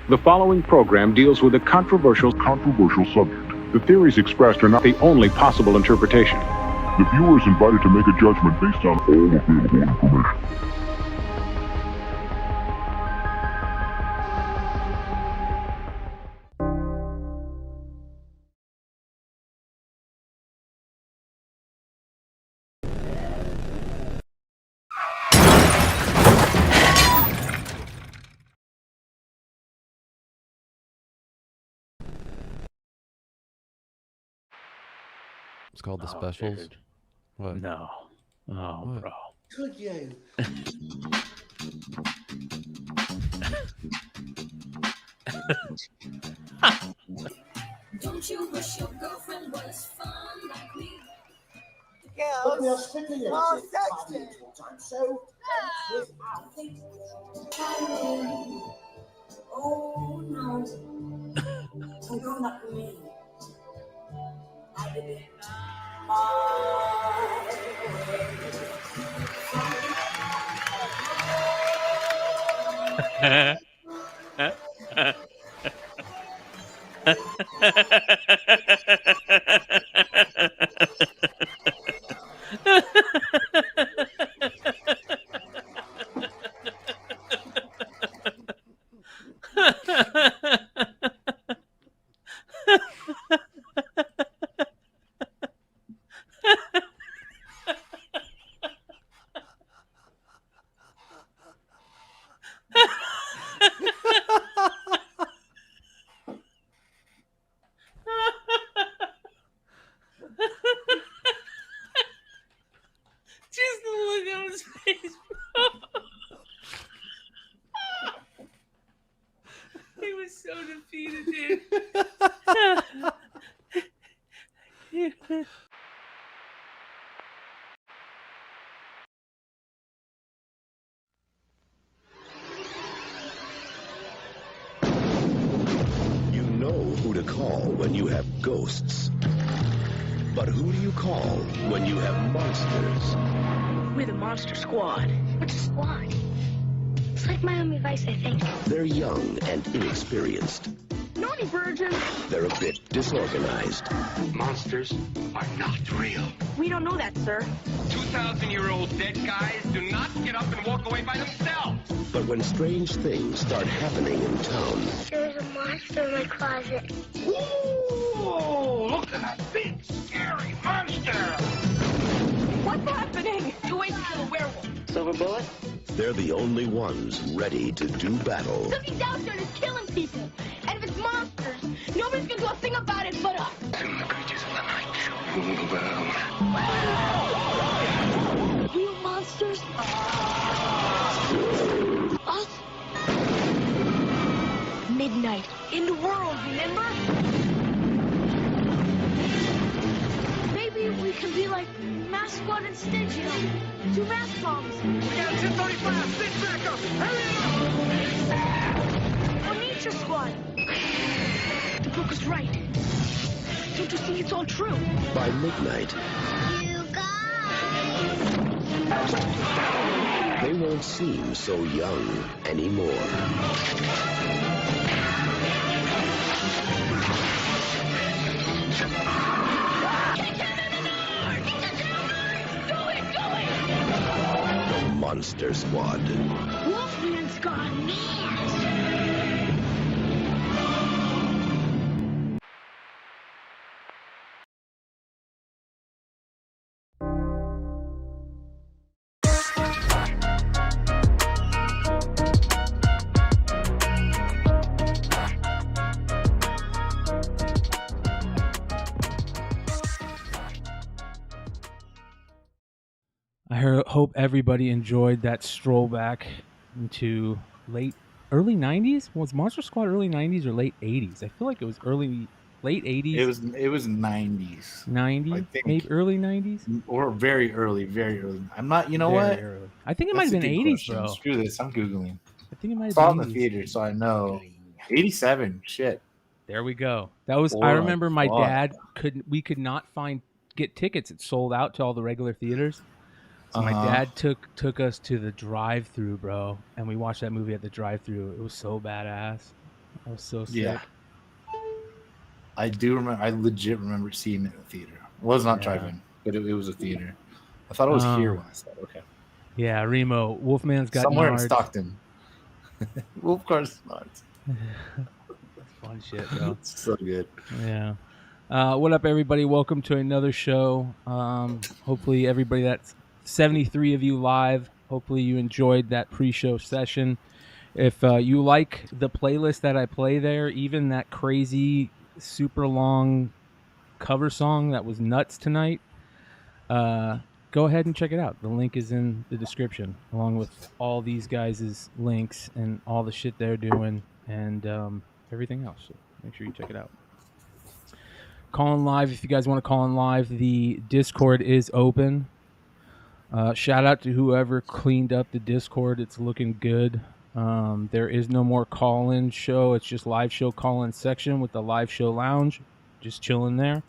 The following program deals with a controversial subject. The theories expressed are not the only possible interpretation. The viewer is invited to make a judgment based on all available information. It's called the specials. Dude. What? No. Oh, What? bro. Could you? Don't you wish your girlfriend was fun like me? But we are spending a Oh, sexy sexy. time, so let's Oh no. Oh no, not me. I did it my Just the look on his face, bro. He was so defeated, dude. You know who to call when you have ghosts. But who do you call when you have monsters? We're the Monster Squad. What's a squad? It's like Miami Vice, I think. They're young and inexperienced. Naughty virgin. They're a bit disorganized. Monsters are not real. We don't know that, sir. 2,000-year-old dead guys do not get up and walk away by themselves. But when strange things start happening in town, There's a monster in my closet. Ooh, look at that big, scary monster. What's happening? You wait until the werewolf. Silver bullet? they're the only ones ready to do battle. Because he's out there just killing people. And if it's monsters, nobody's gonna do a thing about it but us. Soon the creatures of the night shall rule the world. Real monsters? Us? Midnight. In the world, remember? Maybe we can be like Mass Squad and Stitch, you know? Two mass bombs. We got 1035, stick back up, hurry up! Or Nature Squad. The book was right. Don't you see it's all true? By midnight, You guys! they won't seem so young anymore. The Monster Squad. Wolfman's got meat. I hope everybody enjoyed that stroll back into early 90s. Was Monster Squad early 90s or late 80s? I feel like it was late 80s. It was 90s. 90s, I think. maybe early 90s, Or very early. I'm not. You know Very what? early. I think it might That's have a been good 80s, question. bro. Screw this. I'm googling. I think it might I have saw it in been the 80s. theater, so I know. 87. Shit. There we go. That was. Oh I my remember my God. dad we could not get tickets. It sold out to all the regular theaters. So my dad took us to the drive-through, bro, and we watched that movie at the drive-through. It was so badass. That was so sick. Yeah. I do remember. I legit remember seeing it in the theater. It was not drive-in, but it was a theater. I thought it was here when I saw it. Okay. Yeah, Remo. Wolfman's got somewhere nards. in Stockton. Wolf Cars nards. Fun shit, bro. So good. Yeah. What up, everybody? Welcome to another show. Hopefully, everybody, that's 73 of you live. Hopefully, you enjoyed that pre-show session. If you like the playlist that I play there, even that crazy, super long cover song that was nuts tonight, go ahead and check it out. The link is in the description, along with all these guys' links and all the shit they're doing and everything else. So make sure you check it out. Call in live if you guys want to call in live. The Discord is open. Shout out to whoever cleaned up the Discord. It's looking good. There is no more call-in show. It's just live show call-in section with the live show lounge. Just chilling there.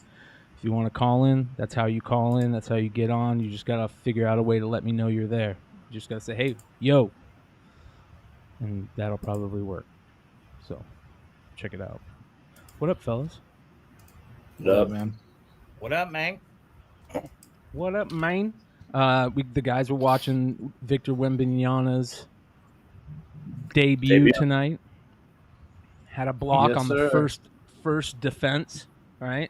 If you want to call in, that's how you call in. That's how you get on. You just got to figure out a way to let me know you're there. You just got to say, hey, yo. And that'll probably work. So, check it out. What up, fellas? What up, man? What up, man? What up, man? The guys were watching Victor Wembanyama's debut tonight. Had a block on the first defense, right?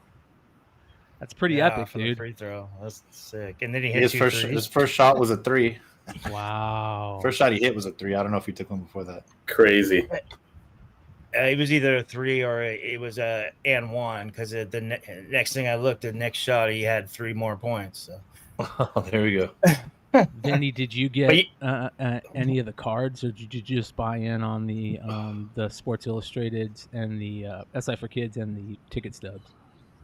That's pretty epic, for dude. The free throw. That's sick. And then he hit his first shot was a 3. Wow. First shot he hit was a 3. I don't know if he took one before that. Crazy. It was either a 3 or it was a and 1 because the next thing I looked, the next shot he had 3 more points. So. Oh, there we go. Vinny, did you get any of the cards, or did you just buy in on the Sports Illustrated and the SI for Kids and the ticket stubs?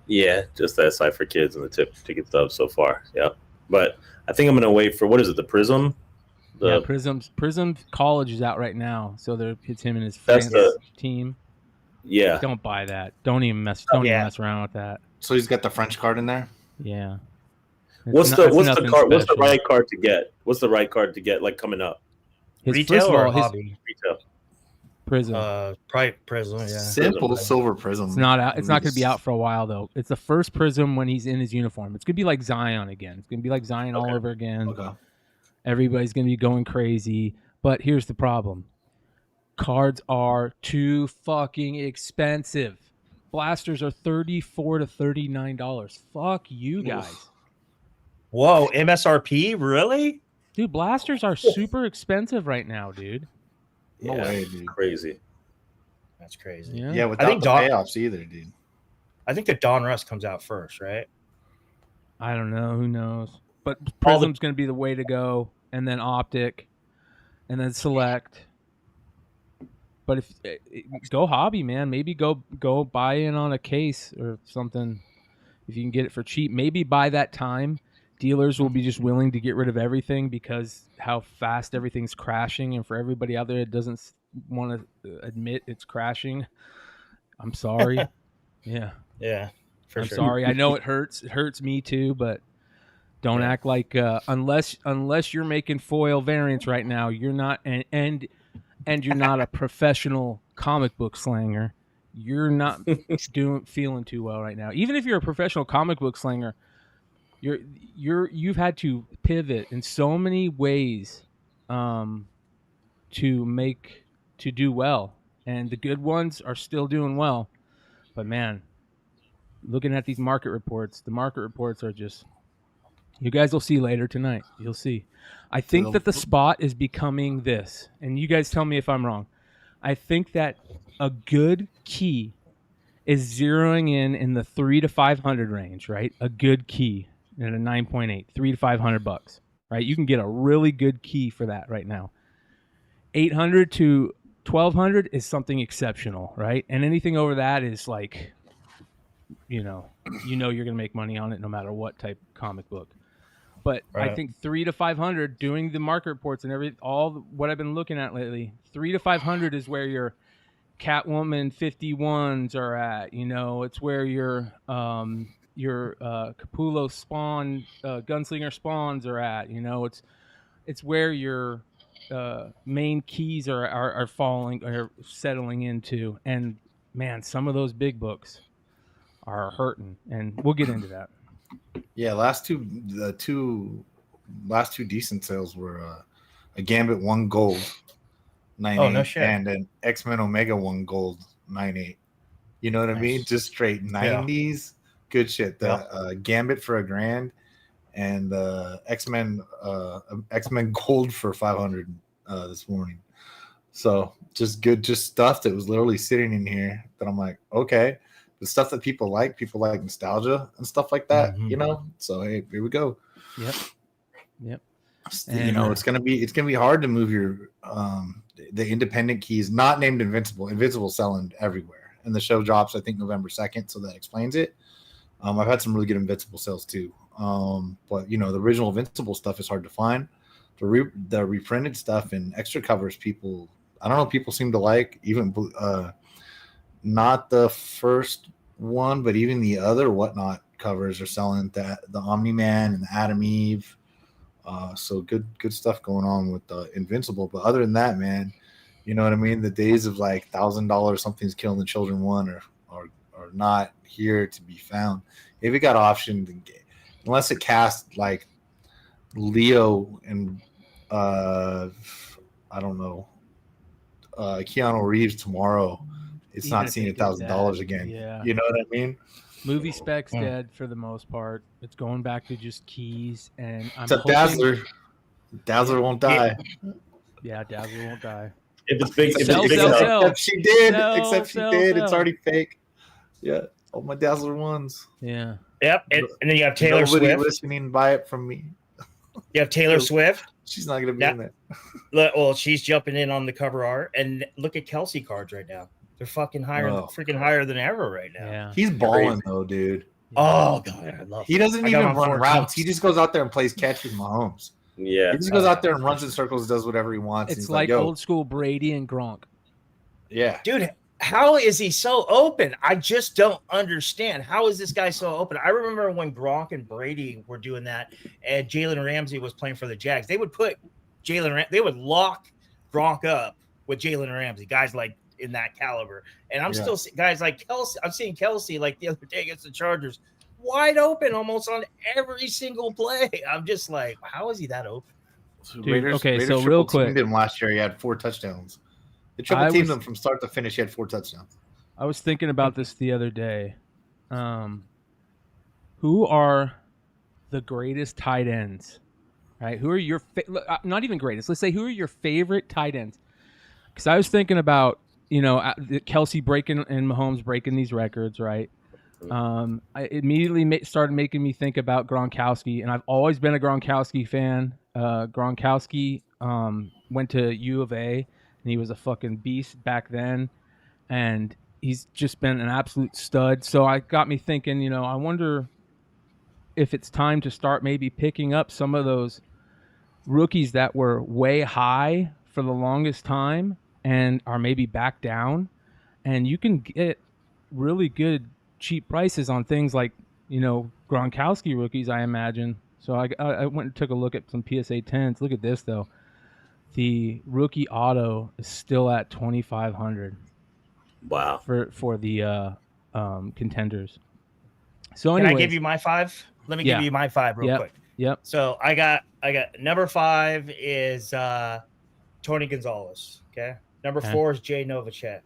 Yeah, just the SI for Kids and the ticket stubs so far. Yeah, but I think I'm gonna wait for what is it? The Prism. Yeah, Prism College is out right now, so it's him and his friends team. Yeah. Don't buy that. Don't even mess around with that. So he's got the French card in there. Yeah. What's the card? What's the right card to get? What's the right card to get? Like coming up? Retail or hobby? Retail. Prism. Prism. Yeah. Simple silver Prism. It's not out. It's not going to be out for a while though. It's the first Prism when he's in his uniform. It's going to be like Zion again. It's going to be like Zion all over again. Okay. Everybody's going to be going crazy. But here's the problem: cards are too fucking expensive. Blasters are $34 to $39. Fuck you guys. Oof. Whoa, MSRP? Really? Dude, blasters are super expensive right now, dude. No way, dude. Crazy. That's crazy. Yeah, without the payoffs either, dude. I think the Dawn Rush comes out first, right? I don't know. Who knows? But Prism's going to be the way to go, and then Optic, and then Select. But if go hobby, man, maybe go buy in on a case or something if you can get it for cheap. Maybe by that time, dealers will be just willing to get rid of everything because how fast everything's crashing, and for everybody out there that doesn't want to admit it's crashing, I'm sorry. Yeah, for I'm sure. sorry. I know it hurts. It hurts me too, but don't act like unless you're making foil variants right now, you're not and you're not a professional comic book slanger. You're not feeling too well right now. Even if you're a professional comic book slanger, you've had to pivot in so many ways to do well, and the good ones are still doing well. But man, looking at these market reports, the market reports are just, you guys will see later tonight. You'll see. I think that the spot is becoming this, and you guys tell me if I'm wrong. I think that a good key is zeroing in the 300 to 500 range, right? A good key at a 9.8, $300 to $500, right? You can get a really good key for that right now. 800 to 1200 is something exceptional, right? And anything over that is like, you know you're going to make money on it no matter what type of comic book. But right. I think 300 to 500, doing the market reports and what I've been looking at lately, 300 to 500 is where your Catwoman 51s are at. It's where your Capullo Spawn, Gunslinger Spawns are at. It's where your main keys are falling or settling into, and man, some of those big books are hurting, and we'll get into that. Yeah, last two decent sales were a Gambit 1 gold 9.8 Oh, no shit. and an X-Men Omega 1 gold 9.8. You know what I mean? Just straight 90s. Good shit. The Gambit for $1,000 and X-Men gold for 500 this morning. So just stuff that was literally sitting in here that I'm like, okay, the stuff that people like nostalgia and stuff like that, you know. So hey, here we go. Yep. And, you know, it's gonna be hard to move your the independent keys not named Invincible selling everywhere, and the show drops I think November 2nd, so that explains it. I've had some really good Invincible sales too, but you know, the original Invincible stuff is hard to find. The reprinted stuff and extra covers, people seem to like. Even not the first one, but even the other whatnot covers are selling. The Omni-Man and the Adam Eve. So good stuff going on with Invincible. But other than that, man, you know what I mean? The days of like $1,000 something's killing the children one are not here to be found. If it got optioned, unless it cast like Leo and I don't know, Keanu Reeves tomorrow, it's Even not if seeing they did $1,000 that, again. yeah. You know what I mean? Movie spec's dead for the most part. It's going back to just keys, and I'm Except hoping Dazzler won't die. Yeah, Dazzler won't die. If it's big, Sell. Except she did. Sell. It's already fake. Yeah, all my Dazzler ones. Yeah. Yep. And then you have Taylor Nobody Swift. listening, buy it from me. You have Taylor Swift. She's not going to be in there. Well, she's jumping in on the cover art, and look at Kelsey cards right now. They're fucking freaking higher than ever right now. Yeah. He's balling though, dude. Oh god, I love. He doesn't I even got him run 14. routes. He just goes out there and plays catch with Mahomes. Yeah, he just goes out there and runs in circles, does whatever he wants. It's He's like yo. old school Brady and Gronk. Yeah, dude. How is he so open? I just don't understand. How is this guy so open? I remember when Gronk and Brady were doing that, and Jalen Ramsey was playing for the Jags. They would put they would lock Gronk up with Jalen Ramsey, guys like in that caliber. And I'm still guys like Kelsey. I'm seeing Kelsey like the other day against the Chargers, wide open almost on every single play. I'm just like, how is he that open? Dude, Raiders so real quick, teamed him last year. He had 4 touchdowns. They triple teamed him from start to finish. He had 4 touchdowns. I was thinking about this the other day. Who are the greatest tight ends? Right? Who are your not even greatest? Let's say who are your favorite tight ends? Because I was thinking about, you know, Kelsey breaking and Mahomes breaking these records, right? I immediately started making me think about Gronkowski, and I've always been a Gronkowski fan. Gronkowski went to U of A, and he was a fucking beast back then, and he's just been an absolute stud. So I got me thinking, you know, I wonder if it's time to start maybe picking up some of those rookies that were way high for the longest time and are maybe back down, and you can get really good cheap prices on things like, you know, Gronkowski rookies, I imagine. So I went and took a look at some PSA 10s. Look at this though. The rookie auto is still at $2,500. Wow. For the contenders. So Can anyways, I give you my 5? Let me give you my 5 real quick. Yep. So I got number 5 is Tony Gonzalez. Okay. Number 4 is Jay Novacek.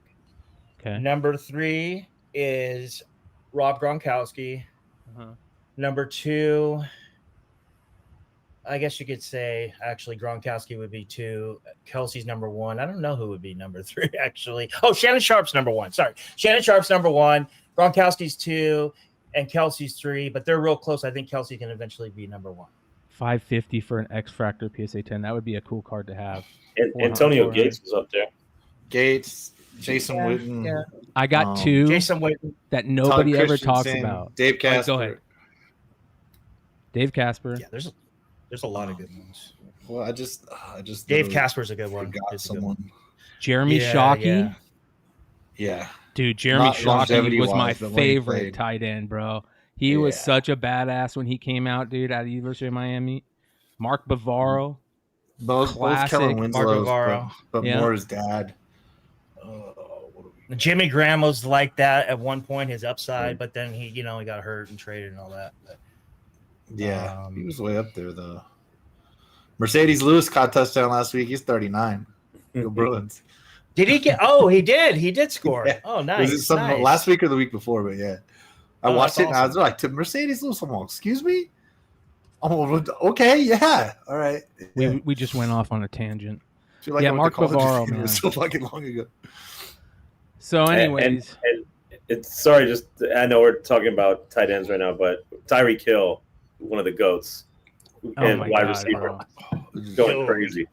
Okay. Number 3 is Rob Gronkowski. Number 2, I guess you could say actually Gronkowski would be 2. Kelsey's number 1. I don't know who would be number 3 actually. Oh, Shannon Sharp's number 1. Sorry. Shannon Sharp's number 1. Gronkowski's 2 and Kelsey's 3, but they're real close. I think Kelsey can eventually be number 1. $550 for an X Fractor PSA 10. That would be a cool card to have. Antonio Gates was up there. Gates, Jason Witten. Yeah. I got 2 Jason Witten that nobody Todd ever talks Christensen, about. Dave Casper. Go ahead. Dave Casper. Yeah, there's a lot of good ones. Well, I just Dave Casper's a good one. Got someone. Jeremy Shockey. Yeah. Dude, Jeremy Not Shockey was my longevity-wise, but when he favorite played. tight end, bro. He was such a badass when he came out, dude, at the University of Miami. Mark Bavaro. Both classic Kellen Winslow's, Navarro. but Yeah. more his dad. Jimmy Graham was like that at one point, his upside, but then he got hurt and traded and all that. But, yeah, he was way up there though. Mercedes Lewis caught a touchdown last week. He's 39. Go Bruins. Did he get? Oh, he did. He did score. Yeah. Oh, nice. Was it nice. last week or the week before? But yeah, I watched that's it and I was awesome. like, to Mercedes Lewis. I'm like, excuse me. Oh, okay, yeah, all right. Yeah. We just went off on a tangent. I feel like Yeah, I went Mark to college Bavaro, and it man. was so fucking long ago. So, anyways, and it's sorry, just I know we're talking about tight ends right now, but Tyreek Hill, one of the goats, and my wide God, receiver, bro. going crazy,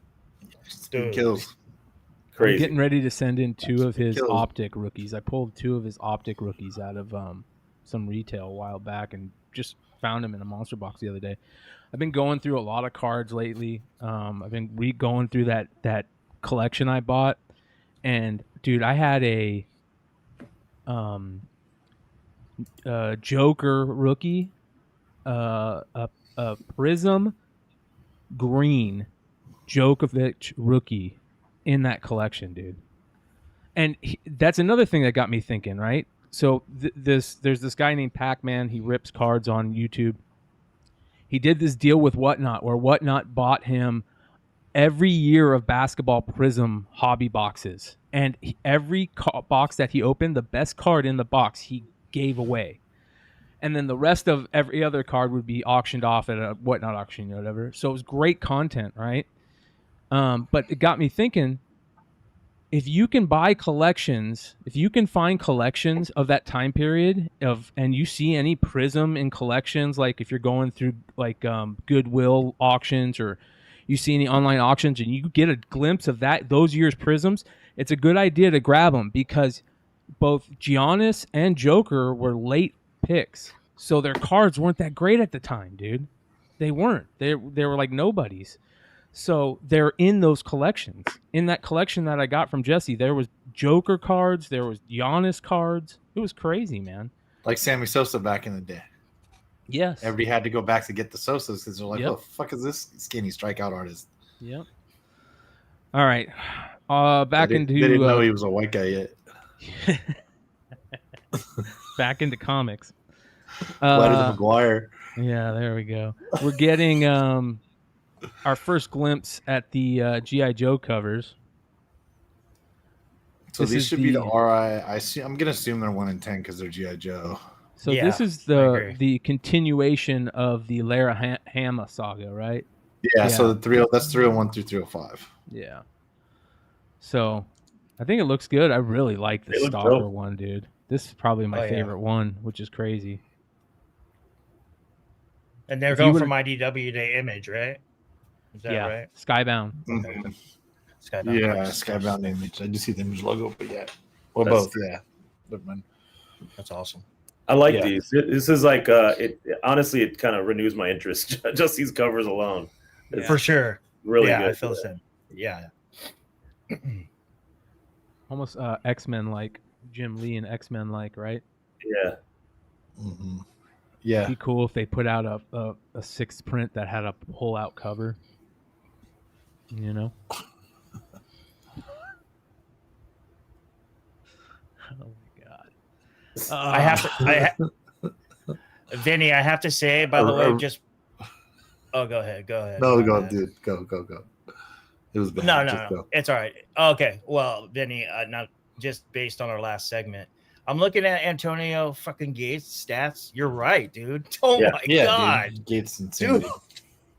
Dude. Kills. I'm crazy. getting ready to send in 2 of his Kills. optic rookies. I pulled 2 of his optic rookies out of some retail a while back and just found them in a monster box the other day. I've been going through a lot of cards lately. I've been going through that collection I bought, and dude, I had a Joker rookie, a Prism green Djokovic rookie in that collection, dude. And that's another thing that got me thinking, right? So there's this guy named Pac-Man. He rips cards on YouTube. He did this deal with Whatnot, where Whatnot bought him every year of basketball Prism hobby boxes. And every box that he opened, the best card in the box, he gave away. And then the rest of every other card would be auctioned off at a Whatnot auction or whatever. So it was great content, right? But it got me thinking, if you can buy collections, if you can find collections of that time period and you see any Prism in collections, like if you're going through like Goodwill auctions or you see any online auctions and you get a glimpse of those years Prisms, it's a good idea to grab them because both Giannis and Joker were late picks. So their cards weren't that great at the time, dude. They weren't. They were like nobodies. So they're in those collections. In that collection that I got from Jesse, there was Joker cards, there was Giannis cards. It was crazy, man. Like Sammy Sosa back in the day. Yes. Everybody had to go back to get the Sosas because they're like, Yep. "What the fuck is this skinny strikeout artist?" Yep. All right. Back They into didn't know he was a white guy yet. back into comics. Whiter than McGuire. Yeah, there we go. We're getting our first glimpse at the G.I. Joe covers. So This these is should be the RI. I'm gonna assume they're 1 in 10 because they're GI Joe. So this is the continuation of the Lara Hama saga, right? Yeah. So that's 301 through 305. Yeah. So I think it looks good. I really like the It looks Stalker dope. one, dude. This is probably my favorite one, which is crazy. And they're If you going would've- from IDW to Image, right? Is that right? Skybound. Mhm. Skybound. Yeah, Skybound Image. I just see the Image logo, but yeah, or That's- both. Yeah, Never mind. That's awesome. I like Yeah. these. This is like honestly, it kind of renews my interest. Just these covers alone. It's For sure. really yeah, good. I feel the same. Yeah. Almost X-Men like, Jim Lee and X-Men like, right? Yeah. Mm-hmm. Yeah. It'd be cool if they put out a 6th print that had a pull out cover. You know? Oh my god. I have to Vinny, I have to say, by the way, just go ahead. No, My go, bad. dude. Go. It was bad. No, Just go. it's all right. Okay, well, Vinny, not just based on our last segment. I'm looking at Antonio fucking Gates stats. You're right, dude. Oh Yeah. my Yeah, god, dude. Gates insanity. dude.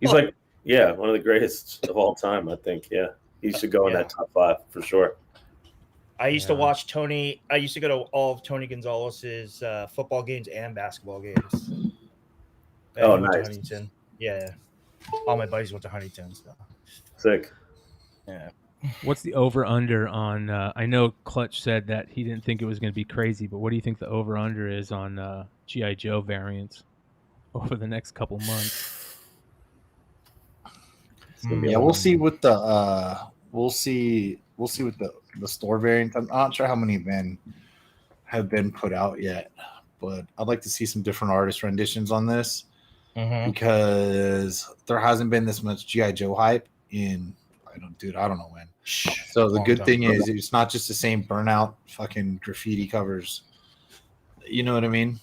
He's like, one of the greatest of all time, I think. Yeah. He should go in that top 5 for sure. I used to watch Tony. I used to go to all of Tony Gonzalez's football games and basketball games. Oh, He went to nice. Huntington. Yeah. All my buddies went to Huntington. So. Sick. Yeah. What's the over-under on... I know Clutch said that he didn't think it was going to be crazy, but what do you think the over-under is on G.I. Joe variants over the next couple months? Yeah, we'll see what the we'll see what the store variant. I'm not sure how many have been put out yet, but I'd like to see some different artist renditions on this Mm-hmm. because there hasn't been this much GI Joe hype in I don't know when. So the good thing is it's not just the same burnout fucking graffiti covers. You know what I mean?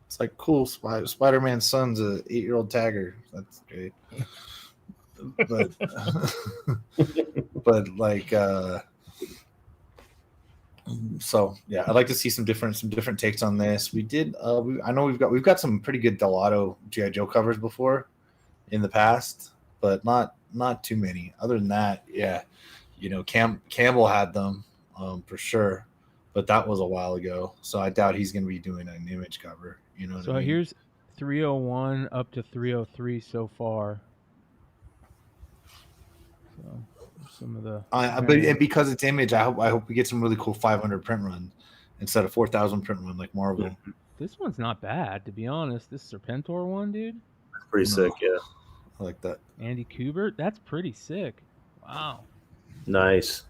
It's like cool. Spider-Man's son's a 8-year-old tagger. That's great. But but like so yeah, I'd like to see some different takes on this. We did I know we've got some pretty good Delato G.I. Joe covers before in the past, but not too many. Other than that, yeah, you know, Campbell had them for sure, but that was a while ago. So I doubt he's going to be doing an Image cover. You know what I mean? here's 301 up to 303 so far. So some of the and because it's Image, I hope we get some really cool 500 print run instead of 4,000 print run like Marvel. This one's not bad, to be honest. This Serpentor one, dude. Pretty sick, yeah. I like that. Andy Kubert, that's pretty sick. Wow. Nice.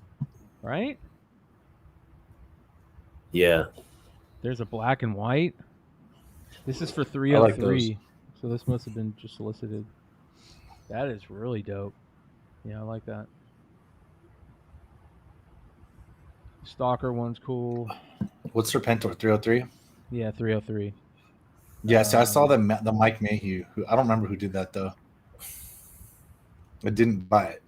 Right? Yeah. There's a black and white. This is for I 303. like So this must have been just solicited. That is really dope. Yeah, I like that. Stalker one's cool. What's Serpentor? 303? Yeah, 303. Yeah, so I saw the Mike Mayhew. Who I don't remember who did that though. I didn't buy it.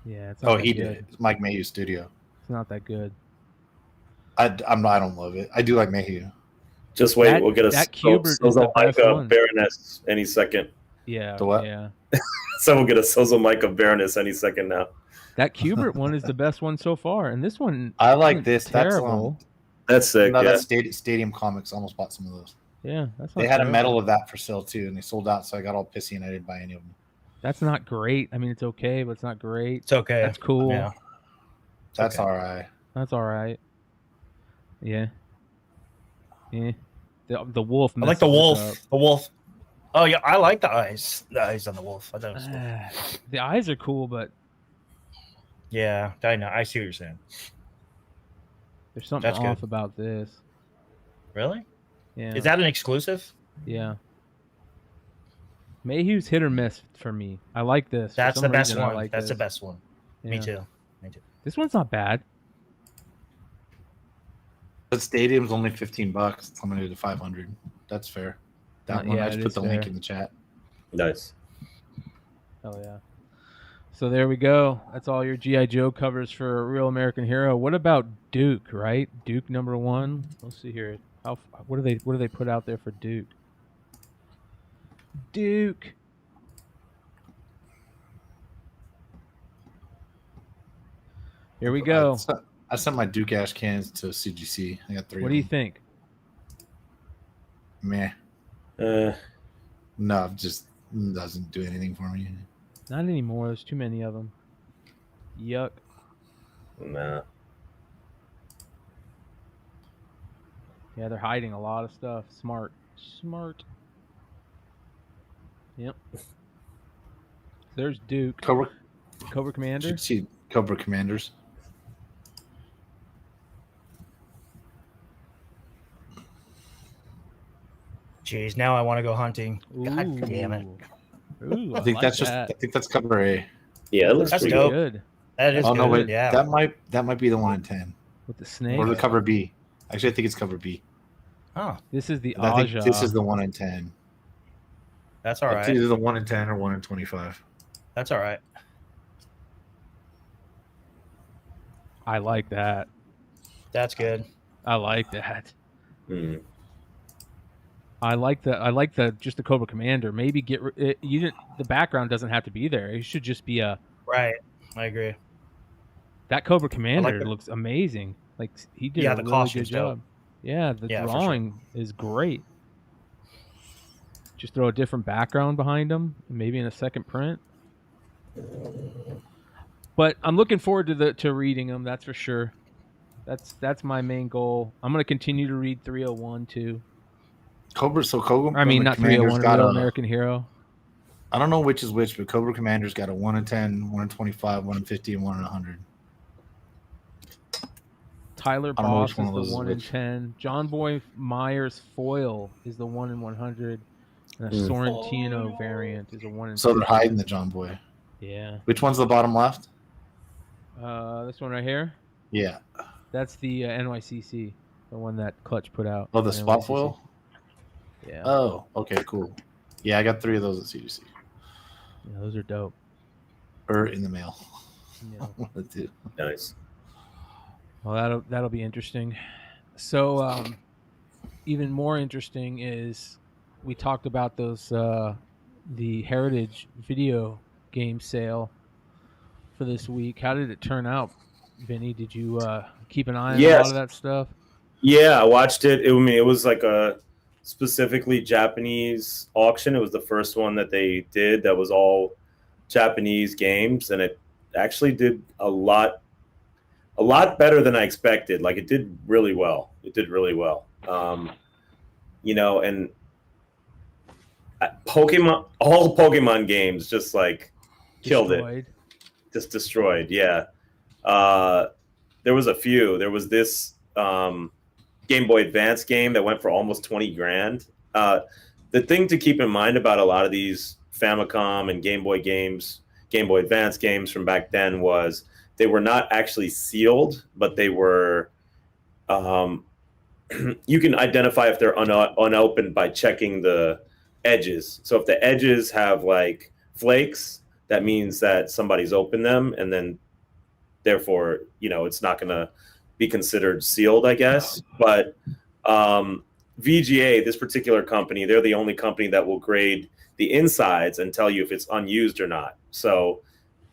Yeah, it's not that he good. did. It's Mike Mayhew's studio. It's not that good. I don't love it. I do like Mayhew. Just wait, we'll get a Kubert is the best one. Baroness any second. Yeah. The what? Yeah. So we'll get a Sozo Micah Baroness any second now. That Kubert one is the best one so far, and this one I like this. terrible. That's sick. No, yeah. that's Stadium Comics. Almost bought some of those. Yeah, that's not They had terrible. a medal of that for sale too, and they sold out. So I got all pissy and I didn't buy any of them. That's not great. I mean, it's okay, but it's not great. It's okay. That's cool. Yeah. That's okay. all right. That's all right. Yeah. Yeah. The wolf. I like the wolf. messes us The wolf. Oh yeah, I like the eyes. The eyes on the wolf. I thought it was cool. up. The eyes are cool, but Yeah, I know. I see what you're saying. there's something That's off good. about this. Really? Yeah. Is that an exclusive? Yeah. Mayhew's hit or miss for me. I like this. For That's some the best reason, I one. like That's the this. best one. Me Yeah. too. Me too. This one's not bad. But Stadium's only $15. It's limited to 500. That's fair. That one. Yeah, I it just put is the link fair. in the chat. Nice. Oh yeah. So there we go. That's all your G.I. Joe covers for Real American Hero. What about Duke, right? Duke #1. Let's see here. What do they put out there for Duke? Duke. Here we go. I sent my Duke Ash cans to CGC. I got 3. What of do you them. think? Meh. No, just doesn't do anything for me. Not anymore. There's too many of them. Yuck. Nah. Yeah, they're hiding a lot of stuff. Smart. Yep. There's Duke. Cobra Commander. Should see Cobra Commanders. Jeez, now I want to go hunting. God Ooh. damn it. Ooh, I think like that's that. I think that's cover A. Yeah, it looks That's pretty dope. good. Good. That is Oh good. no, wait. Yeah. That might be the 1 in 10. With the snake. Or the cover B. Actually, I think it's cover B. Oh, This is the I think Aja. this is the 1 in 10. that's all It's right. either the 1 in 10 or 1 in 25. That's all right. I like that. That's good. I like that. Mm. I like the just the Cobra Commander. Maybe the background doesn't have to be there. It should just be Right. I agree. that Cobra Commander it. looks amazing. Like he did Yeah, a the really good costume's dope. job. Yeah, the Yeah, for sure. drawing is great. Just throw a different background behind him, maybe in a second print. But I'm looking forward to reading them. That's for sure. That's my main goal. I'm gonna continue to read 301 too. Cobra I mean, not 301, got Real a, American Hero. I don't know which is which, but Cobra Commander's got a 1 in 10, 1 in 25, 1 in 50, and 1 in 100. Tyler I don't know Boss which one is of the those is 1 in which. 10. John Boy Myers Foil is the 1 in 100. And a Mm. Sorrentino variant is a 1 in So 50. they're hiding the John Boy. Yeah. Which one's the bottom left? This one right here. Yeah. That's the NYCC, the one that Clutch put out. Oh, the spot NYCC. foil. Yeah. Oh, okay, cool. Yeah, I got 3 of those at CGC. Yeah, those are dope. Or in the mail. Yeah. The two. Nice. Well, that'll be interesting. So, even more interesting is we talked about those the Heritage video game sale for this week. How did it turn out, Vinny? Did you keep an eye on a lot of that stuff? Yeah, I watched it. I mean, it was like a specifically Japanese auction. It was the first one that they did that was all Japanese games, and it actually did a lot better than I expected. Like, it did really well. It did really well. You know, and all Pokemon games just like killed it. Just destroyed. Yeah. There was a few. There was this Game Boy Advance game that went for almost 20 grand. The thing to keep in mind about a lot of these Famicom and Game Boy games, Game Boy Advance games from back then, was they were not actually sealed, but they were you can identify if they're unopened by checking the edges. So if the edges have like flakes, that means that somebody's opened them, and then therefore, you know, it's not going to be considered sealed, I guess. But VGA, this particular company, they're the only company that will grade the insides and tell you if it's unused or not. So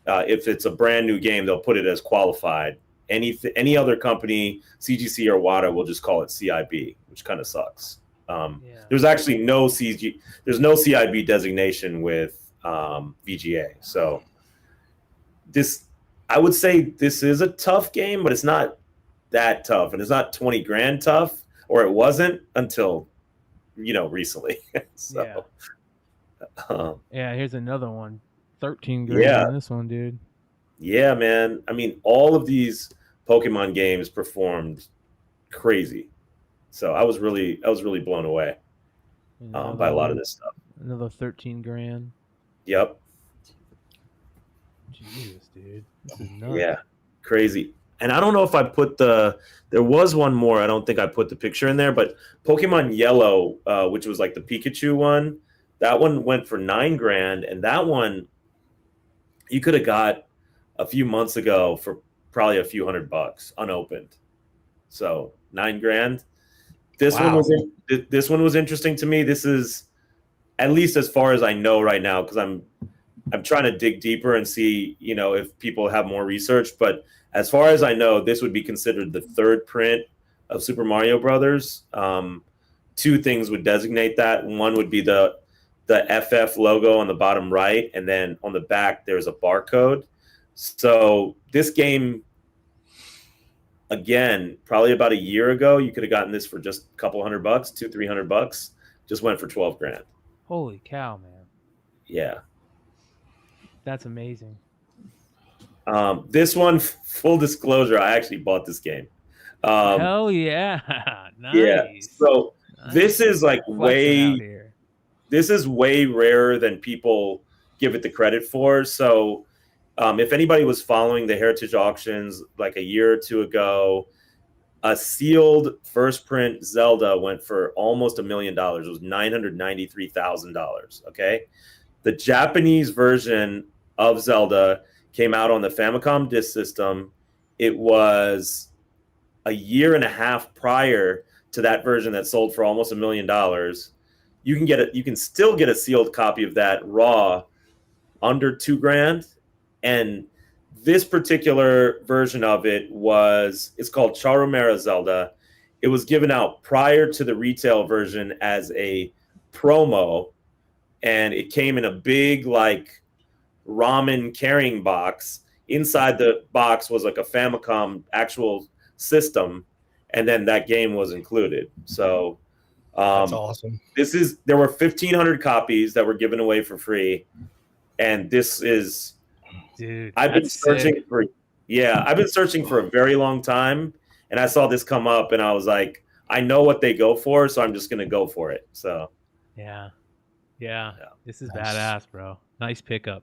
if it's a brand new game, they'll put it as qualified. Any other company, CGC or WADA, will just call it CIB, which kind of sucks. There's actually no CIB designation with VGA. So I would say this is a tough game, but it's not that tough, and it's not 20 grand tough, or it wasn't until, you know, recently. So, yeah, here's another one. 13 grand on this one, dude. Yeah, man. I mean, all of these Pokemon games performed crazy. So I was really blown away by a lot of this stuff. Another 13 grand. Yep. Jesus, dude. This is nuts. Yeah, crazy. And I don't know if I put there was one more. I don't think I put the picture in there, but Pokemon Yellow, which was like the Pikachu one, that one went for 9 grand. And that one you could have got a few months ago for probably a few $100 unopened. So 9 grand. This one was interesting to me. This is, at least as far as I know right now, because I'm trying to dig deeper and see, you know, if people have more research. But as far as I know, this would be considered the 3rd print of Super Mario Brothers. 2 things would designate that. One would be the FF logo on the bottom right, and then on the back there's a barcode. So this game, again, probably about a year ago, you could have gotten this for just a couple $100, $200-300. Just went for 12 grand. Holy cow, man! Yeah, that's amazing. This one, full disclosure, I actually bought this game. Hell yeah! Nice. Yeah. So this is like this is way rarer than people give it the credit for. So if anybody was following the Heritage auctions like a year or 2 ago, a sealed first print Zelda went for almost $1 million. It was $993,000. Okay. The Japanese version of Zelda came out on the Famicom disk system. It was a year and a half prior to that version that sold for almost $1 million. You can still get a sealed copy of that raw under 2 grand. And this particular version of it it's called Charumera Zelda. It was given out prior to the retail version as a promo, and it came in a big like ramen carrying box. Inside the box was like a Famicom actual system, and then that game was included. So that's awesome. There were 1,500 copies that were given away for free, and this is. Dude, I've been searching for a very long time, and I saw this come up, and I was like, I know what they go for, so I'm just gonna go for it. So yeah. This is badass, bro. Nice pickup.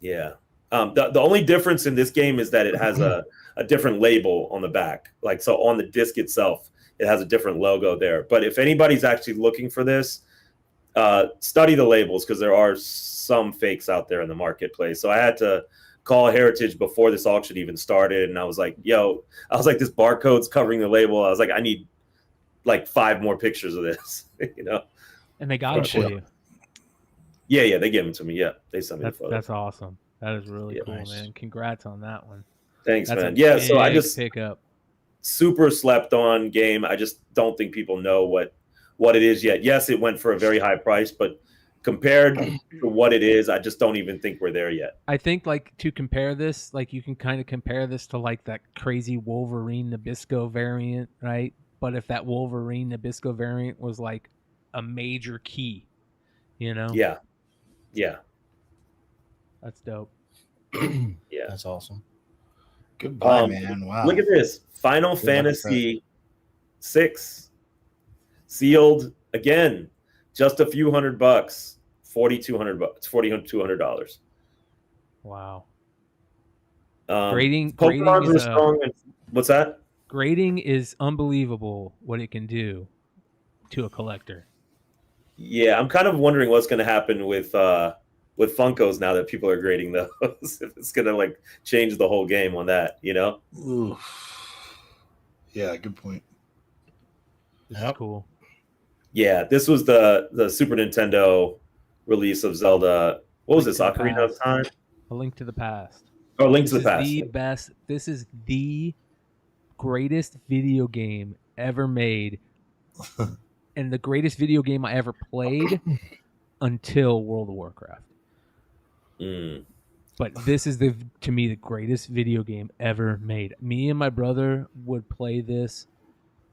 Yeah. The only difference in this game is that it has a different label on the back. Like, so on the disc itself, it has a different logo there. But if anybody's actually looking for this, study the labels, because there are some fakes out there in the marketplace. So I had to call Heritage before this auction even started, and I was like, this barcode's covering the label. I was like, I need like 5 more pictures of this, you know. And they got it for you. Yeah, they gave them to me. Yeah, they sent me the photo. That's awesome. That is really cool, nice. man. Congrats on that one. Thanks, that's man. Yeah, so I just pick up. Super slept on game. I just don't think people know what it is yet. Yes, it went for a very high price, but compared to what it is, I just don't even think we're there yet. I think, like, to compare this, like, you can kind of compare this to like that crazy Wolverine Nabisco variant, right? But if that Wolverine Nabisco variant was like a major key, you know? Yeah. That's dope. Yeah, that's awesome. Goodbye, man. Wow. Look at this. Final Fantasy 6 sealed again. Just a few $100, $4,200. Wow. Grading is strong. What's that? Grading is unbelievable what it can do to a collector. Yeah, I'm kind of wondering what's going to happen with Funkos now that people are grading those. If it's going to like change the whole game on that, you know? Ooh. Yeah, good point. That's cool. Yeah, this was the Super Nintendo release of Zelda. What was this? Ocarina of Time? A Link to the Past. Oh, Link to the Past. The best. This is the greatest video game ever made, and the greatest video game I ever played until World of Warcraft. But this is to me the greatest video game ever made. Me and my brother would play this.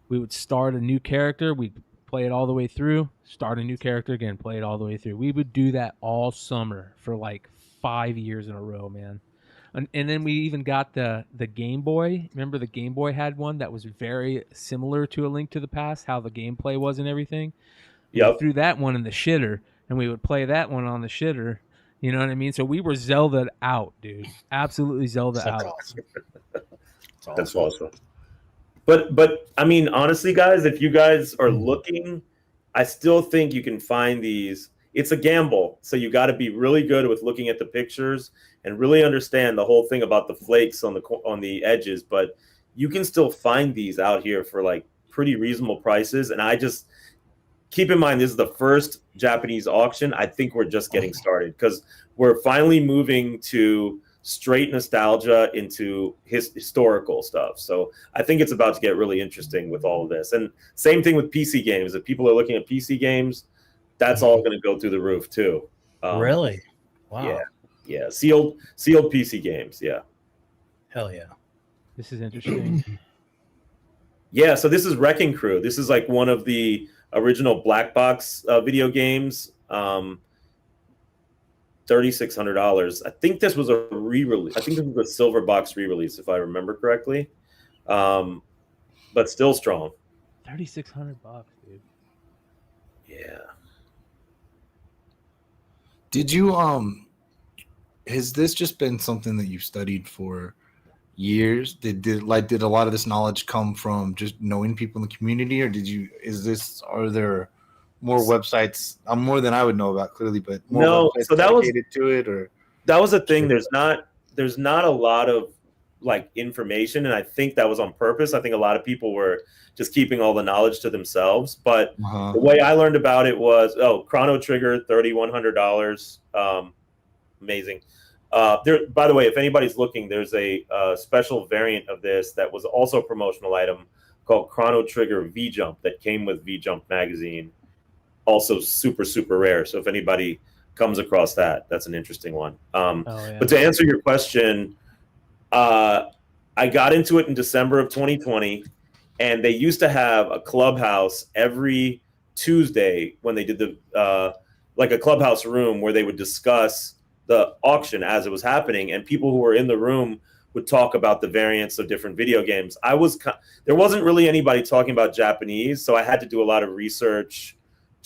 We would start a new character. We'd play it all the way through. Start a new character again. Play it all the way through. We would do that all summer for like 5 years in a row, man. And then we even got the Game Boy. Remember the Game Boy had one that was very similar to A Link to the Past, how the gameplay was and everything. Yep. We threw that one in the shitter, and we would play that one on the shitter. You know what I mean? So we were Zelda'd out, dude. Absolutely Zelda out. Awesome. That's awesome. But I mean, honestly, guys, if you guys are looking, I still think you can find these. It's a gamble, so you got to be really good with looking at the pictures and really understand the whole thing about the flakes on the edges. But you can still find these out here for like pretty reasonable prices. And I just keep in mind, this is the first Japanese auction. I think we're just getting started because we're finally moving to straight nostalgia into historical stuff. So I think it's about to get really interesting with all of this. And same thing with PC games. If people are looking at PC games, that's all going to go through the roof too. Really? Wow. Yeah. Sealed PC games. Yeah. Hell yeah. This is interesting. Yeah. So this is Wrecking Crew. This is like one of the original black box video games. $3,600. I think this was a re-release. I think this was a silver box re-release, if I remember correctly. But still strong. $3,600, dude. Yeah. Did you has this just been something that you've studied for years? Did a lot of this knowledge come from just knowing people in the community, or are there more websites? More than I would know about, clearly, but more no. So that was to it, or that was a thing. There's not a lot of like information, and I think that was on purpose. I think a lot of people were just keeping all the knowledge to themselves. But the way I learned about it was Chrono Trigger, $3,100. Amazing. There, by the way, if anybody's looking, there's a special variant of this that was also a promotional item called Chrono Trigger V Jump that came with V Jump magazine. Also super, super rare. So if anybody comes across that, that's an interesting one. But to answer your question, I got into it in December of 2020, and they used to have a clubhouse every Tuesday when they did the like a clubhouse room where they would discuss the auction as it was happening, and people who were in the room would talk about the variants of different video games. There wasn't really anybody talking about Japanese, so I had to do a lot of research,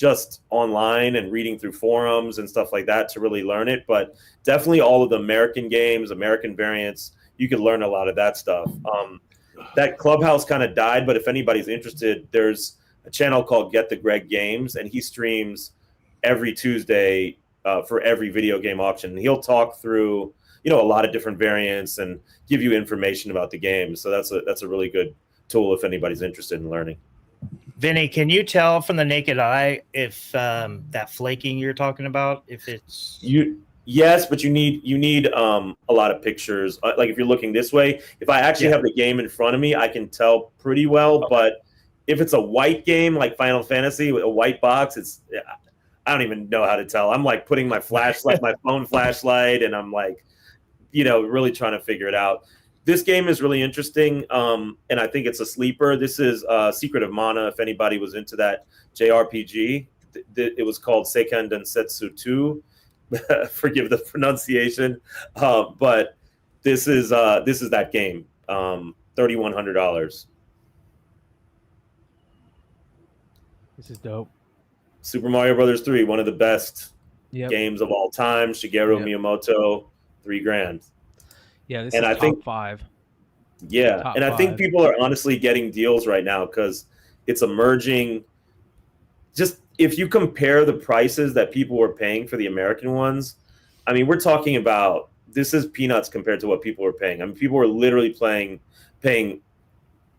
just online and reading through forums and stuff like that to really learn it. But definitely all of the American games, American variants, you could learn a lot of that stuff. That Clubhouse kind of died, but if anybody's interested, there's a channel called Get the Greg Games, and he streams every Tuesday for every video game option. He'll talk through, a lot of different variants and give you information about the game. So that's a really good tool if anybody's interested in learning. Vinny, can you tell from the naked eye if that flaking you're talking about, if it's Yes, but you need a lot of pictures. Like if you're looking this way, if I actually have the game in front of me, I can tell pretty well. Okay. But if it's a white game like Final Fantasy with a white box, I don't even know how to tell. I'm like putting my flashlight, my phone flashlight, and I'm like, really trying to figure it out. This game is really interesting, and I think it's a sleeper. This is Secret of Mana, if anybody was into that JRPG. It was called Seiken Densetsu 2. Forgive the pronunciation, but this is that game. $3,100. This is dope. Super Mario Brothers 3, one of the best games of all time. Shigeru Miyamoto, $3,000. Yeah, this and is I think 5. Yeah, top and I 5. think people are honestly getting deals right now because it's emerging. Just if you compare the prices that people were paying for the American ones, I mean, we're talking about, this is peanuts compared to what people were paying. I mean, people were literally paying $100,000,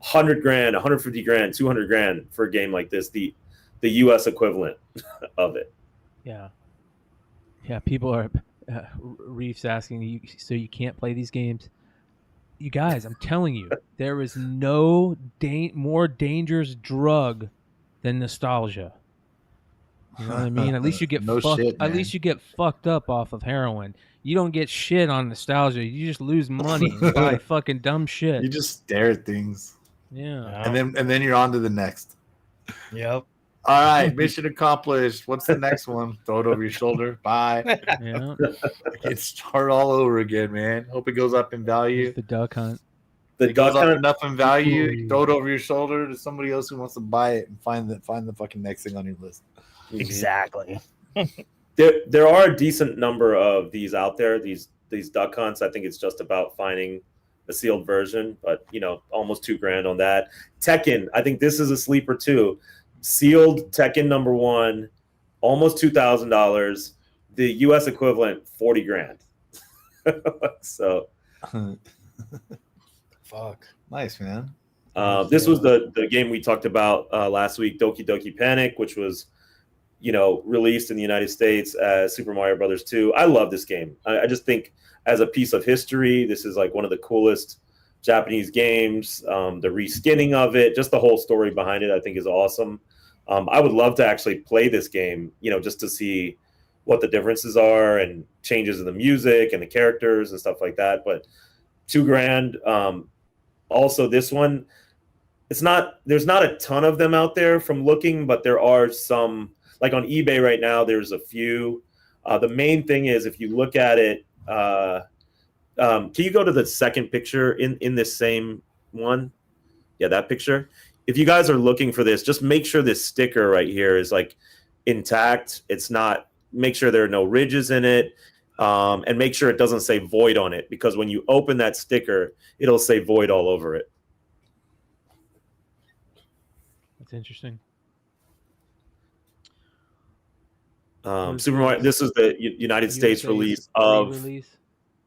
$150,000, $200,000 for a game like this, the U.S. equivalent of it. Yeah. Yeah, people are, Reef's asking you, so you can't play these games? You guys, I'm telling you, there is no more dangerous drug than nostalgia. You know what I mean? At least you get at least you get fucked up off of heroin. You don't get shit on nostalgia. You just lose money and buy fucking dumb shit. You just stare at things. Yeah. And then you're on to the next. Yep. All right, mission accomplished. What's the next one? Throw it over your shoulder. Bye. Yeah. It's start all over again, man. Hope it goes up in value. It's the duck hunt. It goes up enough in value. You throw it over your shoulder to somebody else who wants to buy it and find the fucking next thing on your list. Exactly. There are a decent number of these out there. These duck hunts. I think it's just about finding a sealed version, but almost $2,000 on that. Tekken. I think this is a sleeper too. Sealed Tekken #1, almost $2,000. The U.S. equivalent, $40,000. So, fuck, nice, man. This was the game we talked about last week, Doki Doki Panic, which was, released in the United States as Super Mario Brothers 2. I love this game. I just think as a piece of history, this is like one of the coolest Japanese games. The reskinning of it, just the whole story behind it, I think is awesome. I would love to actually play this game, just to see what the differences are and changes in the music and the characters and stuff like that. But $2,000. Also, this one, there's not a ton of them out there from looking, but there are some. Like on eBay right now, there's a few. The main thing is if you look at it, can you go to the second picture in this same one? Yeah, that picture. If you guys are looking for this, just make sure this sticker right here is like intact. It's not. Make sure there are no ridges in it, and make sure it doesn't say void on it, because when you open that sticker, it'll say void all over it. That's interesting. Super Mario. This is the United States release of.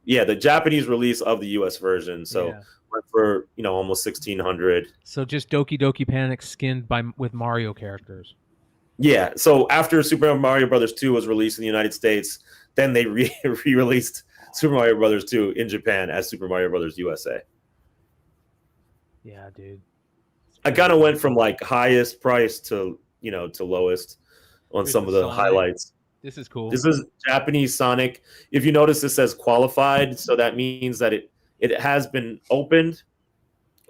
Yeah, the Japanese release of the U.S. version. So went for almost $1,600. So just Doki Doki Panic skinned with Mario characters. Yeah. So after Super Mario Brothers 2 was released in the United States, then they re-released Super Mario Brothers 2 in Japan as Super Mario Brothers USA. Yeah, dude. I kind of went from like highest price to to lowest on some of the highlights. This is cool. This is Japanese Sonic. If you notice, it says qualified, so that means that it has been opened,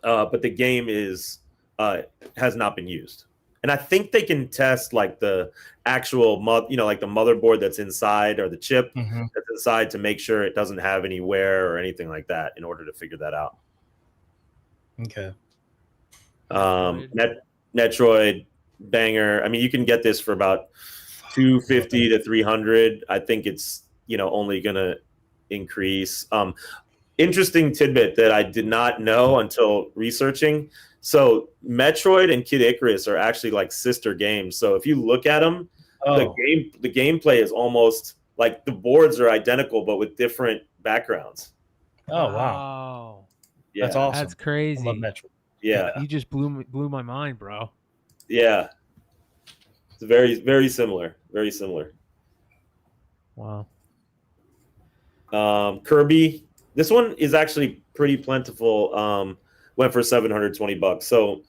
but the game has not been used. And I think they can test like the actual like the motherboard that's inside or the chip that's inside to make sure it doesn't have any wear or anything like that in order to figure that out. Okay. Metroid, banger. I mean, you can get this for about 250 to 300. I think it's, only gonna increase. Interesting tidbit that I did not know until researching. So Metroid and Kid Icarus are actually like sister games. So if you look at them, the gameplay is almost like the boards are identical, but with different backgrounds. Oh wow, Yeah, that's awesome. That's crazy. I love Metroid. Yeah, You just blew my mind, bro. yeah. It's very, very similar. Very similar. Wow. Kirby. This one is actually pretty plentiful. Went for $720. So,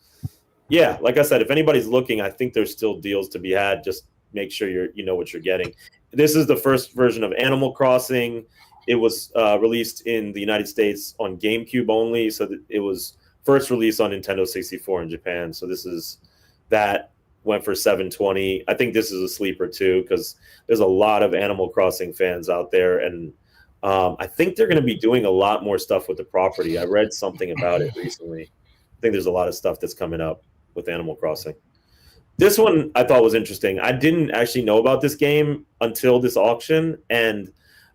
yeah, like I said, if anybody's looking, I think there's still deals to be had. Just make sure you know what you're getting. This is the first version of Animal Crossing. It was released in the United States on GameCube only, so that it was first released on Nintendo 64 in Japan. So this is that. Went for $720. I think this is a sleeper too, because there's a lot of Animal Crossing fans out there, and I think they're going to be doing a lot more stuff with the property. I read something about it recently. I think there's a lot of stuff that's coming up with Animal Crossing. This one I thought was interesting. I didn't actually know about this game until this auction, and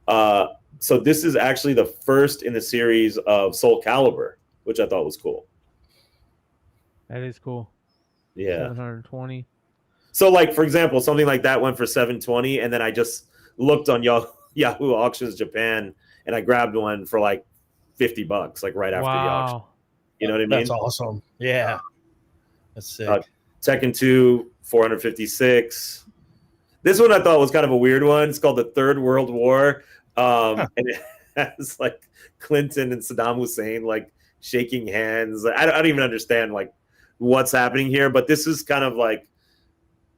so this is actually the first in the series of Soul Calibur, which I thought was cool. That is cool. Yeah. 720. So, like, for example, something like that went for $720, and then I just looked on Yahoo Auctions Japan, and I grabbed one for like $50, like right after the auction. You know what I mean? That's awesome. Yeah. That's sick. Tekken 2, 456. This one I thought was kind of a weird one. It's called the Third World War. And it has like Clinton and Saddam Hussein like shaking hands. I don't even understand like what's happening here, but this is kind of like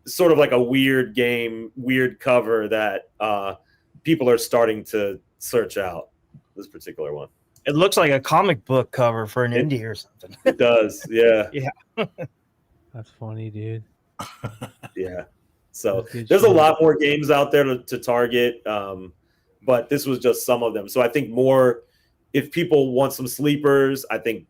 sort of like a weird game, weird cover that people are starting to search out. This particular one. It looks like a comic book cover for an indie or something. It does, yeah. Yeah. That's funny, dude. Yeah. So there's a lot more games out there to target, but this was just some of them. So I think more, if people want some sleepers, I think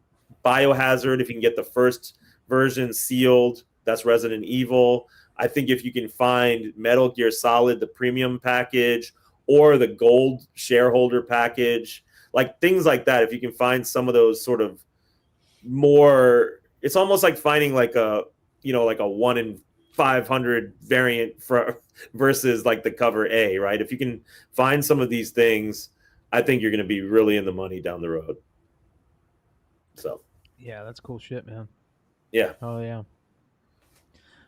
Biohazard, if you can get the first version sealed, that's Resident Evil. I think if you can find Metal Gear Solid, the premium package, or the gold shareholder package, like things like that, if you can find some of those sort of more, it's almost like finding like a, like a 1 in 500 variant versus like the cover A, right? If you can find some of these things, I think you're going to be really in the money down the road. So, yeah, that's cool shit, man. Yeah. Oh yeah.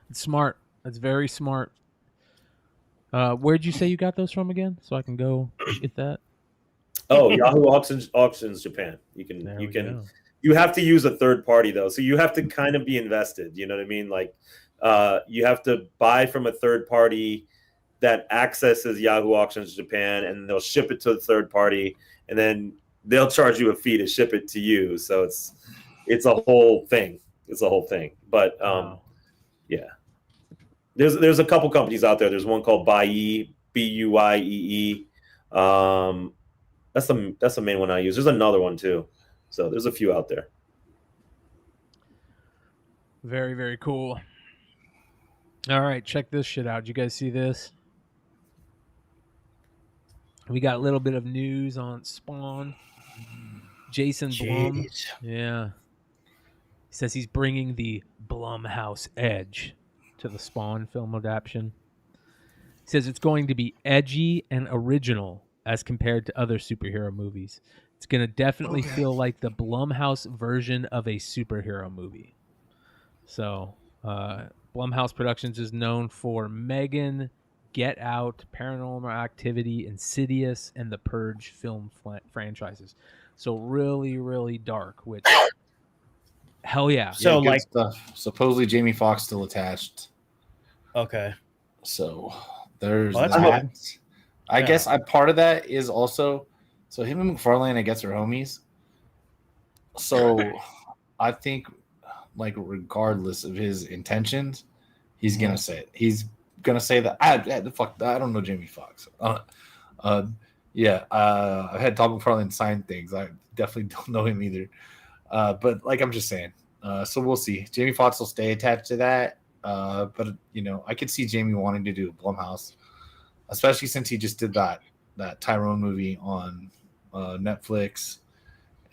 It's smart. That's very smart. Where'd you say you got those from again? So I can go get that. Oh, Yahoo Auctions Japan. You have to use a third party though, so you have to kind of be invested. You know what I mean? Like, you have to buy from a third party that accesses Yahoo Auctions Japan, and they'll ship it to the third party, and then they'll charge you a fee to ship it to you. So it's a whole thing. It's a whole thing. But yeah, there's a couple companies out there. There's one called Buyee, Buyee. That's the main one I use. There's another one too. So there's a few out there. Very, very cool. All right, check this shit out. Did you guys see this? We got a little bit of news on Spawn. Jason Blum. Yeah. He says he's bringing the Blumhouse edge to the Spawn film adaptation. He says it's going to be edgy and original as compared to other superhero movies. It's going to definitely feel like the Blumhouse version of a superhero movie. So, Blumhouse Productions is known for Megan, Get Out, Paranormal Activity, Insidious, and the Purge film franchises. So really, really dark, which, hell yeah. So, like, stuff. Supposedly Jamie Foxx still attached. Okay. So, there's Well, that. I guess part of that is also, so him and McFarlane, I guess, are homies. So, I think, like, regardless of his intentions, he's gonna say it. He's gonna say that I don't know Jamie Foxx. I've had Tom McFarlane sign things. I definitely don't know him either. But like I'm just saying. So we'll see. Jamie Foxx will stay attached to that. But you know, I could see Jamie wanting to do a Blumhouse, especially since he just did that Tyrone movie on Netflix,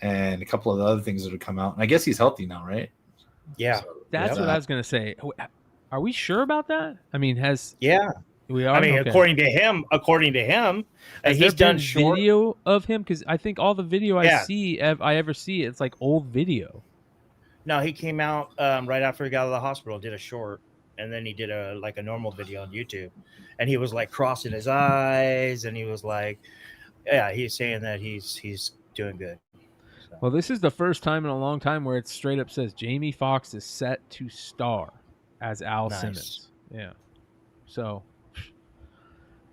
and a couple of the other things that have come out. And I guess he's healthy now, right? Yeah, So, That's what I was gonna say. Are we sure about that? I mean, we are? I mean, Okay. according to him, Has he's there done been short video of him? Because I think all the video I ever see, it's like old video. No, he came out right after he got out of the hospital, did a short, and then he did a normal video on YouTube, and he was like crossing his eyes, and he was like, yeah, he's saying that he's doing good. So. Well, this is the first time in a long time where it straight up says Jamie Foxx is set to star as Al Simmons. Yeah. So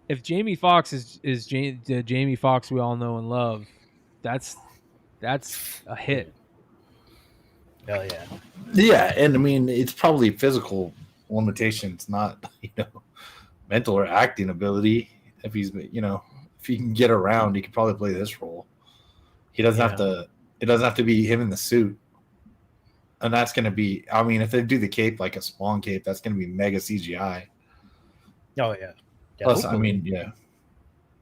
if Jamie Foxx is the Jamie Foxx we all know and love, that's a hit. Hell yeah. Yeah, and I mean, it's probably physical limitations, not mental or acting ability. If he's if he can get around, he could probably play this role. He doesn't have to. It doesn't have to be him in the suit, and that's going to be. I mean, if they do the cape like a Spawn cape, that's going to be mega CGI. Oh yeah. Plus, I mean, yeah.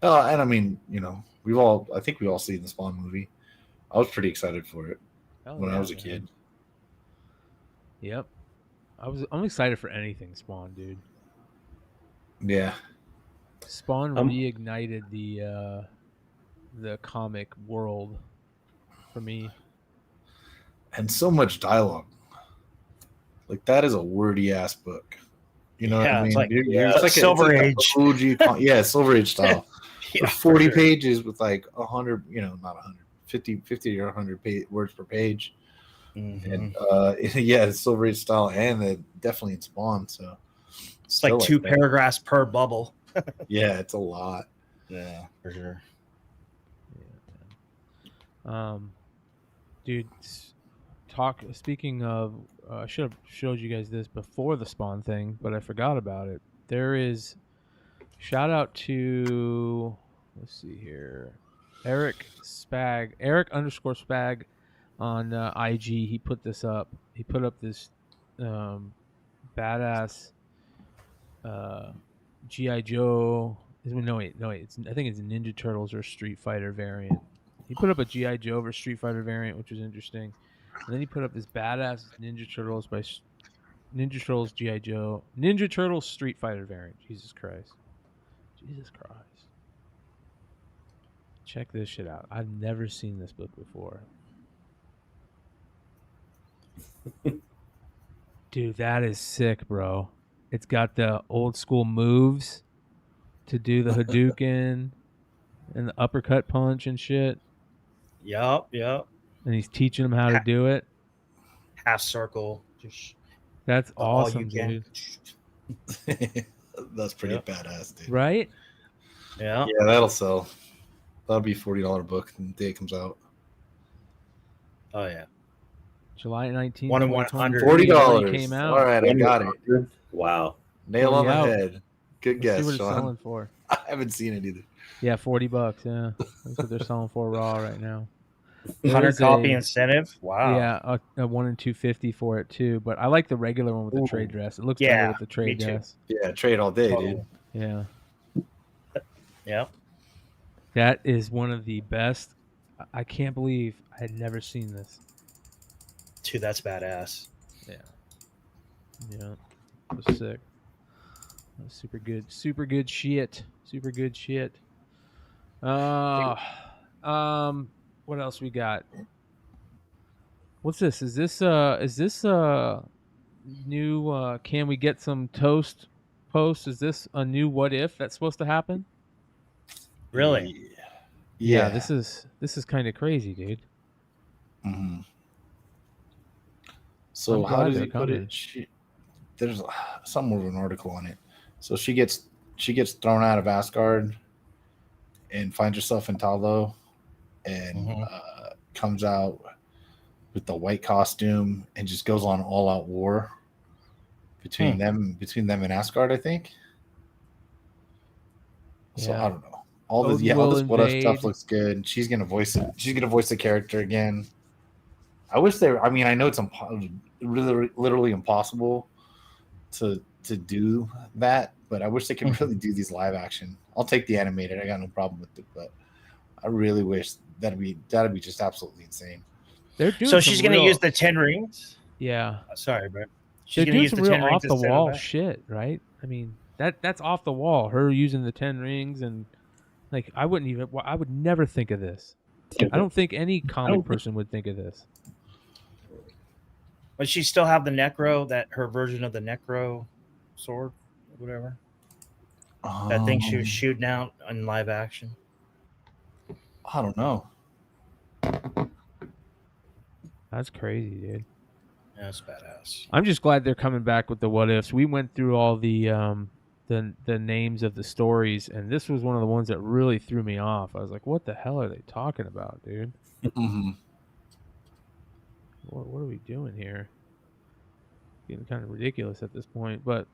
And I mean, I think we all seen the Spawn movie. I was pretty excited for it when I was a kid. Yep. I'm excited for anything Spawn, dude. Yeah. Spawn reignited the comic world for me. And so much dialogue. Like, that is a wordy ass book. You know what I mean? It's like Silver Age. Silver Age style. 40 pages with like 100, not 100, 50 or 100 words per page. Mm-hmm. And it's Silver Age style, and definitely in Spawn. So it's like 2 paragraphs per bubble. Yeah, it's a lot. Yeah, for sure. Yeah. Dude, speaking of, I should have showed you guys this before the Spawn thing, but I forgot about it. There is shout out to, let's see here, Eric _Spag on IG. He put this up. He put up this badass G.I. Joe. No wait. I think it's Ninja Turtles or Street Fighter variant. He put up a G.I. Joe versus Street Fighter variant, which was interesting. And then he put up this badass Ninja Turtles G.I. Joe, Ninja Turtles Street Fighter variant. Jesus Christ. Check this shit out. I've never seen this book before. Dude, that is sick, bro. It's got the old school moves to do the Hadouken and the uppercut punch and shit. Yep. And he's teaching them how to do it. Half circle. That's awesome, dude. That's pretty badass, dude. Right? Yeah. Yeah, that'll sell. That'll be $40 book the day it comes out. Oh yeah. July 19th. 1 in 100. $40 came out. All right, I got it. Wow. Nail on the head. Good guess, see what it's Sean. selling for. I haven't seen it either. Yeah, $40. Yeah, that's what they're selling for raw right now. 100 copy incentive. Wow. Yeah, a 1 in 250 for it too. But I like the regular one with the trade dress. It looks better with the trade dress. Yeah, trade all day, dude. Yeah. Yeah. That is one of the best. I can't believe I had never seen this. Dude, that's badass. Yeah. It was sick. That was super good. Super good shit. What else we got? What's this? Is this new can we get some toast post? Is this a new what if that's supposed to happen? Really? Yeah, this is kind of crazy, dude. Mm-hmm. So how does he put it? There's some more of an article on it. So she gets thrown out of Asgard and finds herself in Talo, and comes out with the white costume and just goes on all out war between them and Asgard, I think. So I don't know. All this what if stuff looks good. She's gonna voice it. She's gonna voice the character again. I wish I know it's literally impossible, to do that, but I wish they could really do these live action. I'll take the animated. I got no problem with it, but I really wish that'd be just absolutely insane. They're doing So she's going to use the 10 rings? Yeah. Sorry, bro. She's doing use some real off the wall shit, right? I mean, that's off the wall. Her using the 10 rings, and like I would never think of this. I don't think any comic person would think of this. But she still have the Necro, her version of the Necro sword, whatever. That thing she was shooting out in live action. I don't know. That's crazy, dude. Yeah, that's badass. I'm just glad they're coming back with the what ifs. We went through all the names of the stories, and this was one of the ones that really threw me off. I was like, "What the hell are they talking about, dude? Mm-hmm. What are we doing here?" Getting kind of ridiculous at this point. But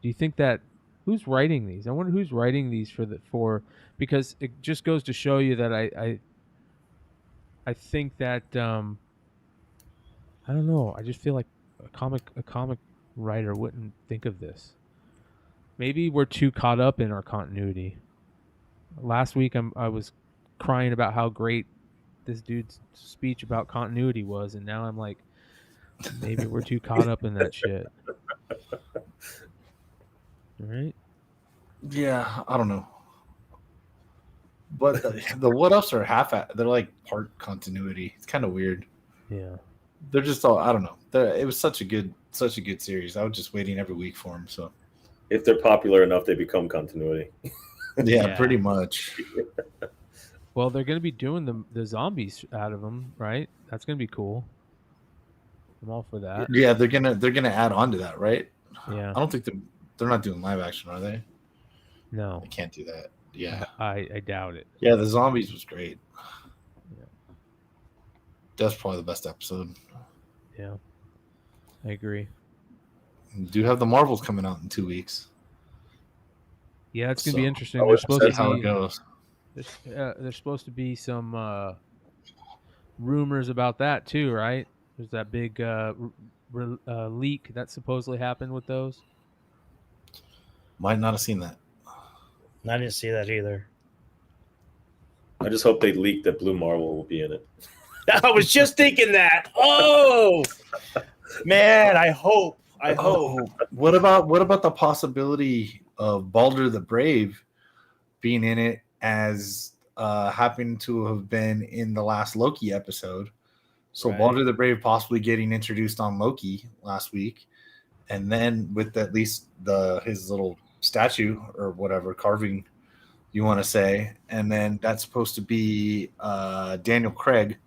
do you think that who's writing these? I wonder who's writing these for because it just goes to show you that I think that I don't know. I just feel like a comic writer wouldn't think of this. Maybe we're too caught up in our continuity. Last week I was crying about how great this dude's speech about continuity was, and now I'm like, maybe we're too caught up in that shit. Right? Yeah, I don't know. But the what ups are they're like part continuity. It's kind of weird. Yeah. They're just all, I don't know. It was such a good series. I was just waiting every week for them. So if they're popular enough, they become continuity. Yeah, pretty much. Well, they're going to be doing the zombies out of them, right? That's going to be cool. I'm all for that. Yeah, they're gonna add on to that, right? Yeah. I don't think they're not doing live action, are they? No, they can't do that. Yeah, I doubt it. Yeah, the zombies was great. Yeah. That's probably the best episode. Yeah, I agree. We do have the Marvels coming out in 2 weeks? Yeah, it's gonna be interesting. There's supposed that's to how be, it goes. There's supposed to be some rumors about that too, right? There's that big leak that supposedly happened with those. Might not have seen that. I didn't see that either. I just hope they leak that Blue Marvel will be in it. I was just thinking that. Oh, man, I hope. What about the possibility of Baldur the Brave being in it as happened to have been in the last Loki episode? So right. Baldur the Brave possibly getting introduced on Loki last week, and then with at least his little statue or whatever carving you want to say, and then that's supposed to be Daniel Craig.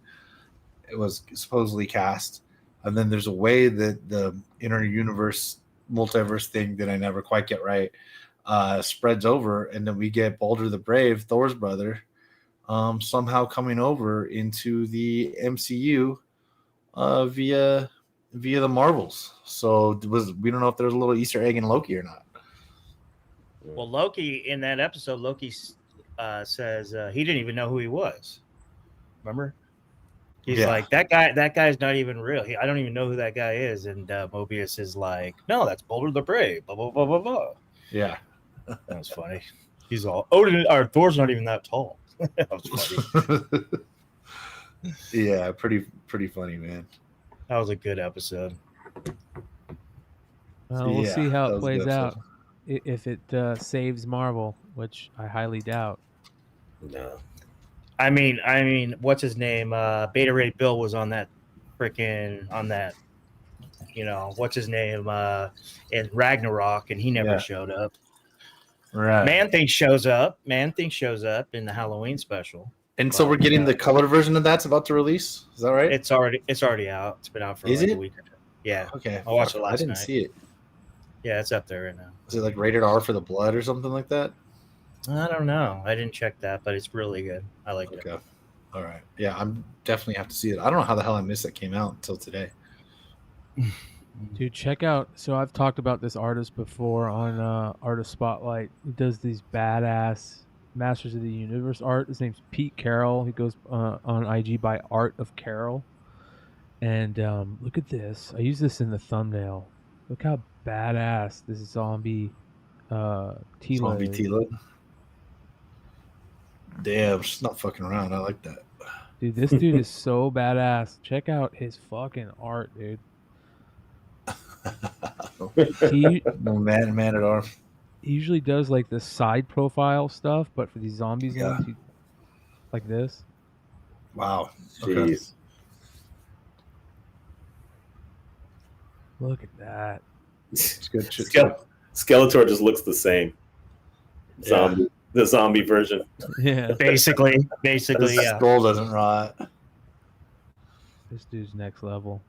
It was supposedly cast, and then there's a way that the inner universe multiverse thing that I never quite get right spreads over, and then we get Baldur the Brave, Thor's brother, somehow coming over into the MCU via the Marvels. So we don't know if there's a little Easter egg in Loki or not. Well, Loki in that episode, Loki says he didn't even know who he was. Remember? He's like, that guy's not even real. I don't even know who that guy is. And Mobius is like, no, that's Baldur the Brave. Blah blah blah blah blah. Yeah, that was funny. He's all, our Thor's not even that tall. That was funny. Yeah, pretty funny, man. That was a good episode. We'll see how it plays out. If it saves Marvel, which I highly doubt. No. I mean, what's his name? Beta Ray Bill was on that what's his name? In Ragnarok, and he never showed up. Right. Man-Thing shows up in the Halloween special. And so we're getting the color version of that's about to release. Is that right? It's already out. It's been out for a week or two. Yeah. Okay. I watched it last night. I didn't see it. Yeah, it's up there right now. Is it like rated R for the blood or something like that? I don't know. I didn't check that, but it's really good. I like it. Okay. All right. Yeah, I'm definitely have to see it. I don't know how the hell I missed that came out until today. Dude, check out. So I've talked about this artist before on Artist Spotlight. He does these badass Masters of the Universe art. His name's Pete Carroll. He goes on IG by Art of Carroll. And look at this. I use this in the thumbnail. Look how badass. This is zombie Tila. Zombie Tila. Damn, she's not fucking around. I like that. Dude, this dude is so badass. Check out his fucking art, dude. Man at arms. He usually does like the side profile stuff, but for these zombies ones, like this. Wow. Jeez. Okay. Look at that. It's good shit. Skeletor just looks the same. Zombie, the zombie version. Yeah. Basically, His yeah. skull doesn't rot. This dude's next level.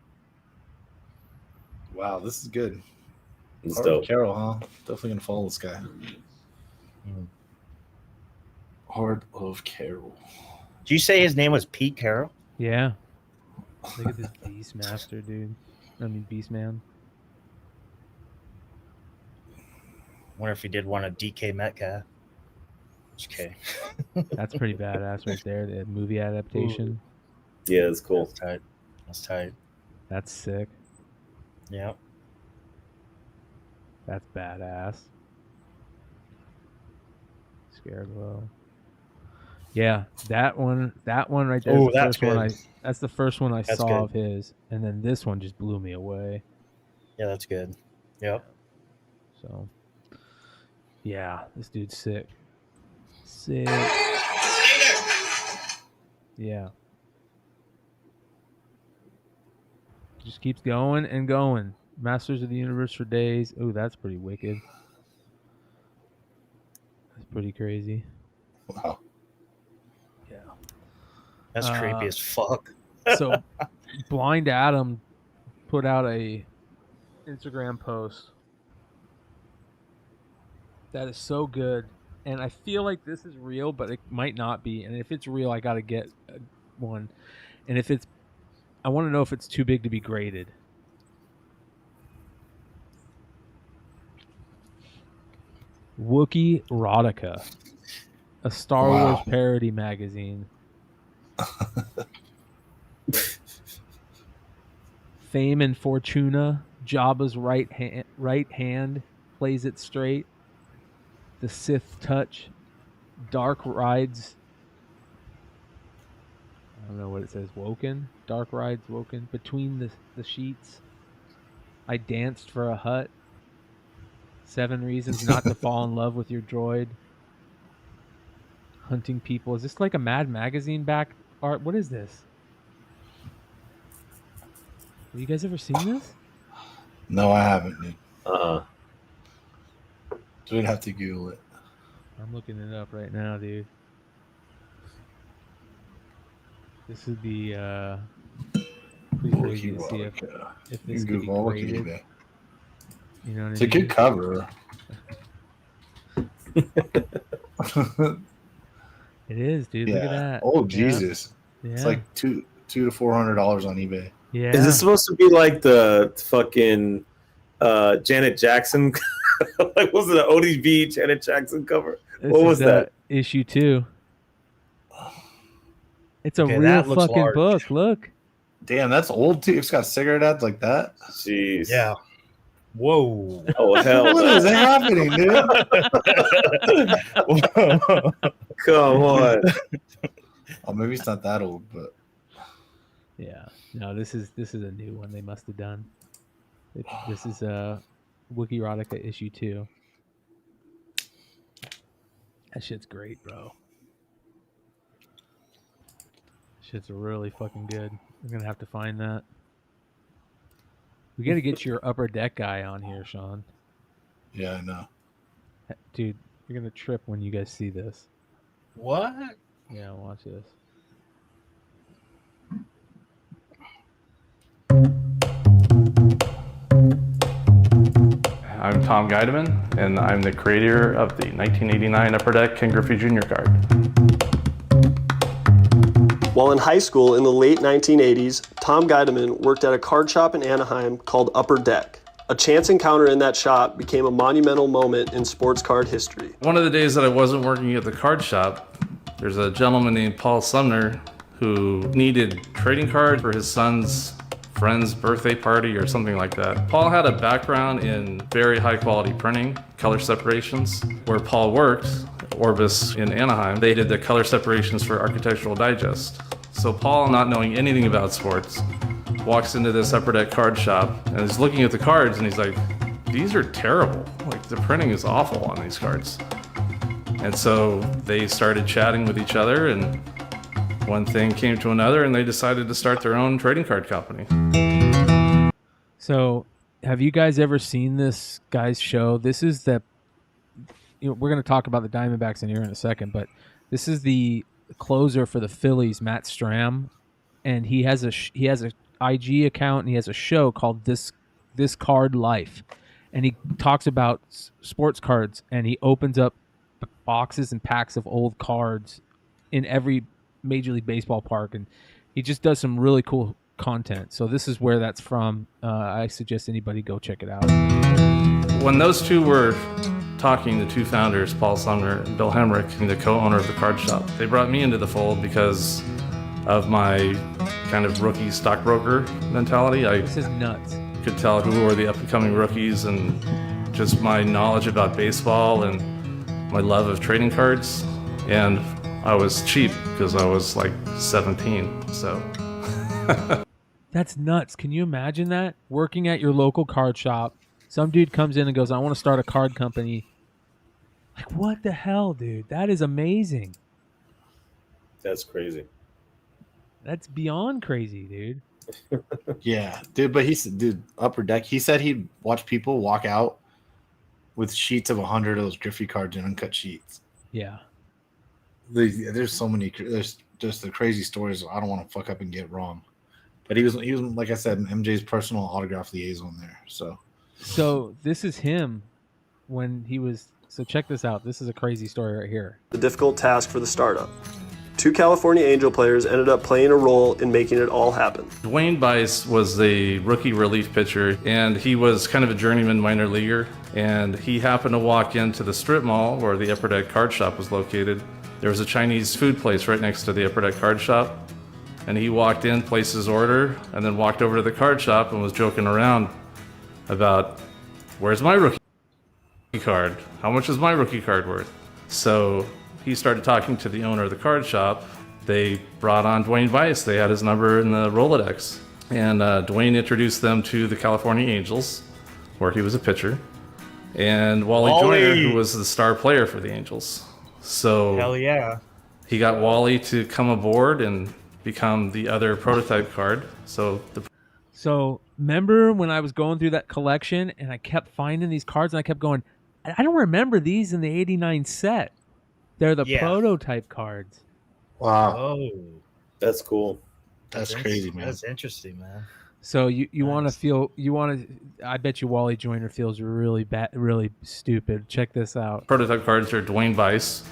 Wow, this is good. It's Harvey dope. Carroll, huh? Definitely gonna follow this guy. Heart of Carroll. Did you say his name was Pete Carroll? Yeah. Look at this Beastmaster, dude. I mean, Beastman. Wonder if he did one of DK Metcalf. Just kidding. That's pretty badass right there. The movie adaptation. Yeah, it's cool. That's tight. That's tight. That's sick. Yeah. That's badass. Scareglow. Yeah, that one right there. Oh, is the that's first one good. that's the first one I That's saw good. of his, and then this one just blew me away. Yeah, that's good. Yep. So, yeah, this dude's sick. Sick. Yeah. Just keeps going and going. Masters of the Universe for days. Oh, that's pretty wicked. That's pretty crazy. Wow. Yeah. That's creepy as fuck. So, Blind Adam put out a Instagram post that is so good, and I feel like this is real, but it might not be. And if it's real, I gotta get one. And if it's, I want to know if it's too big to be graded. Wookiee Erotica, a Star Wars parody magazine. Fame and Fortuna, Jabba's right hand plays it straight. The Sith touch, Dark rides. I don't know what it says. Woken, Dark rides woken between the sheets. I danced for a hut. 7 reasons not to fall in love with your droid. Hunting people. Is this like a Mad Magazine back art? What is this? Have you guys ever seen this? No, I haven't, dude. Uh-uh. So we'd have to Google it. I'm looking it up right now, dude. This would be pretty crazy to see if this could be graded. You know what It's I a mean? good cover. It is, dude. Look at that. Oh, Yeah. Jesus. Yeah. It's like $200 to $400 on eBay. Yeah. Is this supposed to be like the fucking Janet Jackson? Like, was it an ODB Janet Jackson cover? This What is, was that? Issue 2. It's a Okay, real that looks fucking large. book. Look. Damn, that's old too. It's got cigarette ads like that. Jeez. Yeah. Whoa. Oh, hell. What is happening, dude? Come on. Oh, maybe it's not that old, but Yeah. No, this is a new one they must have done. This is Wookiee Erotica issue 2. That shit's great, bro. Shit's really fucking good. We're gonna have to find that. We gotta get your upper deck guy on here, Sean. yeah, I know. Dude, you're gonna trip when you guys see this. What? Yeah, watch this. I'm Tom Guideman, and I'm the creator of the 1989 Upper Deck Ken Griffey Jr. card. While in high school in the late 1980s, Tom Guideman worked at a card shop in Anaheim called Upper Deck. A chance encounter in that shop became a monumental moment in sports card history. One of the days that I wasn't working at the card shop, there's a gentleman named Paul Sumner who needed trading cards for his son's friend's birthday party or something like that. Paul had a background in very high quality printing, color separations. Where Paul worked, Orbis in Anaheim, they did the color separations for Architectural Digest. So Paul, not knowing anything about sports, walks into this Upper Deck card shop and is looking at the cards and he's like, these are terrible. Like, the printing is awful on these cards. And so they started chatting with each other, and one thing came to another, and they decided to start their own trading card company. So, have you guys ever seen this guy's show? This is the, we're going to talk about the Diamondbacks in here in a second, but this is the closer for the Phillies, Matt Stram, and he has a IG account and he has a show called This Card Life, and he talks about sports cards, and he opens up boxes and packs of old cards in every Major League Baseball park, and he just does some really cool content. So this is where that's from. I suggest anybody go check it out. When those two were talking, the two founders, Paul Sumner and Bill Hemrick, the co-owner of the card shop, they brought me into the fold because of my kind of rookie stockbroker mentality. This is nuts. Could tell who were the up-and-coming rookies, and just my knowledge about baseball and my love of trading cards. And I was cheap because I was like 17, so. That's nuts. Can you imagine that? Working at your local card shop, some dude comes in and goes, I want to start a card company. Like, what the hell, dude? That is amazing. That's crazy. That's beyond crazy, dude. Yeah, dude. But dude, Upper Deck, he said he'd watch people walk out with sheets of 100 of those Griffey cards and uncut sheets. Yeah. There's so many. There's just the crazy stories I don't want to fuck up and get wrong. But he was like I said, MJ's personal autograph liaison there. So this is him when he was. So check this out. This is a crazy story right here. The difficult task for the startup. 2 California Angel players ended up playing a role in making it all happen. Dwayne Bice was the rookie relief pitcher, and he was kind of a journeyman minor leaguer. And he happened to walk into the strip mall where the Upper Deck card shop was located. There was a Chinese food place right next to the Upper Deck card shop. And he walked in, placed his order, and then walked over to the card shop and was joking around about, where's my rookie card? How much is my rookie card worth? So he started talking to the owner of the card shop. They brought on Dwayne Bice. They had his number in the Rolodex. And Dwayne introduced them to the California Angels, where he was a pitcher. And Wally Joyner, who was the star player for the Angels. So hell yeah. He got Wally to come aboard and become the other prototype card. So remember when I was going through that collection and I kept finding these cards and I kept going, I don't remember these in the 89 set. They're the prototype cards. Wow. Oh, that's cool. That's crazy, man. That's interesting, man. So you want to I bet you Wally Joyner feels really bad, really stupid. Check this out. Prototype cards are Dwayne Bice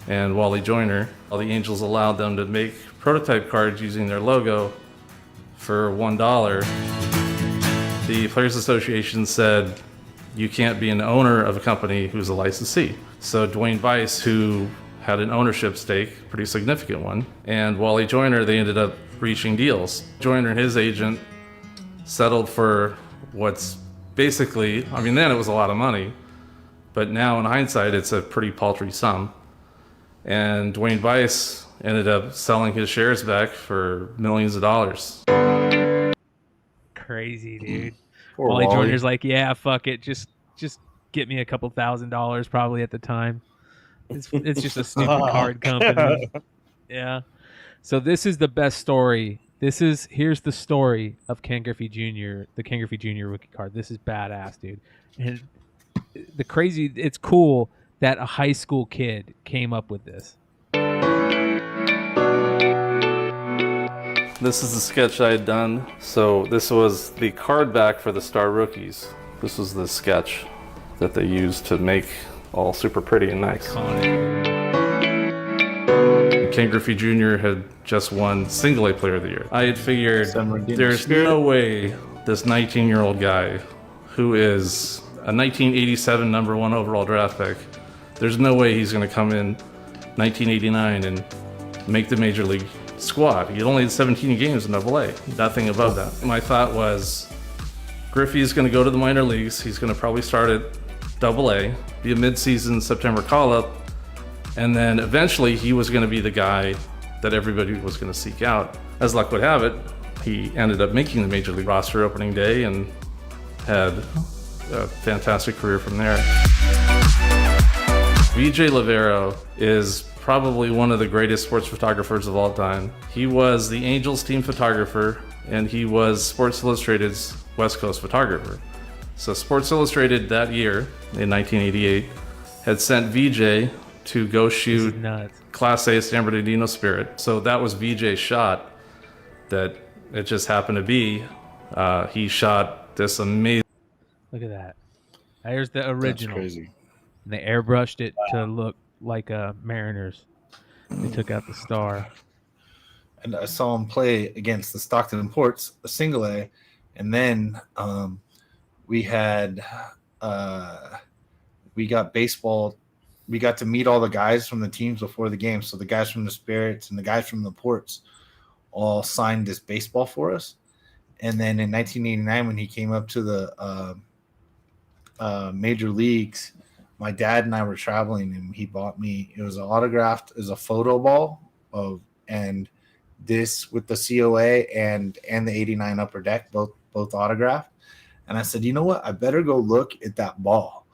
and Wally Joyner. All the Angels allowed them to make prototype cards using their logo for $1. The Players Association said you can't be an owner of a company who's a licensee. So Dwayne Bice, who had an ownership stake, pretty significant one, and Wally Joyner, they ended up reaching deals. Joyner and his agent settled for what's basically, I mean, then it was a lot of money, but now in hindsight, it's a pretty paltry sum. And Dwayne Bice ended up selling his shares back for millions of dollars. Crazy, dude. Wally Joyner's like, yeah, fuck it. Just get me a couple $1,000 probably at the time. It's just a stupid card company. Yeah. So this is the best story. Here's the story of Ken Griffey Jr., the Ken Griffey Jr. rookie card. This is badass, dude. And it's cool that a high school kid came up with this. This is the sketch I had done. So this was the card back for the Star Rookies. This was the sketch that they used to make all super pretty and nice. Ken Griffey Jr. had just won Single A Player of the Year. I had figured there's no way this 19-year-old guy who is a 1987 number 1 overall draft pick, there's no way he's going to come in 1989 and make the Major League squad. He only had 17 games in AA, nothing above that. My thought was, Griffey's going to go to the minor leagues. He's going to probably start at AA, be a mid-season September call-up, and then eventually he was going to be the guy that everybody was going to seek out. As luck would have it, he ended up making the Major League roster opening day and had a fantastic career from there. VJ Lavero is probably one of the greatest sports photographers of all time. He was the Angels team photographer, and he was Sports Illustrated's West Coast photographer. So Sports Illustrated that year, in 1988, had sent VJ to go shoot Class A San Bernardino Spirit. So that was VJ's shot that it just happened to be. He shot this amazing... Look at that. There's the original. That's crazy. And they airbrushed it to look like Mariners. They took out the star. And I saw him play against the Stockton Imports, a single A, and then we got baseball. We got to meet all the guys from the teams before the game. So the guys from the Spirits and the guys from the Ports all signed this baseball for us. And then in 1989, when he came up to the major leagues, my dad and I were traveling, and he bought me. It was an autographed, as a photo ball and this with the COA and the 89 Upper Deck, both autographed. And I said, you know what? I better go look at that ball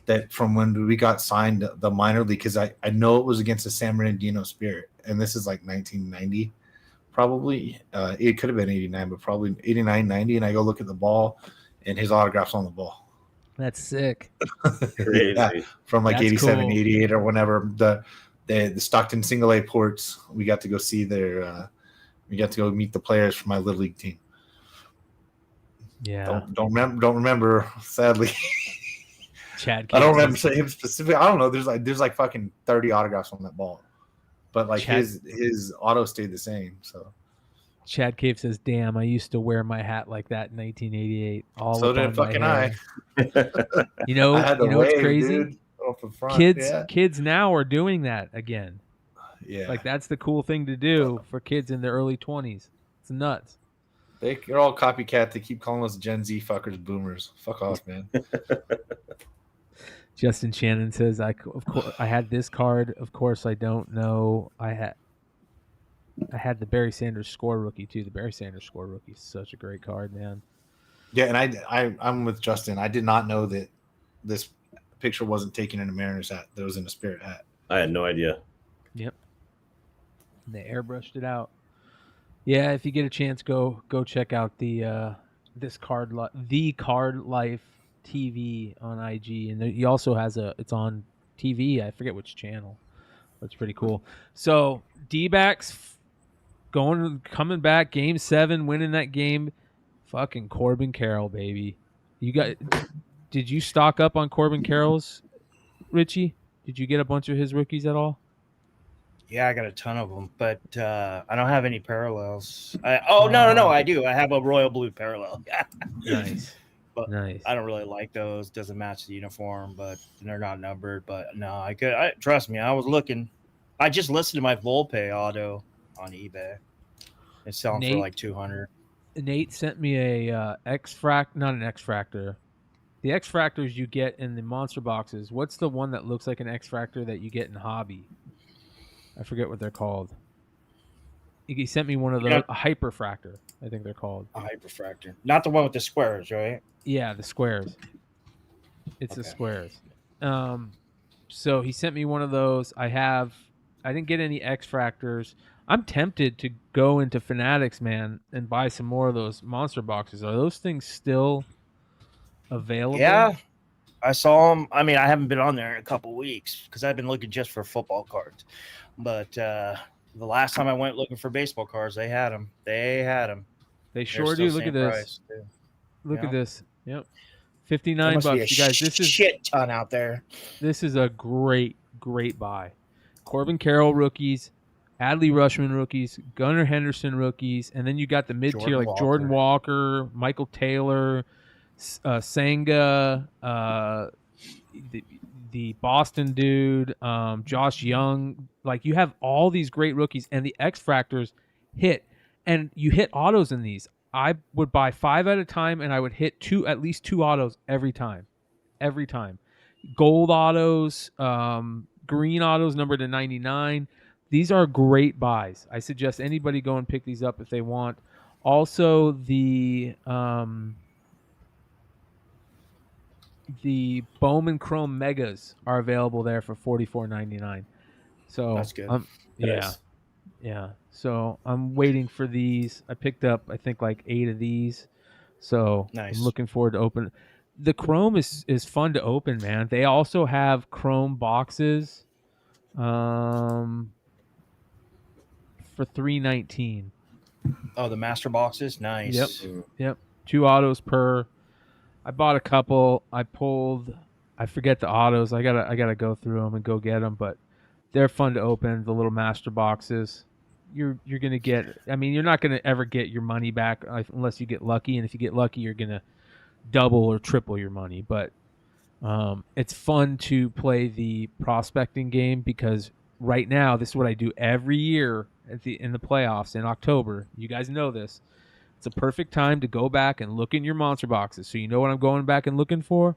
that from when we got signed the minor league, because I know it was against the San Bernardino Spirit, and this is like 1990, probably. It could have been 89, but probably 89, 90. And I go look at the ball, and his autograph's on the ball. That's sick. Yeah, from like That's 87, cool. 88 or whenever the Stockton single A Ports, we got to go see their we got to go meet the players from my little league team. Yeah. Don't remember sadly. Chad I don't Cates remember him specifically. I don't know. There's like fucking 30 autographs on that ball. But like his auto stayed the same, so Chad Cave says, "Damn, I used to wear my hat like that in 1988." All so up did on my fucking hair. I. You know, I had to what's wave, crazy? dude, off the front. Kids now are doing that again. Yeah. Like that's the cool thing to do for kids in their early 20s. It's nuts. They're all copycat. They keep calling us Gen Z fuckers boomers. Fuck off, man. Justin Shannon says, I had this card. Of course, I don't know. I had the Barry Sanders score rookie too. The Barry Sanders score rookie is such a great card, man. Yeah, and I'm with Justin. I did not know that this picture wasn't taken in a Mariners hat. That was in a Spirit hat. I had no idea. Yep. And they airbrushed it out. Yeah, if you get a chance, go check out the Card Life TV on IG, and he also has it's on TV. I forget which channel. That's pretty cool. So D-backs coming back, Game 7, winning that game. Fucking Corbin Carroll, baby. Did you stock up on Corbin Carroll's, Richie? Did you get a bunch of his rookies at all? Yeah, I got a ton of them, but I don't have any parallels. No, I do. I have a royal blue parallel. Nice. But nice. I don't really like those. Doesn't match the uniform, but they're not numbered. But no, trust me. I was looking. I just listed my Volpe auto on eBay. It's selling for like 200. Nate sent me a not an X-Fractor. The X-Fractors you get in the monster boxes. What's the one that looks like an X-Fractor that you get in Hobby? I forget what they're called. He sent me one of those, a Hyperfractor, I think they're called. A Hyperfractor. Not the one with the squares, right? Yeah, the squares. It's the squares. So he sent me one of those. I didn't get any X-Fractors. I'm tempted to go into Fanatics, man, and buy some more of those monster boxes. Are those things still available? Yeah. I saw them. I mean, I haven't been on there in a couple weeks because I've been looking just for football cards. But the last time I went looking for baseball cards, they had them. They sure do. Look at this. Look at this. Yep. $59, you guys. This is shit ton out there. This is a great buy. Corbin Carroll rookies, Adley Rushman rookies, Gunnar Henderson rookies, and then you got the mid tier like Jordan Walker, Michael Taylor, Senga, the Boston dude, Josh Young. Like you have all these great rookies, and the X-Fractors hit. And you hit autos in these. I would buy 5 at a time, and I would hit at least 2 autos every time. Every time. Gold autos, green autos numbered to 99. These are great buys. I suggest anybody go and pick these up if they want. Also, the Bowman Chrome Megas are available there for $44.99. So That's good. Yeah. Yeah. So I'm waiting for these. I picked up, I think, like 8 of these. So Nice. I'm looking forward to open. The Chrome is fun to open, man. They also have Chrome boxes for $3.19. Oh, the master boxes, nice. Yep. 2 autos per. I bought a couple. I forget the autos. I gotta go through them and go get them, but they're fun to open. The little master boxes. You're gonna get. I mean, you're not gonna ever get your money back unless you get lucky, and if you get lucky, you're gonna double or triple your money. But it's fun to play the prospecting game because right now, this is what I do every year in the playoffs in October. You guys know this. It's a perfect time to go back and look in your monster boxes. So you know what I'm going back and looking for?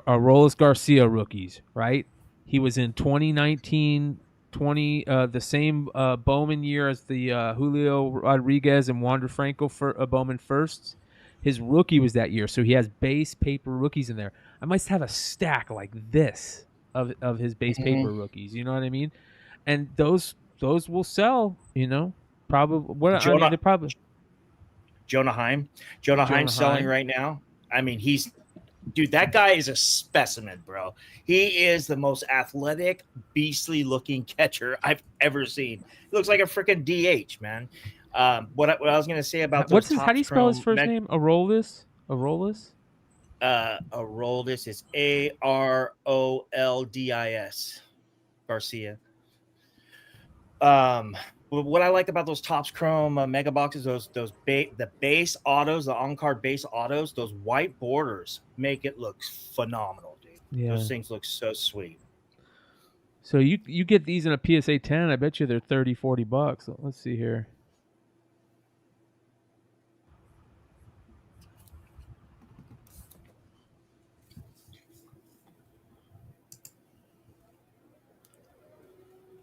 Arolis Garcia rookies, right? He was in 2019, the same Bowman year as the Julio Rodriguez and Wander Franco for Bowman firsts. His rookie was that year, so he has base paper rookies in there. I must have a stack like this of his base paper rookies. You know what I mean? And those will sell. You know, probably. They're probably. Jonah Heim. Jonah Heim's selling right now. I mean, dude, that guy is a specimen, bro. He is the most athletic, beastly looking catcher I've ever seen. He looks like a freaking DH, man. What I was going to say about those how do you spell his first name? Aroldis? Aroldis is Aroldis. Garcia. What I like about those Topps Chrome mega boxes, the base autos, the on-card base autos, those white borders make it look phenomenal, dude. Yeah. Those things look so sweet. So you get these in a PSA 10, I bet you they're $30-$40. So let's see here.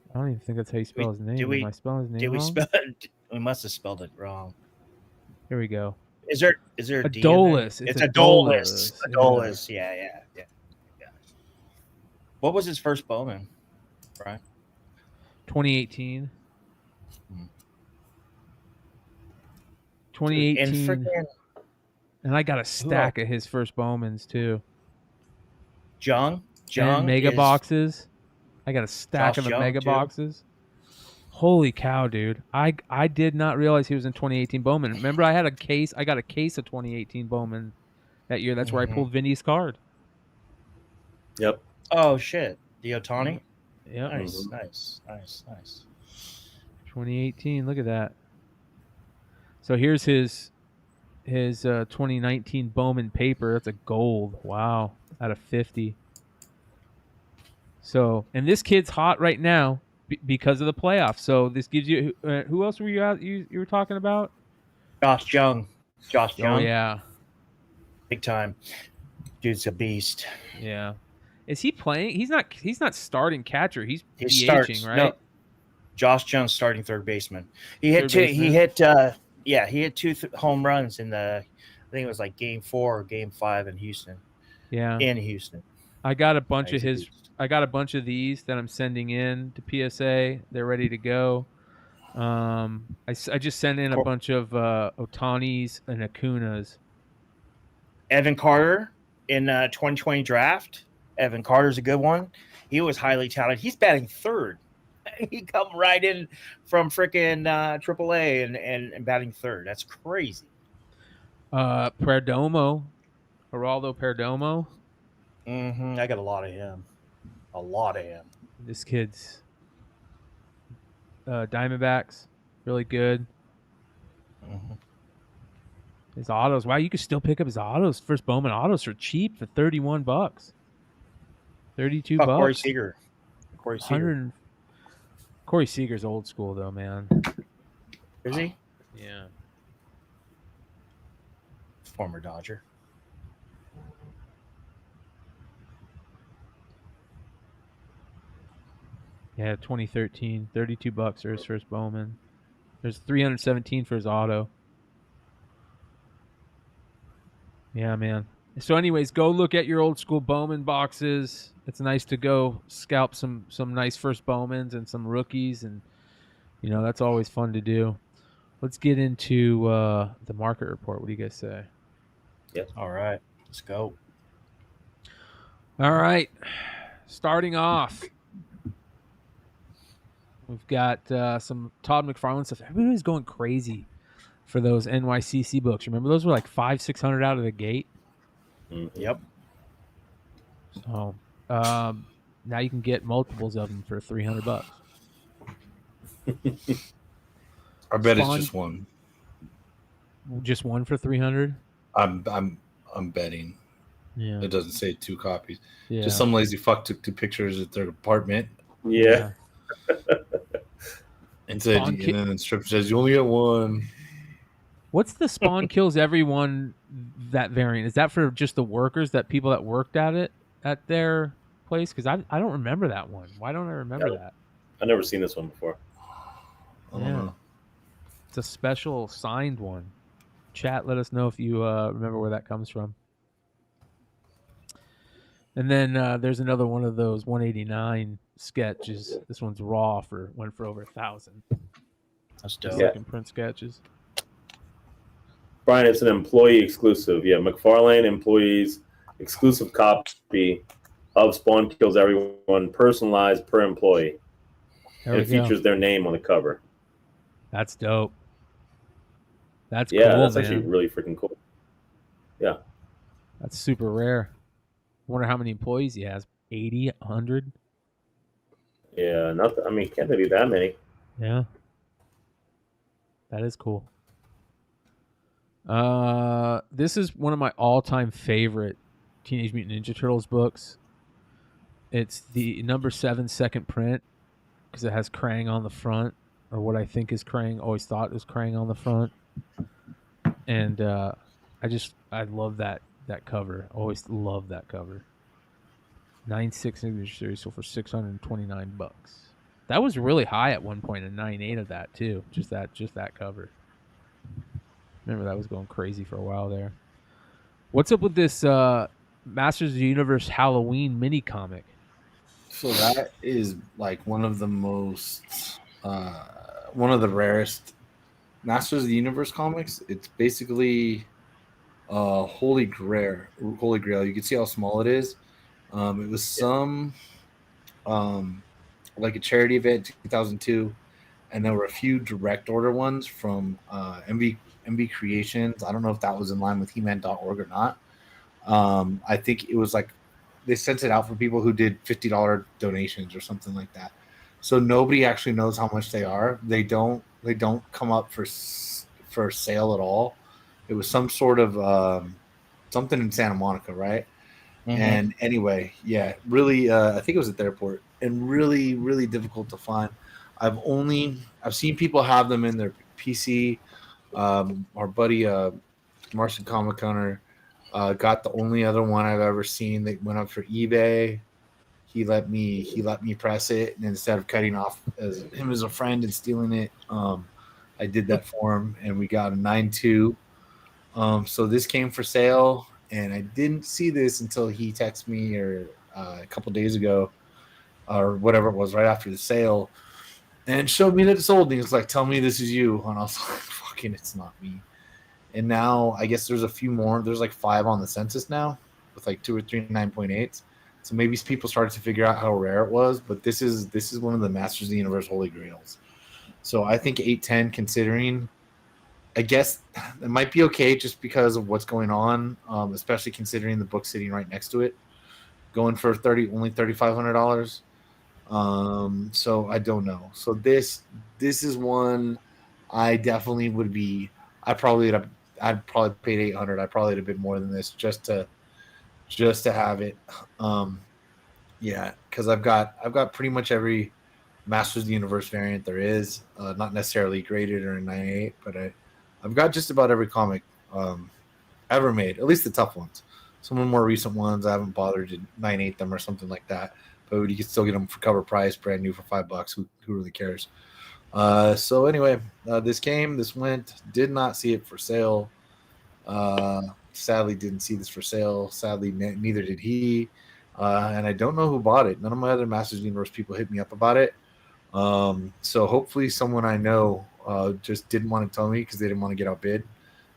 I don't even think that's how you spell his name. Am I spelling his name wrong? We must have spelled it wrong. Here we go. Is there a Dolus? It's a Dolus. A Dolus. Yeah. What was his first Bowman, Brian? 2018. 2018. And I got a stack of his first Bowmans too. Jung mega boxes. I got a stack of the mega boxes. Holy cow, dude. I did not realize he was in 2018 Bowman. Remember, I got a case of 2018 Bowman that year. That's where I pulled Vinny's card. Yep. Oh, shit. The Ohtani? Yep. Nice. 2018. Look at that. So here's his 2019 Bowman paper. That's a gold. Wow. Out of 50. So, and this kid's hot right now because of the playoffs. So this gives you who else were you were talking about? Josh Jung. Oh yeah, big time. Dude's a beast. Yeah. Is he playing? He's not starting catcher. He's DHing, right? No. Josh Jung starting third baseman. He hit 2 home runs in I think it was like game 4 or game 5 in Houston. Yeah. In Houston. I got a bunch of these that I'm sending in to PSA. They're ready to go. I just sent in a bunch of Otanis and Acunas. Evan Carter in 2020 draft. Evan Carter's a good one. He was highly touted. He's batting third. He come right in from freaking AAA and batting third. That's crazy. Perdomo. Geraldo Perdomo. I got a lot of him. This kid's Diamondbacks, really good. His autos. Wow, you can still pick up his autos. First Bowman autos for cheap for $31. $32. Corey Seager. Corey Seager's old school though, man. Is he? Yeah. Former Dodger. Yeah, 2013, $32 for his first Bowman. There's 317 for his auto. Yeah, man. So, anyways, go look at your old school Bowman boxes. It's nice to go scalp some nice first Bowmans and some rookies, and that's always fun to do. Let's get into the market report. What do you guys say? Yep. All right, let's go. All right, starting off, we've got some Todd McFarlane stuff. Everybody's going crazy for those NYCC books. Remember, those were like $500-$600 out of the gate. Yep. So now you can get multiples of them for $300. I bet it's just one. Just one for 300. I'm betting. Yeah. It doesn't say 2 copies. Yeah. Just some lazy fuck took 2 pictures at their apartment. Yeah. And then the strip says you only get one. What's the Spawn kills everyone that variant? Is that for just the workers, that people that worked at it at their place? Because I don't remember that one. Why don't I remember that? I've never seen this one before. I don't know. It's a special signed one. Chat, let us know if you remember where that comes from. And then there's another one of those 189 sketches. This one's raw went for over 1,000. That's dope. Second print sketches. Brian, it's an employee exclusive. Yeah, McFarlane employees exclusive copy of Spawn Kills Everyone, personalized per employee. And it features their name on the cover. That's dope. That's cool, that's man. actually really freaking cool. Yeah. That's super rare. Wonder how many employees he has. 80, 100? Yeah, nothing. I mean, can't there be that many? Yeah. That is cool. This is one of my all-time favorite Teenage Mutant Ninja Turtles books. It's the number 7 second print because it has Krang on the front, or what I think is Krang. Always thought it was Krang on the front. And I love that cover. Always love that cover. 9.6 signature series, so for $629. That was really high at one point, and 9.8 of that too. Just that cover. Remember that was going crazy for a while there. What's up with this Masters of the Universe Halloween mini comic? So that is like one of the rarest Masters of the Universe comics. It's basically Holy Grail. You can see how small it is. It was some like a charity event in 2002, and there were a few direct order ones from MV Creations. I don't know if that was in line with He-Man.org or not. I think it was like they sent it out for people who did $50 donations or something like that. So nobody actually knows how much they are. They don't come up for sale at all. It was some sort of something in Santa Monica, right? Mm-hmm. And anyway, yeah, really, I think it was at the airport, and really, really difficult to find. I've seen people have them in their PC. Our buddy Martian Comic Hunter got the only other one I've ever seen that went up for eBay. He let me press it, and instead of cutting off him as a friend and stealing it, I did that for him, and we got a 9.2. So this came for sale, and I didn't see this until he texted me a couple days ago, or whatever it was, right after the sale, and showed me that it sold. And he was like, "Tell me this is you," and I was like, "Fucking, it's not me." And now I guess there's a few more. There's like 5 on the census now, with like 2 or 3 9.8s. So maybe people started to figure out how rare it was. But this is one of the Masters of the Universe Holy Grails. So I think 810, considering, I guess it might be okay just because of what's going on, especially considering the book sitting right next to it, going for only $3,500. So I don't know. So this is one I definitely would be. I'd probably paid $800. I probably would have been more than this just to have it. Yeah, because I've got pretty much every Masters of the Universe variant there is, not necessarily graded or in 9.8, but I've got just about every comic ever made, at least the tough ones. Some of the more recent ones I haven't bothered to 9.8 them or something like that, but you can still get them for cover price, brand new for $5. Who really cares? So anyway, this went, did not see it for sale. Sadly didn't see this for sale. Sadly, neither did he. And I don't know who bought it. None of my other Masters of the Universe people hit me up about it. So hopefully someone I know just didn't want to tell me because they didn't want to get outbid.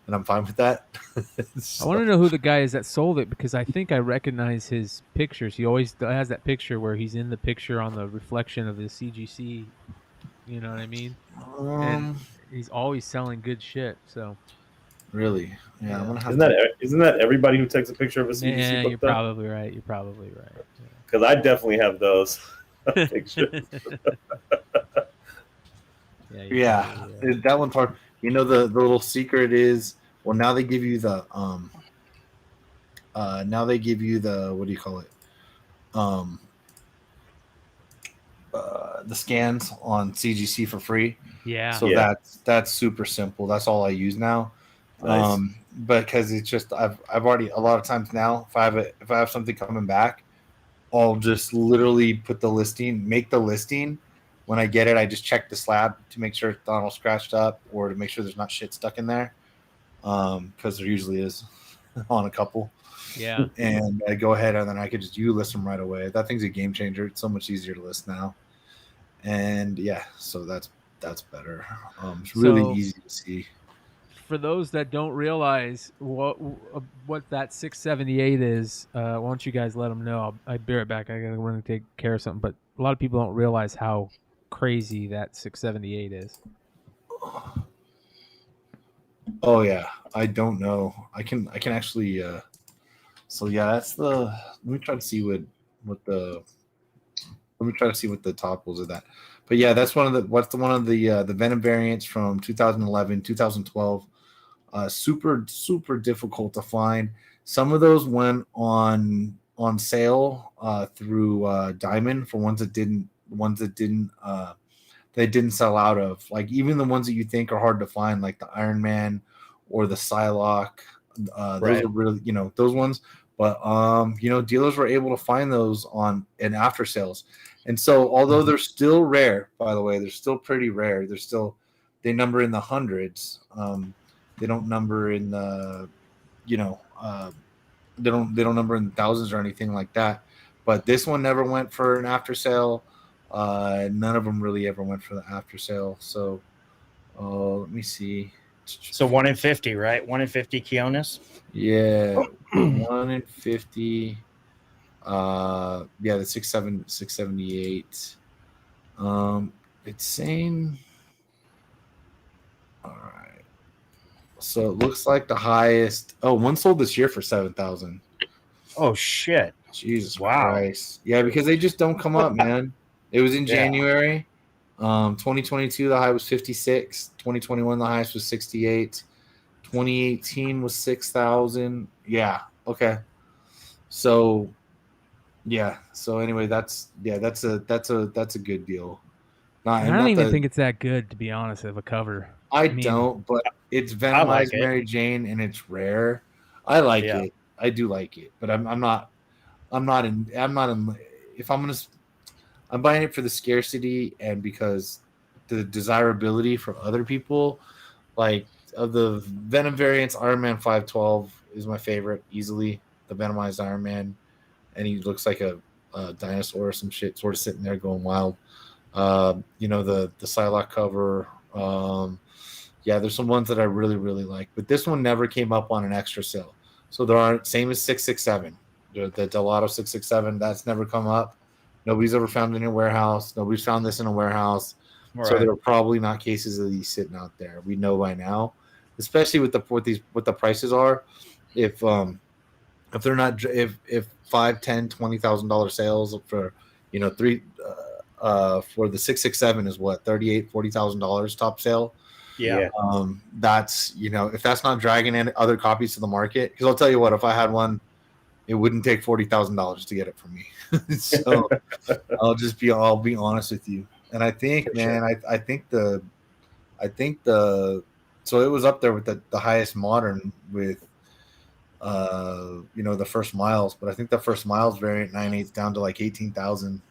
And I'm fine with that. I want to know who the guy is that sold it, because I think I recognize his pictures. He always has that picture where he's in the picture on the reflection of the CGC. You know what I mean? And he's always selling good shit. So really, yeah. I'm gonna have isn't that everybody who takes a picture of a CGC? Yeah, you're probably right. You're probably right. Because I definitely have those pictures. Yeah, that one part. You know, the little secret is, well, now they give you the what do you call it? The scans on CGC for free. Yeah. So that's super simple. That's all I use now. Nice. Because it's just I've already a lot of times now, if I have something coming back, I'll just literally make the listing. When I get it, I just check the slab to make sure it's not all scratched up, or to make sure there's not shit stuck in there. Because there usually is on a couple. Yeah. And I go ahead and then I could just list them right away. That thing's a game changer. It's so much easier to list now. And yeah, so that's better. It's really easy to see. For those that don't realize what that 678 is, why don't you guys let them know? I'll be right back. I gotta run and take care of something. But a lot of people don't realize how crazy that 678 is. Oh yeah, I don't know. I can actually. So yeah, that's the. Let me try to see what the topicals of that. But yeah, that's one of the Venom variants from 2011, 2012. Super difficult to find. Some of those went on sale through Diamond for ones that didn't sell out of. Like even the ones that you think are hard to find, like the Iron Man or the Psylocke. Those are really, those ones. But dealers were able to find those in after sales. And so although they're still rare, by the way, they're still pretty rare. They number in the hundreds. They don't number in the they don't number in thousands or anything like that. But this one never went for an after sale. None of them really ever went for the after sale. So let me see. So 1 in 50, right? 1 in 50 Kionis. Yeah, 1 in 50. The 678. It's saying. All right. So it looks like the highest. Oh, one sold this year for 7,000. Oh shit! Jesus Christ! Yeah, because they just don't come up, man. It was in January. 2022, the high was 56. 2021, the highest was 68. 2018 was 6,000. Yeah. Okay. So, yeah. So anyway, that's a good deal. I don't even think it's that good, to be honest, of a cover. I don't, but it's Venomized Mary Jane and it's rare. I like it. I do like it, but I'm buying it for the scarcity and because the desirability from other people. Like of the Venom variants, Iron Man 512 is my favorite easily. The Venomized Iron Man, and he looks like a dinosaur or some shit, sort of sitting there going wild. The Psylocke cover. There's some ones that I really, really like, but this one never came up on an extra sale. So there aren't, same as 667. The Delato 667, that's never come up. Nobody's ever found it in a warehouse. Nobody's found this in a warehouse. Right. So there are probably not cases of these sitting out there. We know by now, especially with what the prices are. If they're not, if $5,000, $10,000, $20,000 sales for for the 667 is what, $38,000, $40,000 top sale. Yeah. That's if that's not dragging in other copies to the market, because I'll tell you what, if I had one, it wouldn't take $40,000 to get it from me. So I'll be honest with you. And I think, For man, sure. I think the so it was up there with the highest modern with the first miles, but I think the first miles variant 9.8 down to like 18,000.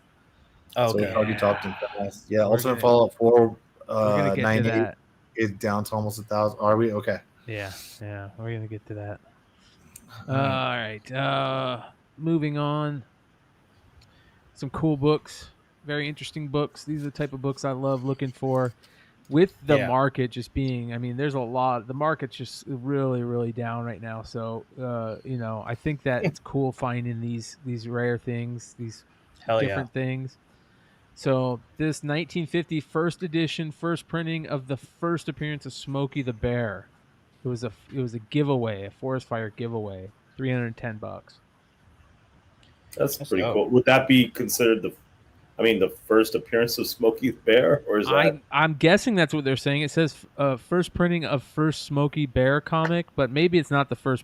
So Okay. it's already dropped in fast. Yeah, We're Ultimate gonna- Fallout 4 We're gonna get to 9.8 that. is down to almost 1,000. Are we? Okay. Yeah, we're gonna get to that. All right. All right. Moving on. Some cool books, very interesting books. These are the type of books I love looking for. With the Yeah. market just being, I mean, there's a lot. The market's just really, really down right now. So, I think that it's cool finding these rare things, these Hell yeah. different things. So this 1950 first edition, first printing of the first appearance of Smokey the Bear. It was a giveaway, a forest fire giveaway, $310. That's pretty dope. cool. Would that be considered the first appearance of Smokey the Bear, or is that? I'm guessing that's what they're saying. It says first printing of first Smokey Bear comic, but maybe it's not the first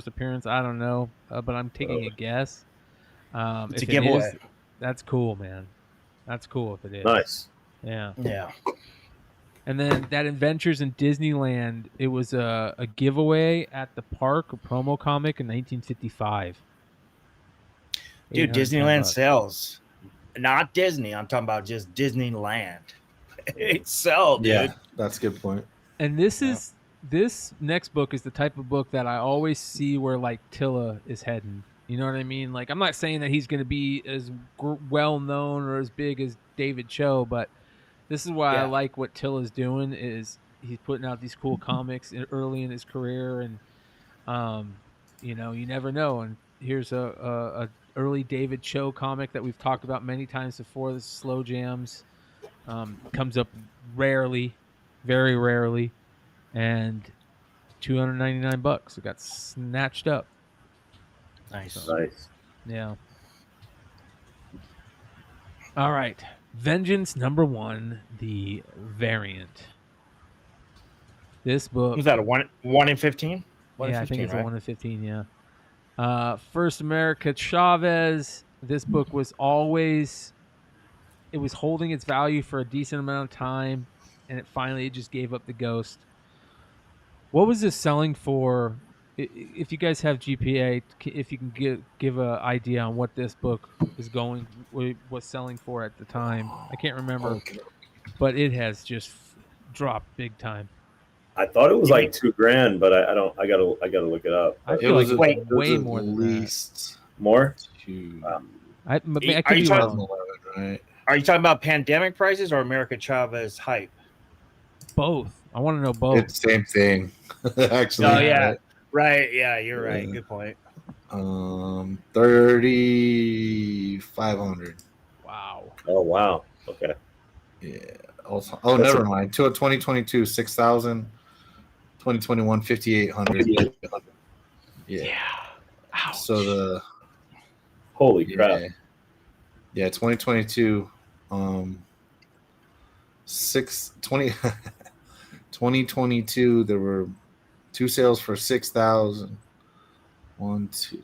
appearance. I don't know, but I'm taking a guess. It's if a it giveaway. is, that's cool, man. That's cool if it is. Nice. Yeah. Yeah. And then that Adventures in Disneyland, it was a giveaway at the park, a promo comic in 1955. Dude, $810. Disneyland sells. Not Disney. I'm talking about just Disneyland. It sells, dude. Yeah, that's a good point. And this next book is the type of book that I always see where like Tilla is heading. You know what I mean? Like, I'm not saying that he's going to be as well known or as big as David Cho, but this is why I like what Tilla's doing. Is he's putting out these cool comics early in his career, and you never know. And here's a early David Cho comic that we've talked about many times before. This is Slow Jams. Comes up rarely, very rarely, and $299. It got snatched up. Nice. Nice. Yeah. All right. Vengeance #1, the variant. This book Was that a 1 in 15? I think it's a 1 in 15. Yeah. First America Chavez. This book was always. It was holding its value for a decent amount of time, and it just gave up the ghost. What was this selling for? If you guys have GPA, if you can give an idea on what this book was selling for at the time, I can't remember, but it has just dropped big time. I thought it was like $2,000, but I don't. I gotta look it up. I feel like way more than least more. I could Are you be talking- wrong. Right. Are you talking about pandemic prices or America Chavez hype? Both. I want to know both. It's the same thing. Actually. Oh yeah. Right. Yeah, you're right. Good point. 3,500. Wow. Oh wow. Okay. Yeah. Also, never mind. 2022, 6,000. 2021, 5,800. Yeah. Ouch. So the holy crap. Yeah, 2022, 2022 there were 2 sales for 6,000.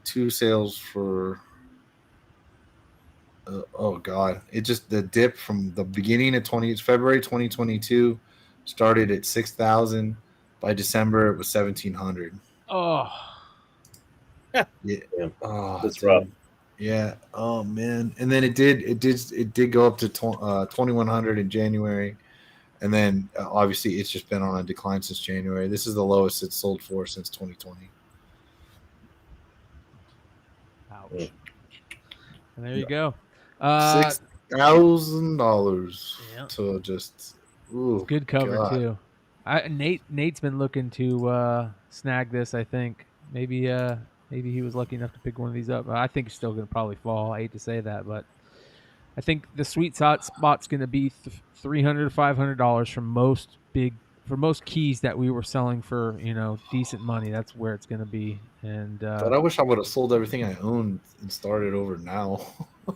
Two sales for oh god, it just the dip from the beginning of February 2022 started at 6,000. By December it was 1,700. Oh. Yeah. Oh, that's dude. rough. Yeah. Oh man. And then it did go up to 2,100 in January, and then obviously it's just been on a decline since January. This is the lowest it's sold for since 2020. Ouch. And there you go. $6,000 Yeah. to just ooh, Good cover God. too. Nate's been looking to snag this. I think maybe he was lucky enough to pick one of these up. I think it's still going to probably fall. I hate to say that, but I think the sweet spot's going to be $300 to $500 for most keys that we were selling for decent money. That's where it's going to be. And But I wish I would have sold everything I owned and started over now.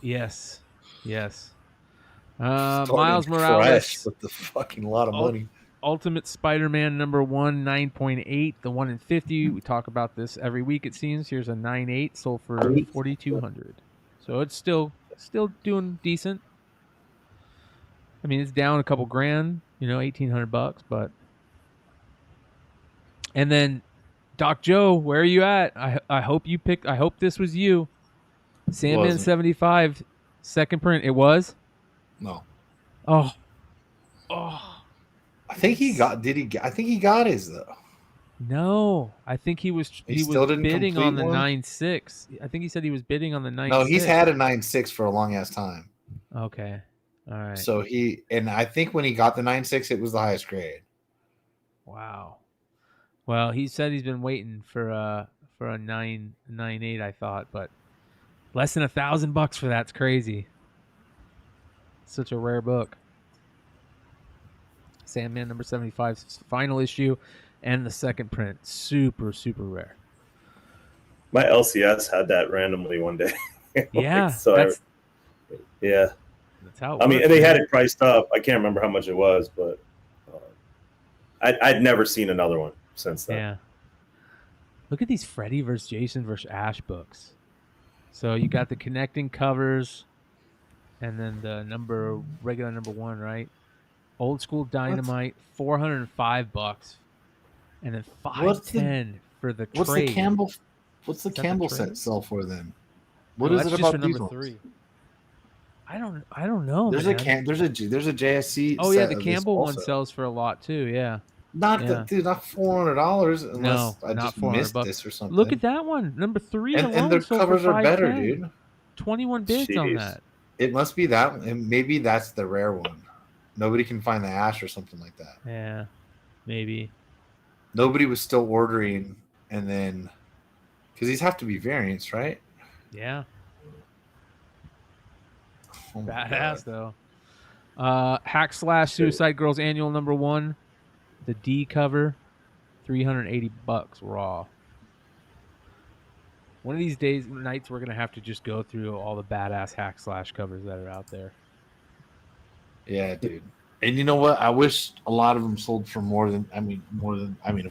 yes. Started Miles fresh Morales with the fucking lot of money. Ultimate Spider-Man #1, 9.8, the 1 in 50. We talk about this every week, it seems. Here's a 9.8, sold for $4,200. So it's still doing decent. I mean, it's down a couple grand, $1,800, but. And then, Doc Joe, where are you at? I hope you picked. I hope this was you. Sandman 75, second print. It was. No. Oh. I think he got. Did he? I think he got his though. No, I think he was. He still was didn't bidding on the complete one? 9.6. I think he said he was bidding on the 9.6. No, he's had a 9.6 for a long ass time. Okay. All right. So I think when he got the 9.6, it was the highest grade. Wow. Well, he said he's been waiting for a 9.8. I thought, but less than $1,000 for that's crazy. Such a rare book. Sandman number 75, final issue, and the second print. Super, super rare. My LCS had that randomly one day. Yeah. That's how it works, they had it priced up. I can't remember how much it was, but I'd never seen another one since then. Yeah. Look at these Freddy versus Jason versus Ash books. So you got the connecting covers, and then the regular number 1, right? Old School Dynamite, $405, and then $510 for the trade. What's the Campbell set sell for then? What No, is it that's about just for these number ones? 3? I don't know. There's man. there's a JSC. Oh yeah, set the of this Campbell one also. sells for a lot too. Yeah. Not $400 unless I not just $400. missed this or something. Look at that one, number 3 alone. and their sold covers for are better, $510. dude. 21 bids on that. It must be that one, and maybe that's the rare one. Nobody can find the Ash or something like that. Yeah, maybe. Nobody was still ordering, and then because these have to be variants, right? Yeah. Oh my Badass God. though. Hack Slash Suicide Girls Annual number 1, the D cover, $380 raw. One of these nights, we're gonna have to just go through all the badass Hack Slash covers that are out there. Yeah, dude. And you know what? I wish a lot of them sold for more than. Of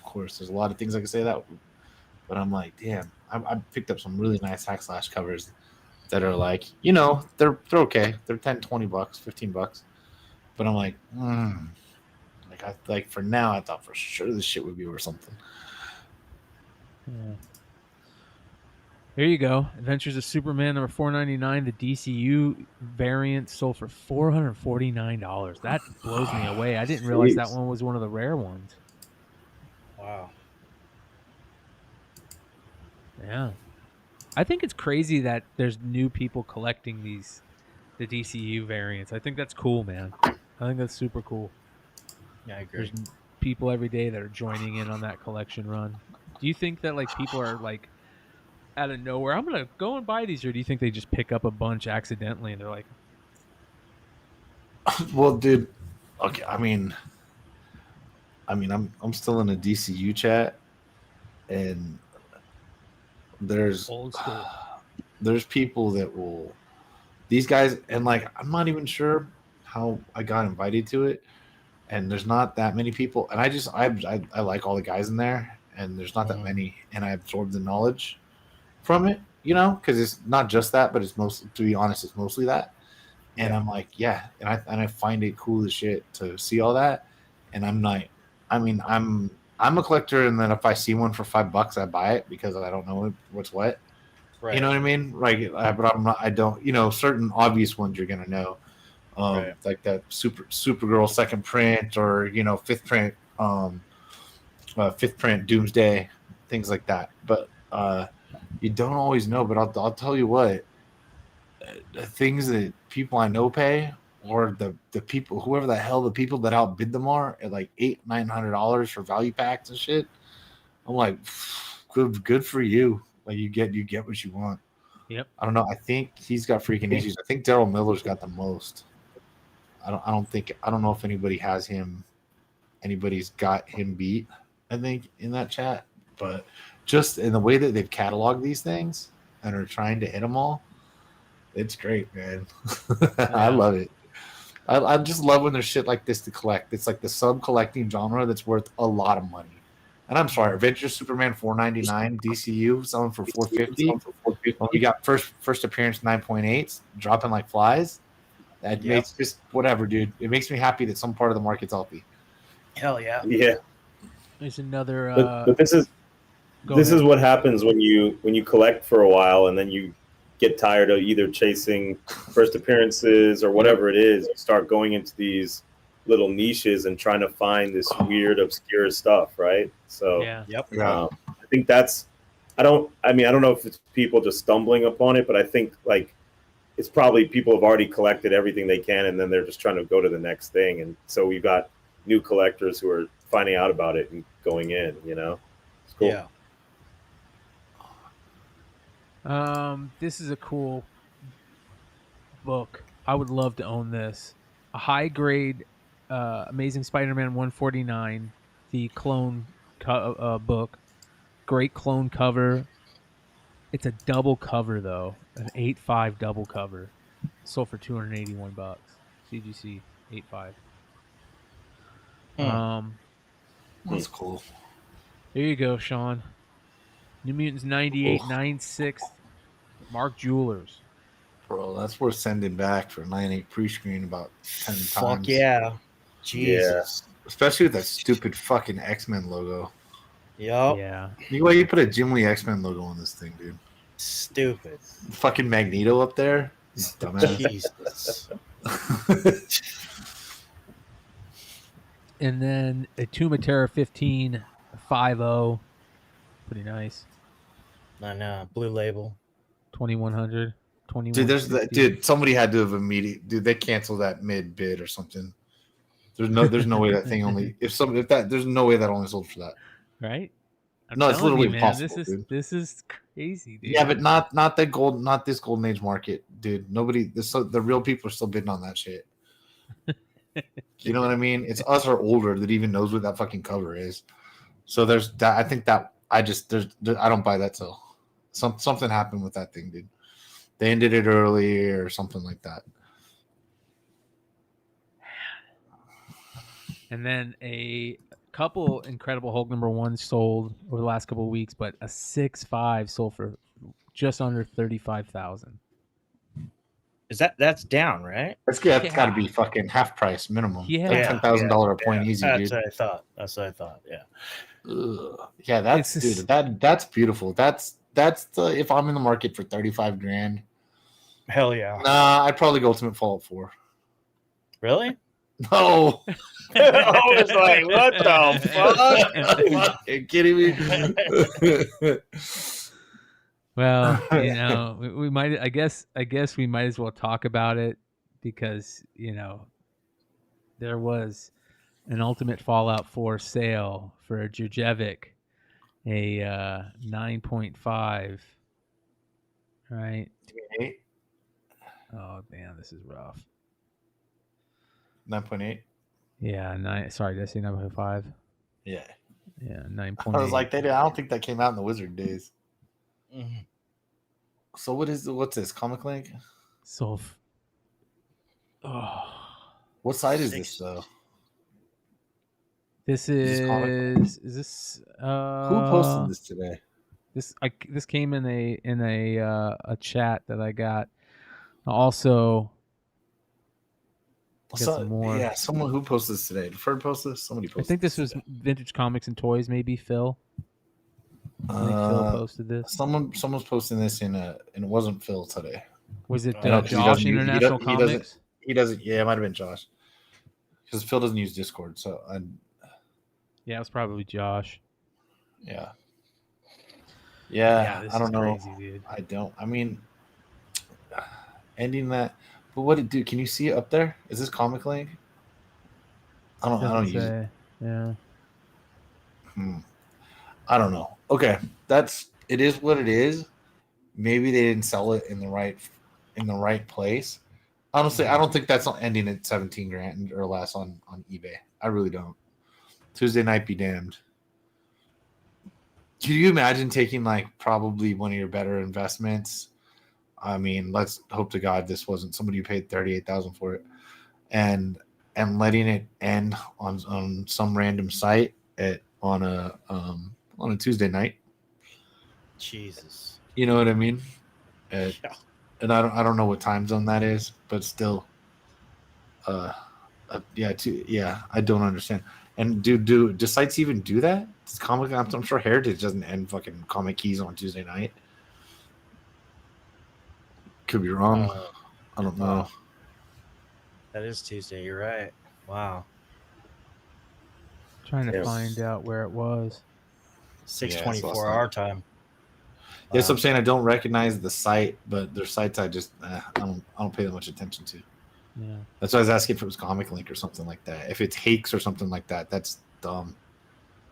course, there's a lot of things I could say that, but I'm like, damn, I picked up some really nice Hack Slash covers that are like, they're okay. They're $10, $20, $15, but I'm like, for now, I thought for sure this shit would be worth something. Yeah. Here you go. Adventures of Superman number 499. The DCU variant sold for $449. That blows me away. I didn't realize that one was one of the rare ones. Wow. Yeah. I think it's crazy that there's new people collecting the DCU variants. I think that's cool, man. I think that's super cool. Yeah, I agree. There's people every day that are joining in on that collection run. Do you think that people are out of nowhere, I'm gonna go and buy these, or do you think they just pick up a bunch accidentally and they're like, well, dude, okay, I'm still in a DCU chat, and there's old school. There's people that will, these guys, and I'm not even sure how I got invited to it, and there's not that many people, and I like all the guys in there, and there's not that many, and I absorb the knowledge from it, because it's not just that, but it's mostly, to be honest, it's mostly that. And I'm like, yeah, and I find it cool as shit to see all that. And I'm a collector, and then if I see one for $5, I buy it because I don't know what's what. Right. You know what I mean? Right. But I don't, certain obvious ones you're gonna know, like that Supergirl second print, or fifth print Doomsday, things like that. But you don't always know. But I'll tell you what, the things that people I know pay, or the people, whoever the hell the people that outbid them are, at like $800-900 for value packs and shit. I'm like, good for you. Like you get what you want. Yep. I don't know. I think he's got freaking issues. I think Daryl Miller's got the most. I don't know if anybody's got him beat, I think, in that chat. But just in the way that they've cataloged these things and are trying to hit them all, it's great, man. I love it. I just love when there's shit like this to collect. It's like the sub-collecting genre that's worth a lot of money. And I'm sorry, Adventures Superman $499 DCU selling for $450. When we got first appearance 9.8s dropping like flies. That makes just whatever, dude. It makes me happy that some part of the market's healthy. Hell yeah. Yeah. There's another. But this is ahead. what happens when you collect for a while and then you get tired of either chasing first appearances or whatever it is. You start going into these little niches and trying to find this weird, obscure stuff, right? So I think that's. I don't know if it's people just stumbling upon it, but I think like it's probably people have already collected everything they can and then they're just trying to go to the next thing. And so we've got new collectors who are finding out about it and going in, you know? It's cool. Yeah. This is a cool book. I would love to own this. A high grade Amazing Spider-Man 149, the clone book. Great clone cover. It's a double cover though, an 8.5 double cover. Sold for $281. CGC 8.5. That's cool. There you go, Sean. New Mutants 98, 9/6. Mark Jewelers. Bro, that's worth sending back for 9.8 pre-screen about 10 times. Fuck yeah. Jesus. Yeah. Especially with that stupid fucking X-Men logo. Yep. Yeah. Why you put a Jim Lee X-Men logo on this thing, dude? Stupid. Fucking Magneto up there. Dumbass. Jesus. And then a Tomb of Terror 15, 5.0. Pretty nice. I know. Blue label. 2100. Dude, somebody had to have they canceled that mid bid or something. There's no way that thing only there's no way that only sold for that. Right? No, it's literally impossible. This is crazy, dude. Yeah, but not this golden age market, dude. The real people are still bidding on that shit. You know what I mean? It's us or older that even knows what that fucking cover is. So there's that. I think that I don't buy that. So something happened with that thing, dude. They ended it early or something like that. And then a couple incredible Hulk #1 sold over the last couple of weeks, but a 6.5 sold for just under 35,000. That's down, right? That's got to be fucking half price minimum. Yeah, like $10,000 a point easy, That's dude. That's what I thought. Yeah. Ugh. Yeah, that's that's beautiful. That's the if I'm in the market for 35 grand. Hell yeah. Nah, I'd probably go Ultimate Fallout 4. Really? No. I was like, what the fuck? Are you kidding me? Well, we might. I guess we might as well talk about it because there was an Ultimate Fallout 4 sale for a Jurjevic, a 9.5. Right. 8. Oh man, this is rough. 9.8. Yeah, 9. Sorry, did I say 9.5? Yeah. Yeah, 9.8. I was like, I don't think that came out in the Wizard days. Mm-hmm. So what's this? Comic Link? So, what site is this though? This is this who posted this today? This came in a chat that I got. Also, some more. Yeah, someone who posted this today. Did Ferd post this? Somebody posted. I think this was today. Vintage Comics and Toys, maybe Phil. I think Phil posted this. Someone's posting this in it wasn't Phil today. Was it Josh International Comics? He doesn't. Yeah, it might have been Josh. Because Phil doesn't use Discord, so yeah, it was probably Josh. Yeah. Yeah, I don't know. Crazy, dude. I don't. I mean, ending that. But what it do? Can you see it up there? Is this Comic Link? I don't use it. Yeah. I don't know. Okay, it is what it is. Maybe they didn't sell it in the right place. Honestly, I don't think that's ending at 17 grand or less on eBay. I really don't. Tuesday night be damned. Can you imagine taking probably one of your better investments? I mean, let's hope to God this wasn't somebody who paid $38,000 for it, and letting it end on some random site on a Tuesday night. Jesus. You know what I mean? And I don't know what time zone that is, but still, yeah. I don't understand. And do sites even do that? Does comic? I'm sure Heritage doesn't end fucking comic keys on Tuesday night. Could be wrong. I don't know. That is Tuesday. You're right. Wow. Trying to find out where it was. 6:24 our time. Yes, I'm saying I don't recognize the site, but their sites I just I don't pay that much attention to. Yeah. That's why I was asking if it was Comic Link or something like that. If it's Hakes or something like that, that's dumb.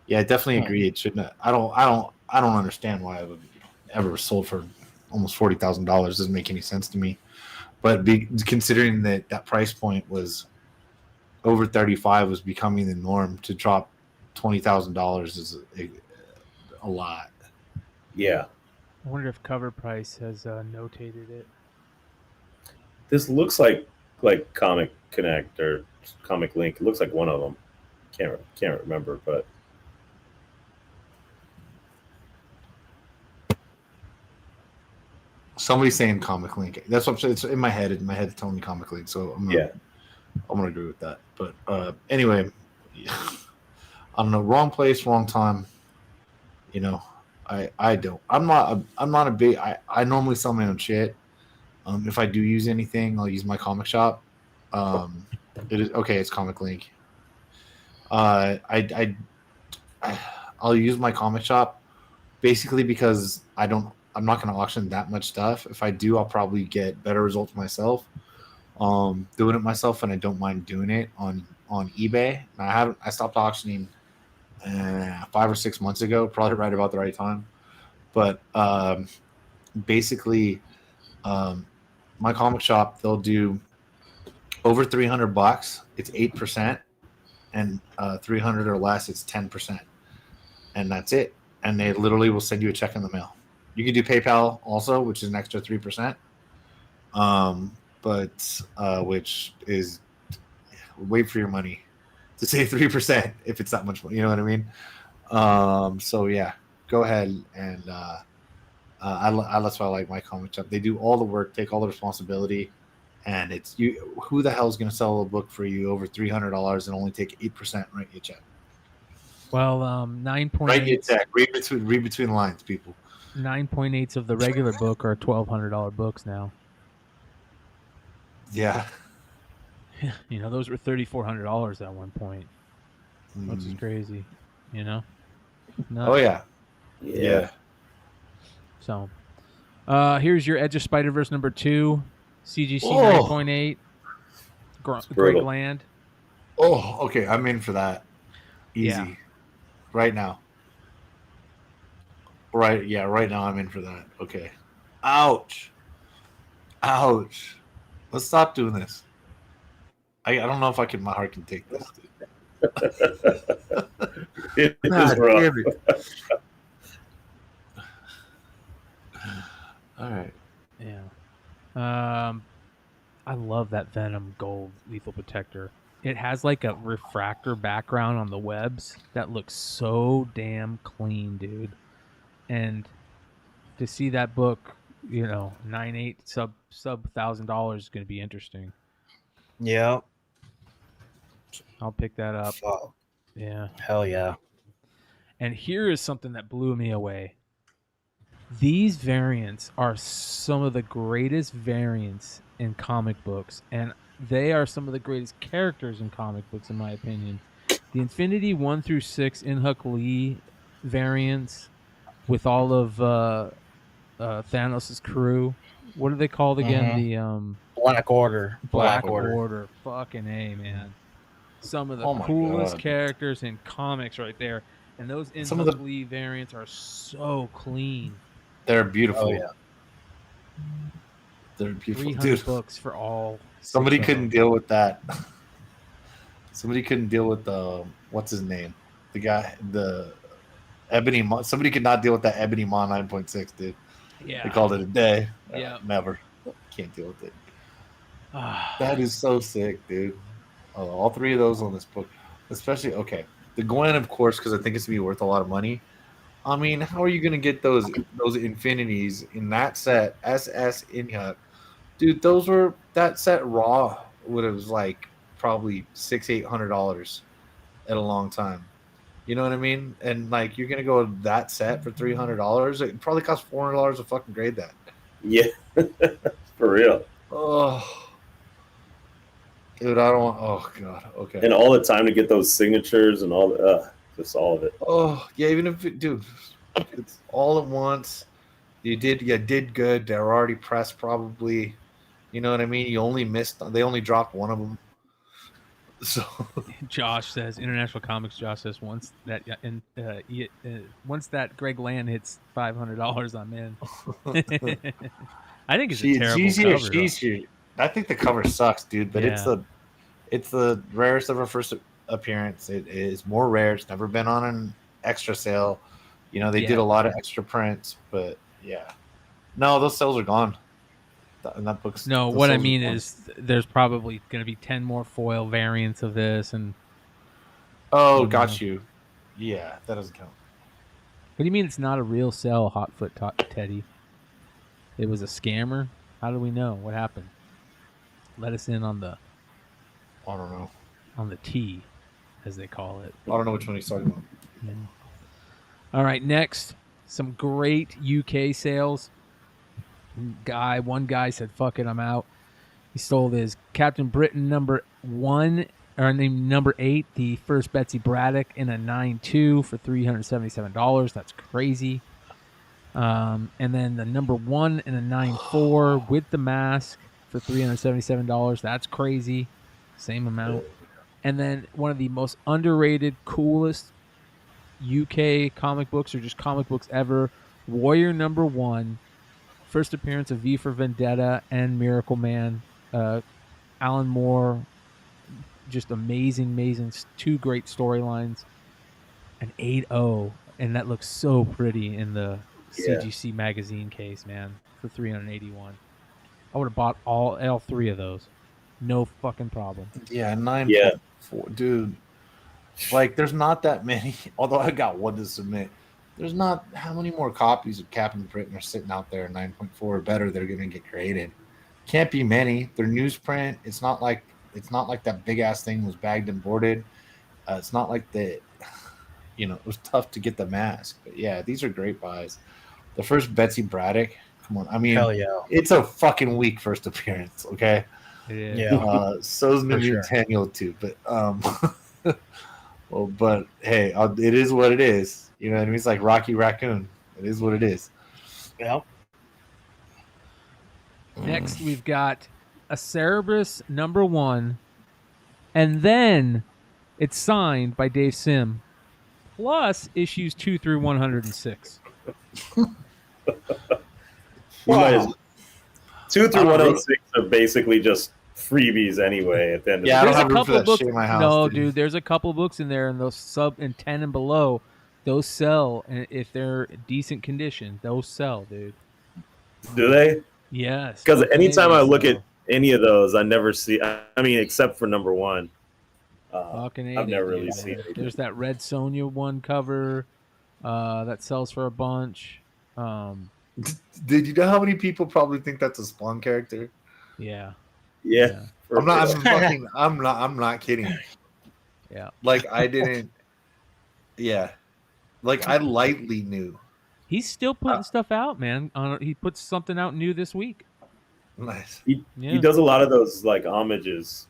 Yeah, I definitely agree. It shouldn't. I don't understand why it would ever sold for almost $40,000. Doesn't make any sense to me. But considering that price point was over 35 was becoming the norm, to drop $20,000 is a lot. Yeah. I wonder if Cover Price has notated it. This looks like Comic Connect or Comic Link. It looks like one of them. Can't remember, but somebody's saying Comic Link. That's what I'm saying. It's in my head. It's telling me Comic Link. So I'm gonna agree with that. But anyway, I don't know. Wrong place, wrong time. You know, I don't. I'm not a big. I normally sell my own shit. If I do use anything, I'll use my comic shop. It is okay. It's Comic Link. I'll use my comic shop basically because I'm not going to auction that much stuff. If I do, I'll probably get better results myself. Doing it myself, and I don't mind doing it on eBay. I stopped auctioning 5 or 6 months ago, probably right about the right time. But basically, my comic shop, they'll do over $300. It's 8%, and 300 or less, it's 10%, and that's it. And they literally will send you a check in the mail. You can do PayPal also, which is an extra 3%. But which is wait for your money to say 3% if it's that much money. You know what I mean? So yeah, go ahead and that's why I like my comic shop. They do all the work, take all the responsibility, and it's you. Who the hell is going to sell a book for you over $300 and only take 8% write you a check? Well, 9.8. Write you a check. Read between the lines, people. 9.8s of the regular book are $1,200 books now. Yeah. You know, those were $3,400 at one point, which is crazy. You know. Oh yeah. Yeah. So, here's your Edge of Spider-Verse number 2, CGC 9.8, Greg Land. Oh, okay. I'm in for that. Easy. Yeah. Right now. Right. Yeah. Right now, I'm in for that. Okay. Ouch. Let's stop doing this. I don't know if my heart can take this. It is rough. All right. Yeah. I love that Venom Gold Lethal Protector. It has like a refractor background on the webs that looks so damn clean, dude. And to see that book, you know, 9.8 sub $1,000 is going to be interesting. Yeah. I'll pick that up. Oh. Yeah. Hell yeah. And here is something that blew me away. These variants are some of the greatest variants in comic books, and they are some of the greatest characters in comic books, in my opinion. The Infinity 1 through 6 Inhuk Lee variants with all of Thanos' crew. What are they called again? The Black Order. Black Order. Fucking A, man. Some of the coolest characters in comics right there. And those Inhuk Lee variants are so clean. They're beautiful. Oh, yeah. They're beautiful. 300 Dude. books for all. Somebody couldn't deal with that. Somebody couldn't deal with the what's his name? The guy, the Ebony Maw. Somebody could not deal with that Ebony Maw 9.6, dude. Yeah. They called it a day. Yeah. Never. Can't deal with it. That is so sick, dude. All 3 of those on this book, especially the Gwen, of course, because I think it's gonna be worth a lot of money. I mean, how are you gonna get those infinities in that set? SS Inhuk, dude. That set raw would have like probably $600-800 at a long time. You know what I mean? And like you're gonna go that set for $300. It probably costs $400 to fucking grade that. Yeah, for real. Oh, dude, I don't want. Oh god. Okay. And all the time to get those signatures and all the just all of it. Oh yeah, even if dude, it's all at once. You did good. They were already pressed, probably. You know what I mean? You only missed. They only dropped one of them. So Josh says International Comics. Josh says once that Greg Land hits $500, I'm in. I think it's a terrible cover. I think the cover sucks, dude. But Yeah. it's the rarest of her first appearance. It is more rare. It's never been on an extra sale. You know, they did a lot of extra prints, but yeah, no, those sales are gone. And that book's No, what I mean is there's probably going to be 10 more foil variants of this, and got you. Yeah, that doesn't count. What do you mean it's not a real sell, Hotfoot Teddy? It was a scammer? How do we know? What happened? Let us in on the... I don't know. On the T, as they call it. I don't know which one he's talking about. Yeah. All right, next, some great UK sales. One guy said, fuck it, I'm out. He sold his Captain Britain number 8, the first Betsy Braddock in a 9.2 for $377. That's crazy. And then the number 1 in a 9.4 with the mask for $377. That's crazy. Same amount. And then one of the most underrated, coolest UK comic books, or just comic books ever, Warrior number 1. First appearance of V for Vendetta and Miracle Man. Alan Moore, just amazing. 2 great storylines. An 8.0, and that looks so pretty in the CGC magazine case, man, for $381. I would have bought all 3 of those. No fucking problem. Yeah, 9.4. Dude, like, there's not that many, although I got one to submit. There's not how many more copies of Captain Britain are sitting out there 9.4 or better that are going to get created. Can't be many. They're newsprint. It's not like that big ass thing was bagged and boarded. It's not like it was tough to get the mask. But yeah, these are great buys. The first Betsy Braddock. Come on, I mean, hell yeah, it's a fucking weak first appearance. Okay. Yeah. So's New Daniel too, but well, but hey, it is what it is. You know what I mean? It's like Rocky Raccoon. It is what it is. Yeah. Next, we've got a Cerebrus number 1, and then it's signed by Dave Sim, plus issues 2 through 106. Why is 2 through 106 are basically just freebies anyway at the end of the day. I don't have room for that shit in my house. No, dude, there's a couple books in there, and those sub and 10 and below, those sell, and if they're decent condition, those sell, dude. Do they? Yes. Because anytime I look at any of those, I never see. I mean, except for number 1. I've never really seen it. There's that Red Sonja one cover that sells for a bunch. Did you know how many people probably think that's a Spawn character? Yeah. Yeah. I'm not kidding. Yeah. Like I didn't. Yeah. Like I lightly knew. He's still putting stuff out, man. He puts something out new this week. Nice. He does a lot of those like homages,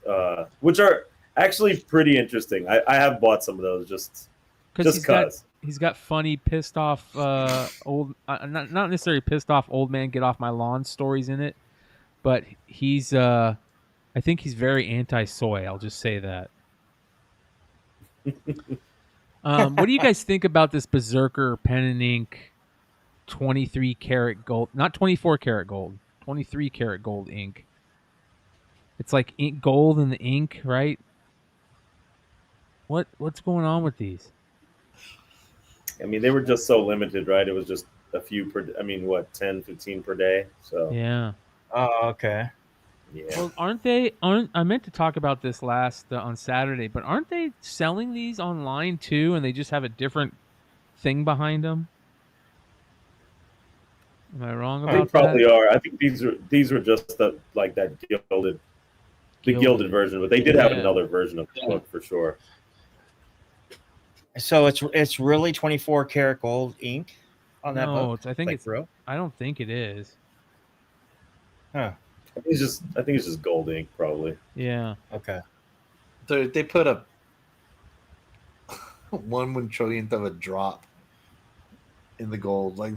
which are actually pretty interesting. I have bought some of those just because. He's got funny, pissed off, old, not necessarily pissed off old man get off my lawn stories in it, but he's, I think he's very anti-soy. I'll just say that. What do you guys think about this Berserker pen and ink 23 karat gold, not 24 karat gold, 23 karat gold ink? It's like ink gold in the ink, right? What's going on with these? I mean, they were just so limited, right? It was just a few per. I mean, what, 10, 15 per day? So yeah. Oh, okay. Yeah. Well, I meant to talk about this last on Saturday, but aren't they selling these online too, and they just have a different thing behind them? Am I wrong about that? They probably are. I think these are just like that gilded the gilded version, but they did have Yeah. another version of the book for sure. So it's really 24 karat gold ink on that No, book. I think Like, it's. real. I don't think it is. Huh. I think it's just gold ink, probably. Yeah. Okay. So they put a 1 trillionth of a drop in the gold. Like,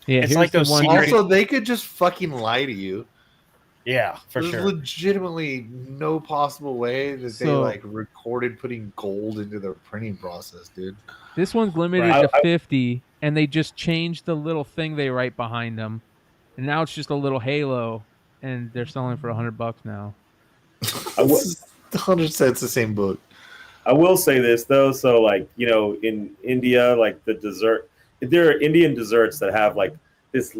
Yeah, It's here's like the those one. secret- also, they could just fucking lie to you. Yeah, for There's sure. legitimately no possible way that they So- like recorded putting gold into their printing process, dude. This one's limited Right. to 50, and they just changed the little thing they write behind them, and now it's just a little halo, and they're selling for $100 now. It's 100 cents the same book. I will say this though, so like, you know, in India, like the dessert, there are Indian desserts that have like this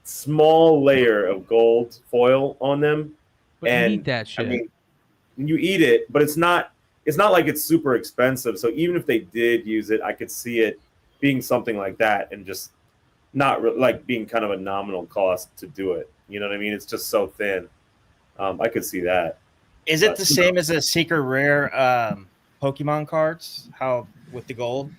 small layer of gold foil on them, But and you eat that shit. I mean, you eat it, but it's not like it's super expensive. So even if they did use it, I could see it being something like that, and just not like being kind of a nominal cost to do it. You know what I mean? It's just so thin. I could see that. Is it the same as a secret rare Pokemon cards? How with the gold?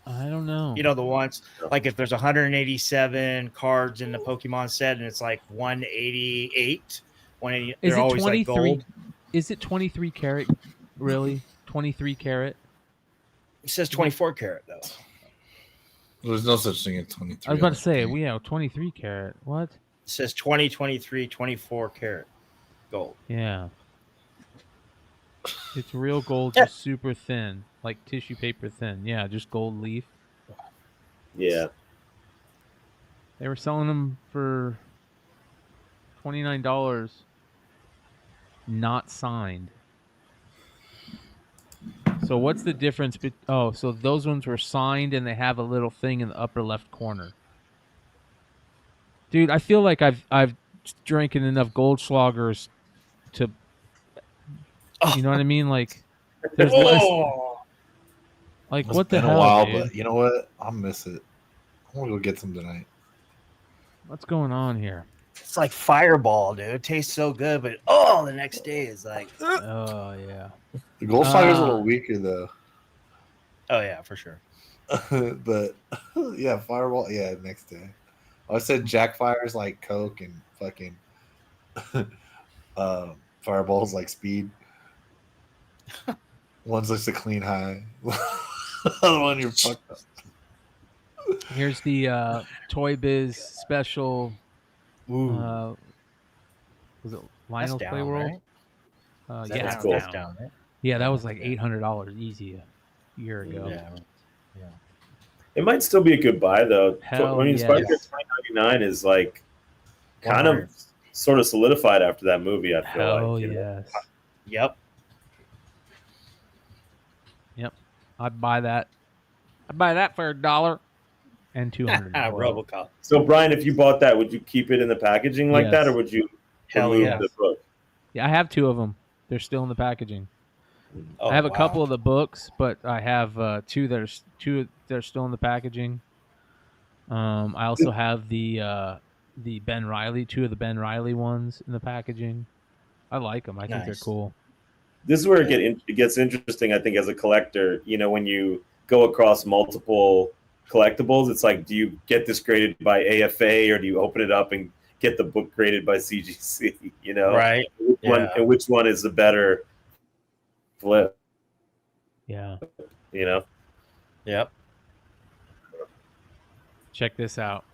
I don't know. You know, the ones like if there's 187 cards in the Pokemon set and it's like 188, 180, Is they're it always 23? like gold. Is it 23 karat? Really? 23 karat? It says 24 karat though. There's no such thing as 23. I was about to say, we have 23 karat. What? It says 20, 23, 24 karat gold. Yeah. It's real gold, just super thin, like tissue paper thin. Yeah, just gold leaf. Yeah. They were selling them for $29, not signed. So what's the difference? So those ones were signed, and they have a little thing in the upper left corner. Dude, I feel like I've drinking enough Goldschlagers to, you know what I mean? Like, there's less. Like, what the been hell, a while, dude? but you know what? I'll miss it. I'm gonna go get some tonight. What's going on here? It's like Fireball, dude. It tastes so good, but the next day is like, oh yeah. The Goldschlager's a little weaker though. Oh yeah, for sure. But yeah, Fireball. Yeah, next day. I said Jackfire's like Coke and fucking Fireball's like Speed. One's just a clean high. The other one you're fucked up. Here's the Toy Biz special. Was it Lionel's down, Playworld? right? Yeah, That's cool. That's down, right? Yeah, that was like $800 easy a year ago. Yeah. It might still be a good buy though. Hell I mean, yes. Spider-Man 2099 is like kind of sort of solidified after that movie. I feel Hell like. You know? yes. Yep. Yep. I'd buy that. I'd buy that for $1 and $200. RoboCop. So Brian, if you bought that, would you keep it in the packaging like that, Yes. or would you Hell remove yes. the book? Yeah, I have 2 of them. They're still in the packaging. Oh, I have a wow. couple of the books, but I have 2 that are still in the packaging. I also have the Ben Riley, 2 of the Ben Riley ones in the packaging. I like them. I think they're Nice. cool. This is where it gets interesting, I think, as a collector. You know, when you go across multiple collectibles, it's like, do you get this graded by AFA, or do you open it up and get the book graded by CGC? You know, Right. Which one is the better flip? Yeah. You know. Yep. Check this out.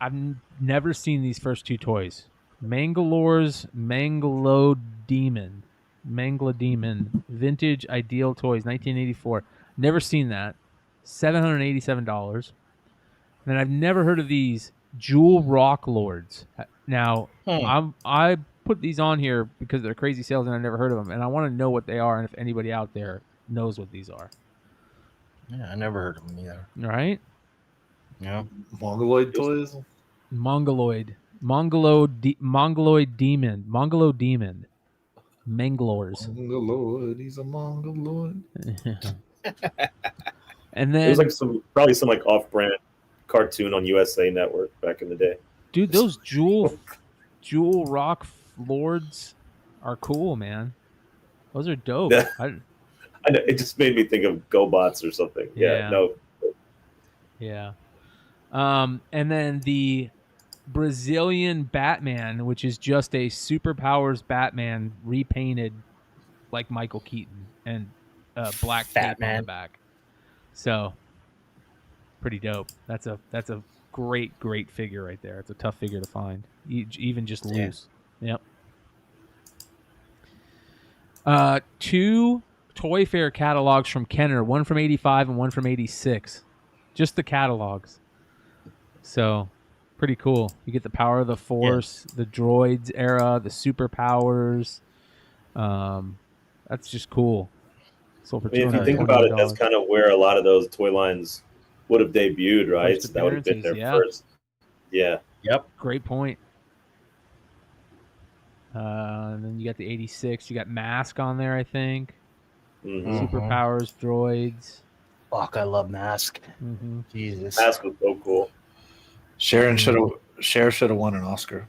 I've never seen these first 2 toys. Mangalore's Mangalodemon. Vintage Ideal Toys, 1984. Never seen that. $787. And I've never heard of these Jewel Rock Lords. Now, I put these on here because they're crazy sales and I've never heard of them. And I want to know what they are and if anybody out there knows what these are. Yeah, I never heard of them either. Right? Yeah. Mongoloid toys. Mongoloid demon. Manglores. Mongoloid. He's a Mongoloid. And It then, was like probably some like off-brand cartoon on USA Network back in the day. dude, those Jewel Rock Lords are cool, man. Those are dope. I know, it just made me think of GoBots or something. Yeah. No. Yeah. And then the Brazilian Batman, which is just a superpowers Batman repainted like Michael Keaton and black tape on the back. So pretty dope. That's a great figure right there. It's a tough figure to find, even just loose. Yep. 2 Toy Fair catalogs from Kenner, one from 85 and one from 86. Just the catalogs. So pretty cool. You get the Power of the Force, the Droids era, the superpowers. That's just cool. So for I mean, if you think about it, that's kind of where a lot of those toy lines would have debuted, right? So that would have been their first. Yeah. Yep. Great point. And then you got the 86. You got Mask on there, I think. Superpowers, droids. Fuck, I love Mask. Mm-hmm. Jesus. Mask was so cool. Cher should have won an Oscar.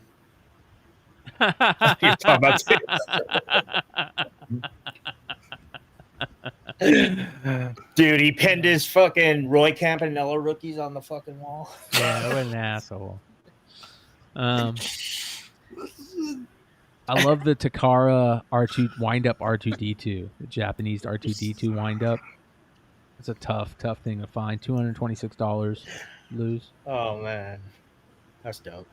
You're talking about Dude, he pinned his fucking Roy Campanella rookies on the fucking wall. Yeah, what an asshole. I love the Takara R2 wind-up R2D2, the Japanese R2D2 wind-up. It's a tough thing to find. $226 lose. Oh man, that's dope.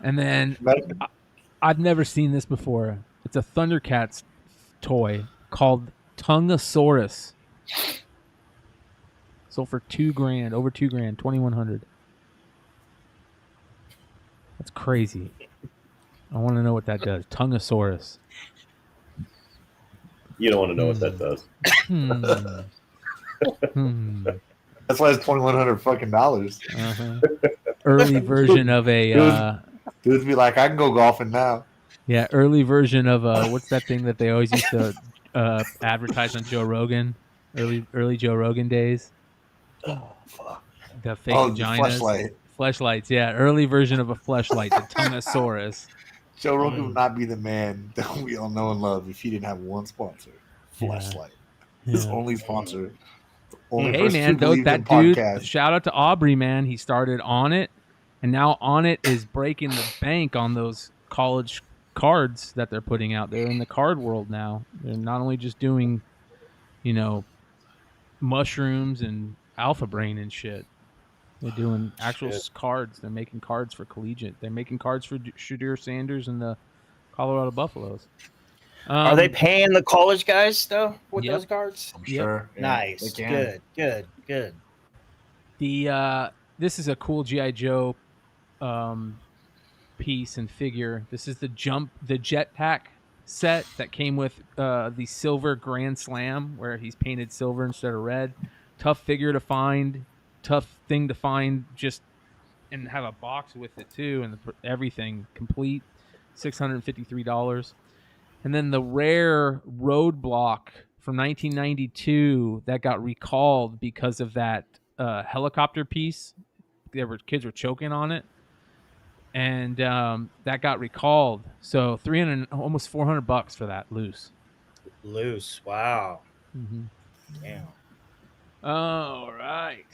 And then I've never seen this before. It's a Thundercats toy called Tongosaurus. Sold for $2,000, over $2,000, $2,100. That's crazy. I want to know what that does. Tongosaurus. You don't want to know what that does. That's why it's $2,100 fucking dollars. Early version of a. Dudes be like, I can go golfing now. Yeah, early version of what's that thing that they always used to advertise on Joe Rogan? Early Joe Rogan days. Oh fuck. The fake vaginas. Fleshlights, yeah. Early version of a fleshlight, the Tongosaurus. Joe Rogan would not be the man that we all know and love if he didn't have one sponsor. Fleshlight. His only sponsor. Hey man, that dude, shout out to Aubrey, man. He started On It, and now On It is breaking the bank on those college cards that they're putting out. They're in the card world now. They're not only just doing, mushrooms and alpha brain and shit. They're doing actual cards. They're making cards for collegiate. They're making cards for Shadir Sanders and the Colorado Buffaloes. Are they paying the college guys though with those cards? I'm sure. Yeah, nice. Good. This is a cool G.I. Joe piece and figure. This is the jetpack set that came with the silver Grand Slam, where he's painted silver instead of red. Tough figure to find. Tough thing to find, just and have a box with it too, and everything complete. $653. And then the rare Roadblock from 1992 that got recalled because of that helicopter piece. Kids were choking on it, and that got recalled. So almost $400 for that loose. Wow. Mm-hmm. Damn. All right.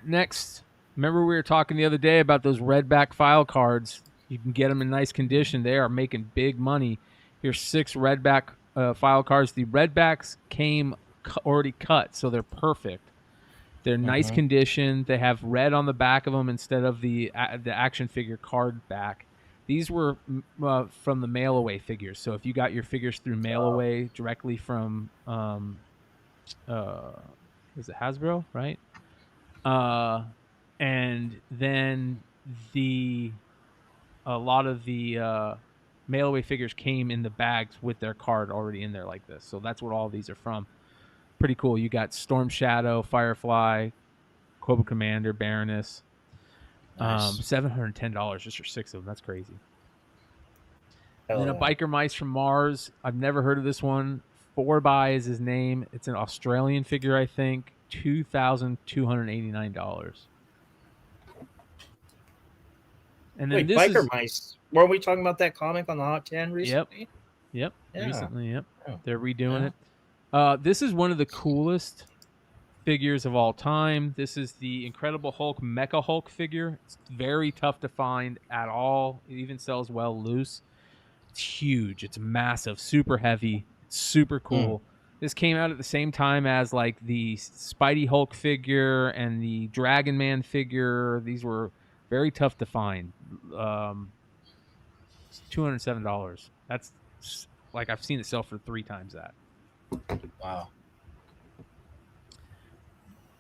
Next, remember we were talking the other day about those redback file cards. You can get them in nice condition. They are making big money. Here's 6 redback file cards. The redbacks came already cut, so they're perfect. They're nice condition. They have red on the back of them instead of the action figure card back. These were from the mail away figures. So if you got your figures through mail away directly from, is it Hasbro, right? And then a lot of the mail away figures came in the bags with their card already in there like this. So that's what all of these are from. Pretty cool. You got Storm Shadow, Firefly, Cobra Commander, Baroness. Nice. $710 just for 6 of them. That's crazy. And then a Biker Mice from Mars. I've never heard of this one. 4x is his name. It's an Australian figure, I think. $2,289. And then Wait, this Biker is Mice. Weren't we talking about that comic on the Hot 10 recently? Yep. Yeah. Recently, yep. Oh. They're redoing Yeah. it. This is one of the coolest figures of all time. This is the Incredible Hulk Mecha Hulk figure. It's very tough to find at all. It even sells well loose. It's huge. It's massive, super heavy, super cool. This came out at the same time as like the Spidey Hulk figure and the Dragon Man figure. These were very tough to find. It's $207. That's like I've seen it sell for 3 times that. Wow.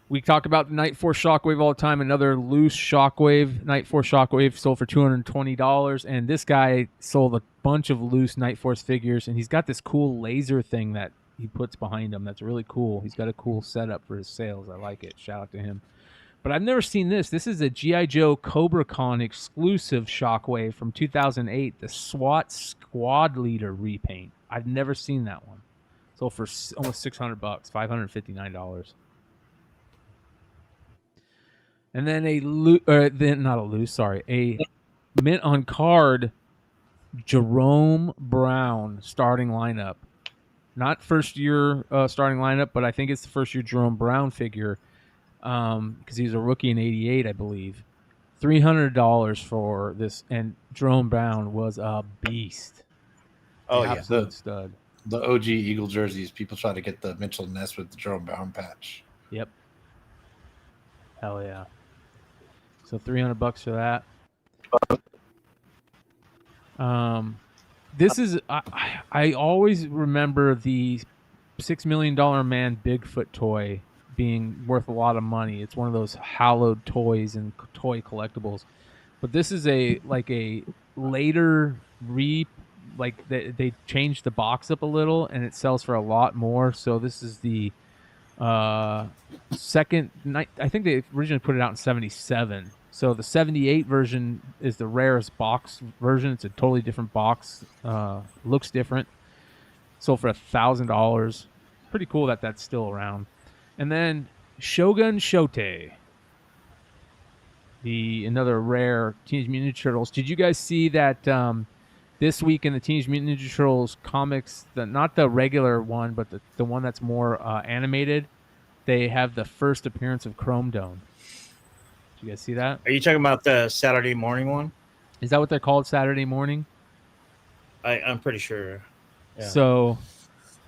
We talk about the Night Force Shockwave all the time. Another loose Shockwave. Night Force Shockwave sold for $220. And this guy sold a bunch of loose Night Force figures. And he's got this cool laser thing that he puts behind him. That's really cool. He's got a cool setup for his sales. I like it. Shout out to him. But I've never seen this. This is a G.I. Joe Cobra Con exclusive Shockwave from 2008. The SWAT Squad Leader repaint. I've never seen that one. Sold for almost $600, $559. And then a mint on card Jerome Brown starting lineup. Not first year starting lineup, but I think it's the first year Jerome Brown figure because he was a rookie in '88, I believe. $300 for this, and Jerome Brown was a beast. Oh An yeah, absolute stud. The OG Eagle jerseys. People try to get the Mitchell Ness with the Jerome Brown patch. Yep. Hell yeah. So $300 for that. This is I always remember the $6 Million Man Bigfoot toy being worth a lot of money. It's one of those hallowed toys and toy collectibles. But this is a later they changed the box up a little and it sells for a lot more. So this is the second night. I think they originally put it out in 77. So the 78 version is the rarest box version. It's a totally different box. Looks different. Sold for $1,000. Pretty cool that that's still around. And then Shogun Shote, another rare Teenage Mutant Ninja Turtles. Did you guys see that this week in the Teenage Mutant Ninja Turtles comics, not the regular one, but the one that's more animated, they have the first appearance of Chrome Dome. Did you guys see that? Are you talking about the Saturday morning one? Is that what they're called, Saturday morning? I'm pretty sure. Yeah. So,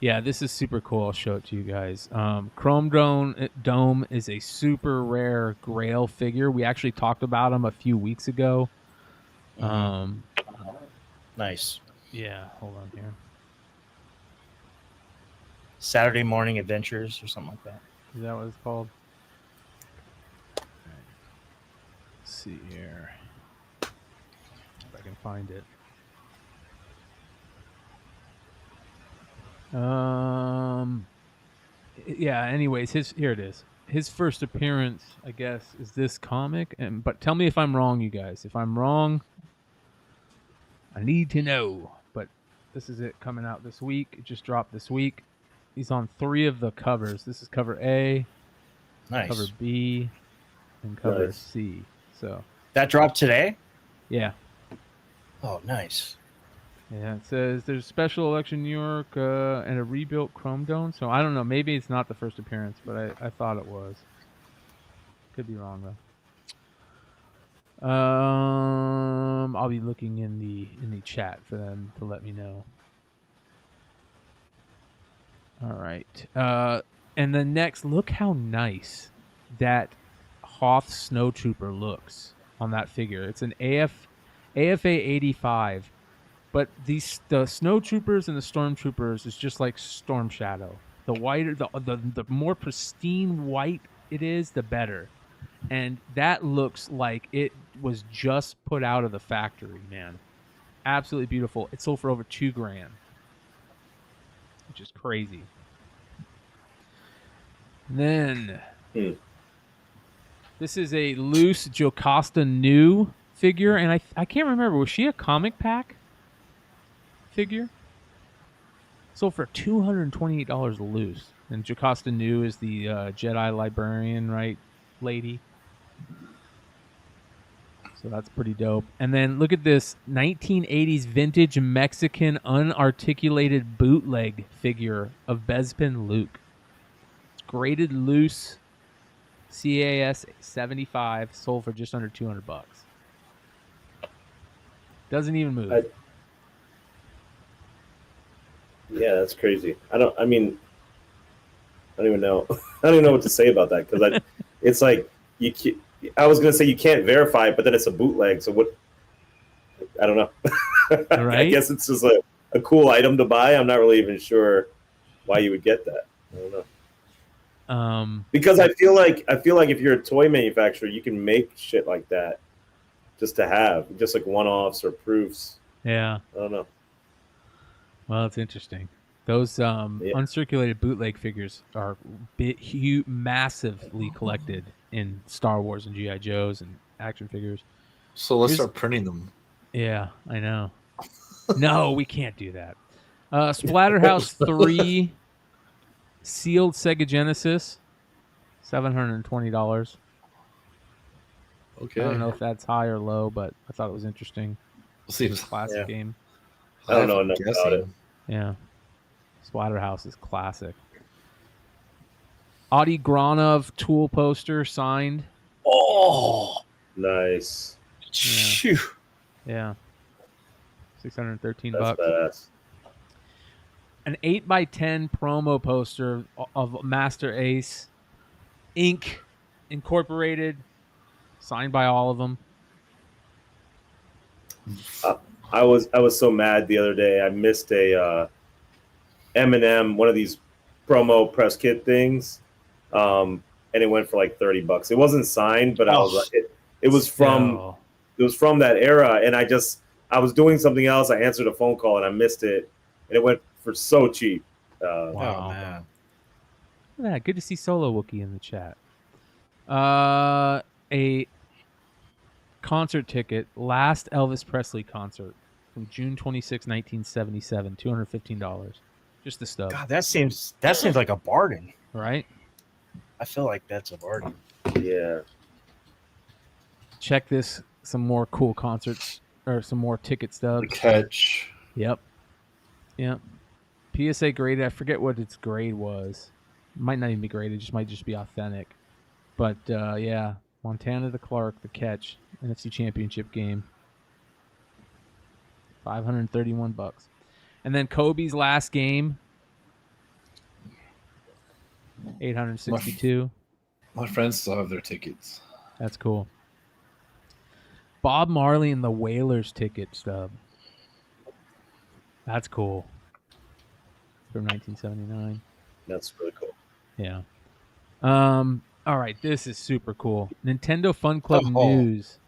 yeah, this is super cool. I'll show it to you guys. Chrome Dome is a super rare Grail figure. We actually talked about him a few weeks ago. Nice. Yeah, hold on here. Saturday Morning Adventures or something like that. Is that what it's called? Let's see here. If I can find it. Yeah, anyways, here it is. His first appearance, I guess, is this comic. But tell me if I'm wrong, you guys. If I'm wrong, I need to know. But this is it coming out this week. It just dropped this week. He's on 3 of the covers. This is cover A, nice. Cover B, and cover Nice. C. So that dropped today? Yeah. Oh, nice. Yeah, it says there's a special election in New York and a rebuilt Chrome Dome. So I don't know. Maybe it's not the first appearance, but I thought it was. Could be wrong though. I'll be looking in the chat for them to let me know. All right. And then next, look how nice that Hoth Snowtrooper looks on that figure. It's an AFA 85. But the snowtroopers and the stormtroopers is just like Storm Shadow. The whiter, the more pristine white it is, the better. And that looks like it was just put out of the factory, man. Absolutely beautiful. It sold for over $2,000, which is crazy. Then this is a loose Jocasta Nu figure, and I can't remember. Was she a comic pack figure? Sold for $228 loose. And Jocasta Nu is the Jedi librarian, right, lady? So that's pretty dope. And then look at this 1980s vintage Mexican unarticulated bootleg figure of Bespin Luke. It's graded loose, CAS 75, sold for just under $200. Doesn't even move. Yeah, that's crazy. I don't even know. I don't even know what to say about that because it's like you can't, I was gonna say you can't verify it, but then it's a bootleg. So what? I don't know. Right? I guess it's just a cool item to buy. I'm not really even sure why you would get that. I don't know. Because I feel like if you're a toy manufacturer, you can make shit like that just to have, just like one-offs or proofs. Yeah. I don't know. Well, it's interesting. Those uncirculated bootleg figures are massively collected in Star Wars and G.I. Joes and action figures. So let's start printing them. Yeah, I know. No, we can't do that. Splatterhouse 3 sealed Sega Genesis, $720. Okay. I don't know if that's high or low, but I thought it was interesting. Seems classic game. I don't know enough about it. Yeah. Splatterhouse is classic. Adi Granov tool poster signed. Oh, nice. Yeah. $613. That's badass. An 8x10 promo poster of Master Ace, Inc. Incorporated, signed by all of them. I was so mad the other day. I missed a M&M, one of these promo press kit things, and it went for like $30. It wasn't signed, but I was like, it was from that era, and I was doing something else. I answered a phone call and I missed it, and it went for so cheap. Wow, man! Look at that. Good to see Solo Wookie in the chat. A concert ticket, last Elvis Presley concert from June 26, 1977, $215. Just the stub. God, that seems like a bargain, right? I feel like that's a bargain. Yeah. Check this. Some more cool concerts or some more ticket stubs. The Catch. Yep. PSA graded. I forget what its grade was. Might not even be graded. Just might just be authentic. But yeah, Montana to Clark, The Catch, NFC Championship game. $531. And then Kobe's last game. $862. My friends still have their tickets. That's cool. Bob Marley and the Wailers ticket stub. That's cool. From 1979. That's really cool. Yeah. All right, this is super cool. Nintendo Fun Club News.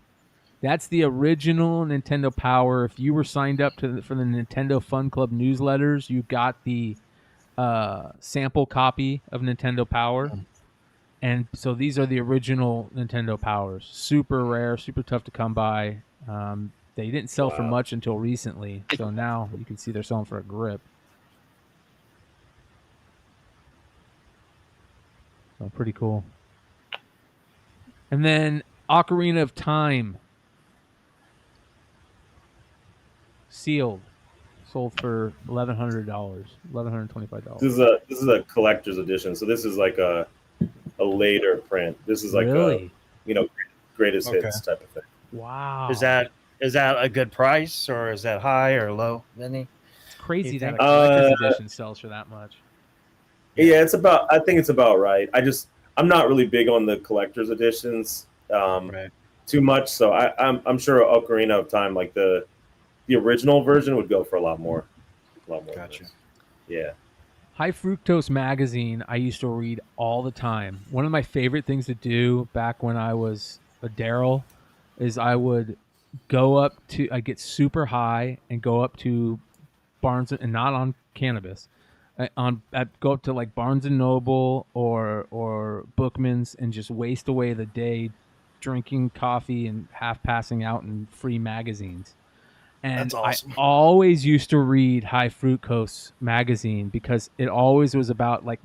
That's the original Nintendo Power. If you were signed up for the Nintendo Fun Club newsletters, you got the sample copy of Nintendo Power. And so these are the original Nintendo Powers. Super rare, super tough to come by. They didn't sell for much until recently. So now you can see they're selling for a grip. So pretty cool. And then Ocarina of Time. Sealed. Sold for $1,100. $1,125. This is a collector's edition. So this is like a later print. This is like really? a greatest hits type of thing. Wow. Is that a good price, or is that high or low, Vinny? It's crazy that a collector's edition sells for that much. Yeah, I think it's about right. I'm not really big on the collector's editions too much, so I'm sure Ocarina of Time, like the original version, would go for a lot more. Gotcha. Yeah. High Fructose magazine I used to read all the time. One of my favorite things to do back when I was a Daryl is I would I'd get super high and go up to Barnes, and not on cannabis. I'd go up to like Barnes and Noble or Bookman's and just waste away the day drinking coffee and half passing out in free magazines. And that's awesome. I always used to read High Fructose magazine because it always was about like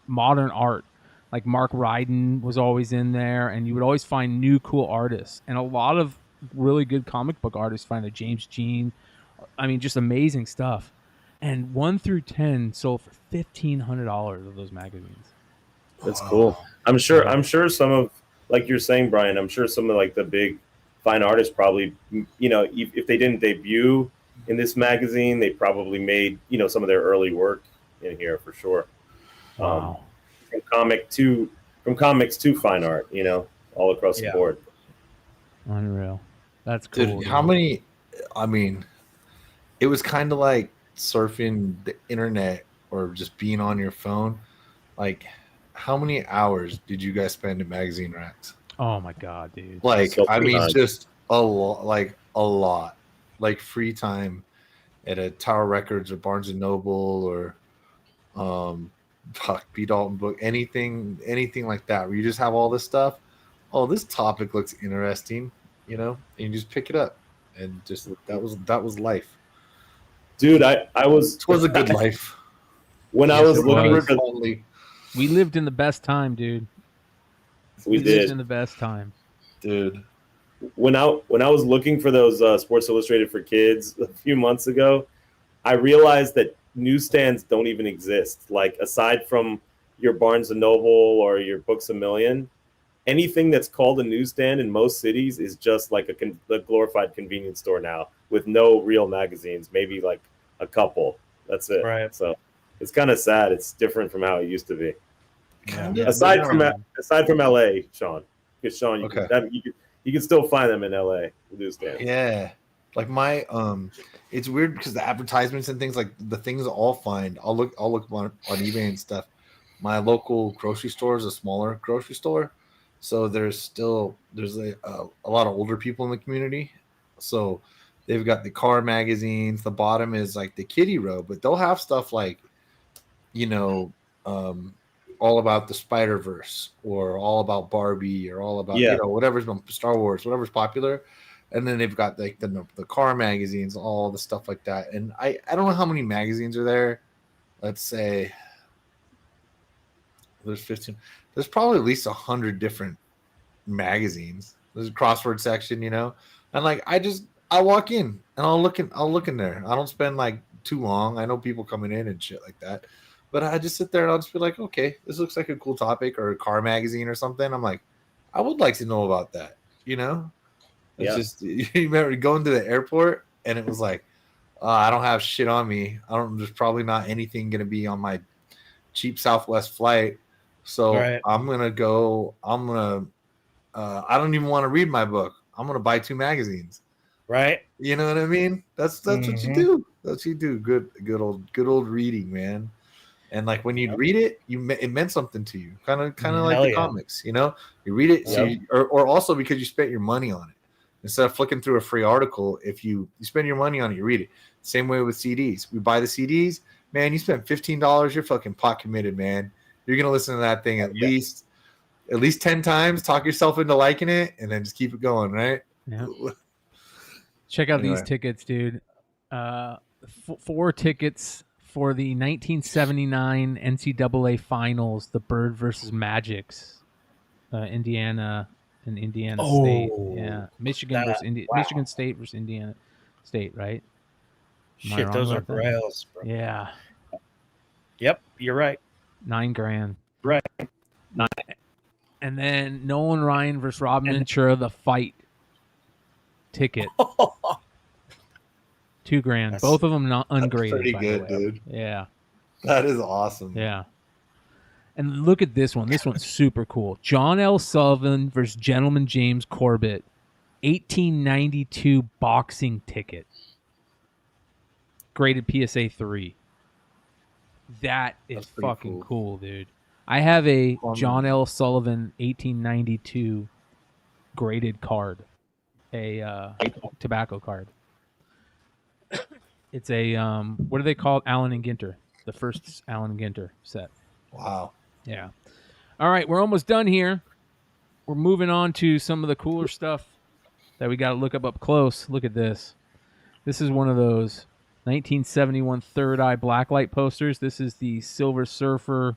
modern art, Like Mark Ryden was always in there, and you would always find new cool artists. And a lot of really good comic book artists find that James Jean. I mean, just amazing stuff. And 1 through 10 sold for $1,500 of those magazines. That's cool. I'm sure some of, like you're saying, Brian, I'm sure some of like the big fine artists probably, you know, if they didn't debut in this magazine, they probably made, you know, some of their early work in here for sure. Wow. From comics to fine art, you know, all across the board. Unreal. That's cool. Dude, how many? I mean, it was kind of like surfing the internet or just being on your phone. Like, how many hours did you guys spend in magazine racks? Oh my god, dude! Like, So I mean, much. just a lot. Like a lot. Like free time at a Tower Records or Barnes and Noble or B. Dalton book, anything like that, where you just have all this stuff. Oh, this topic looks interesting, you know, and you just pick it up, and just that was life, dude. It was a good life. When I was looking for, we lived in the best time, dude. We lived did in the best time, dude. When I was looking for those Sports Illustrated for Kids a few months ago, I realized that newsstands don't even exist. Like, aside from your Barnes and Noble or your Books A Million, anything that's called a newsstand in most cities is just like a glorified convenience store now, with no real magazines, maybe like a couple. That's it. Right. So it's kind of sad. It's different from how it used to be. Yeah. Aside from LA, Sean, because Sean, you can still find them in LA newsstands. Yeah. Like my it's weird because the advertisements and things, like the things I'll find, I'll look on eBay and stuff. My local grocery store is a smaller grocery store, so there's a lot of older people in the community. So they've got the car magazines. The bottom is like the kiddie row, but they'll have stuff like, you know, all about the Spider-Verse or all about Barbie or all about you know, whatever's Star Wars, whatever's popular. And then they've got like the car magazines, all the stuff like that. And I don't know how many magazines are there. Let's say there's 15. There's probably at least 100 different magazines. There's a crossword section, you know. And like I walk in and I'll look in there. I don't spend like too long. I know people coming in and shit like that. But I just sit there and I'll just be like, okay, this looks like a cool topic or a car magazine or something. I'm like, I would like to know about that, you know? It's just, you remember going to the airport and it was like, I don't have shit on me. There's probably not anything going to be on my cheap Southwest flight. So I'm going to go, I don't even want to read my book. I'm going to buy 2 magazines. Right. You know what I mean? That's what you do. That's what you do. Good old reading, man. And like when you read it, it meant something to you. Kind of like the comics, you know? You read it, so or also because you spent your money on it. Instead of flicking through a free article, if you spend your money on it, you read it. Same way with CDs. We buy the CDs, man. You spend $15, you're fucking pot committed, man. You're gonna listen to that thing at least 10 times, talk yourself into liking it, and then just keep it going, right? Yeah. Check out these tickets, dude. 4 tickets for the 1979 NCAA Finals, the Bird versus Magics, Indiana. In Indiana State, yeah, Michigan State versus Indiana State, right? Shit, those are grails, bro. Yeah. Yep, you're right. $9,000. Right. And then Nolan Ryan versus Rob Ventura, the fight ticket. $2,000. Both of them not ungraded. Pretty good, dude. Yeah. That is awesome. Yeah. And look at this one. This one's super cool. John L. Sullivan versus Gentleman James Corbett. 1892 boxing ticket. Graded PSA 3. That is fucking cool, dude. I have a John L. Sullivan 1892 graded card. A tobacco card. It's a, what are they called? Allen and Ginter. The first Allen and Ginter set. Wow. Yeah. All right, we're almost done here. We're moving on to some of the cooler stuff that we got to look up close. Look at this. This is one of those 1971 Third Eye blacklight posters. This is the Silver Surfer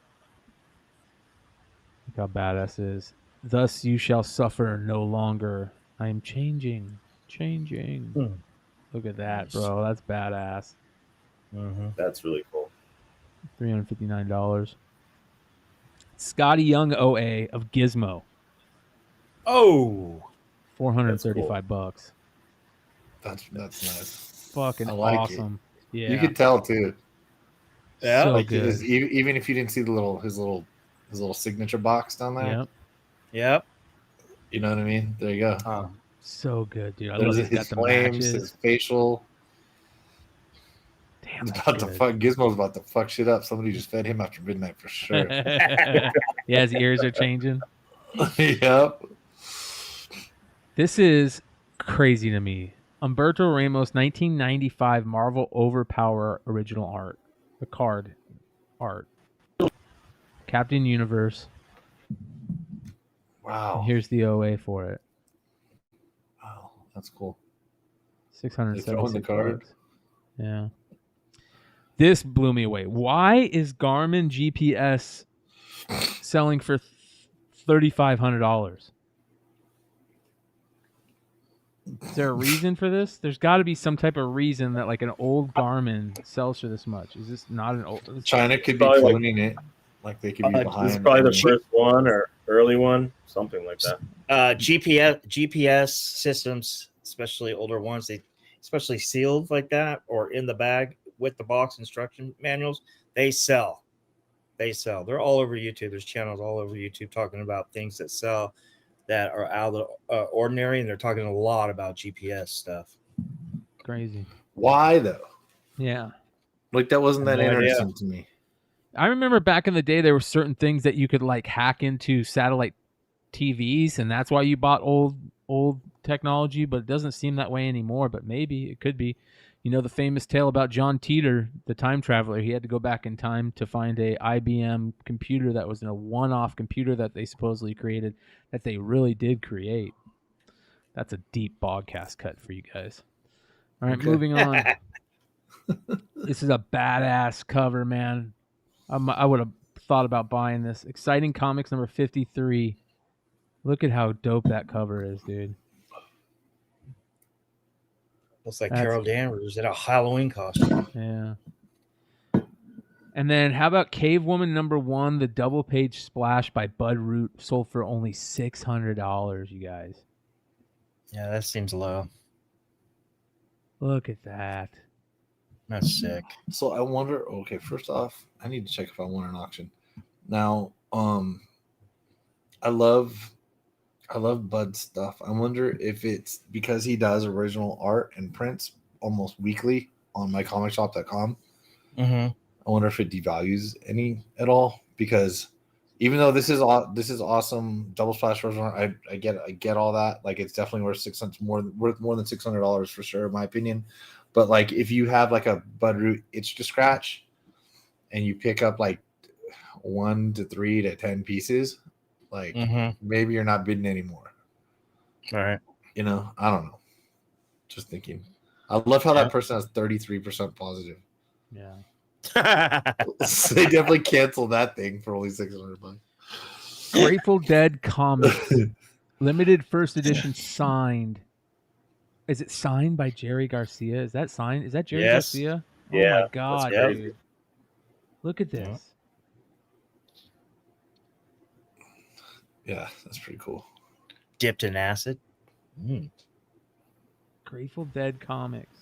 how badass it is. Thus you shall suffer no longer. I am changing. Look at that, bro. That's badass. That's really cool. $359. Scotty Young OA of Gizmo. Oh, $435. That's nice. Fucking I like awesome. It. Yeah, you could tell too. Yeah, so like good. Even if you didn't see his little signature box down there. Yep. You know what I mean? There you go. So good, dude. I There's love his the flames, matches. his facial. Damn, He's about to fuck. Gizmo's about to fuck shit up. Somebody just fed him after midnight for sure. Yeah, his ears are changing. Yep. This is crazy to me. Humberto Ramos, 1995 Marvel Overpower original art. The card art. Captain Universe. Wow. And here's the OA for it. Wow, that's cool. 676 the card. bucks. Yeah. This blew me away. Why is Garmin GPS selling for $3,500? Is there a reason for this? There's got to be some type of reason that like an old Garmin sells for this much. Is this not an old? China could be probably cloning it. Like they could be behind. This is probably the first one or early one, something like that. GPS systems, especially older ones, they especially sealed like that or in the bag with the box instruction manuals, they sell. They're all over YouTube. There's channels all over YouTube talking about things that sell that are out of the ordinary, and they're talking a lot about GPS stuff. Crazy. Why though? Yeah. Like that wasn't that No idea. interesting to me. I remember back in the day there were certain things that you could like hack into satellite TVs, and that's why you bought old technology, but it doesn't seem that way anymore, but maybe it could be. You know the famous tale about John Teeter, the time traveler. He had to go back in time to find a IBM computer that was a one-off computer that they supposedly created, that they really did create. That's a deep Bogcast cut for you guys. All right, moving on. This is a badass cover, man. I would have thought about buying this. Exciting Comics number 53. Look at how dope that cover is, dude. Looks like Carol Danvers in a Halloween costume. Yeah. And then how about Cave Woman number 1, the double page splash by Bud Root, sold for only $600, you guys. Yeah, that seems low. Look at that. That's sick. So I wonder. Okay, first off, I need to check if I want an auction. Now, I love Bud's stuff. I wonder if it's because he does original art and prints almost weekly on mycomicshop.com. Mm-hmm. I wonder if it devalues any at all, because even though this is awesome double splash version, I get all that. Like it's definitely worth more than $600 for sure, in my opinion. But like if you have like a Bud Root itch to scratch, and you pick up like 1 to 3 to 10 pieces, like maybe you're not bidding anymore. All right. You know, I don't know. Just thinking. I love how that person has 33% positive. Yeah. So they definitely canceled that thing for only $600. Grateful Dead Comics. Limited first edition signed. Is it signed by Jerry Garcia? Is that signed? Is that Jerry Garcia? Yeah. Oh my God, dude. Look at this. Yeah, that's pretty cool. Dipped in acid. Grateful Dead Comics.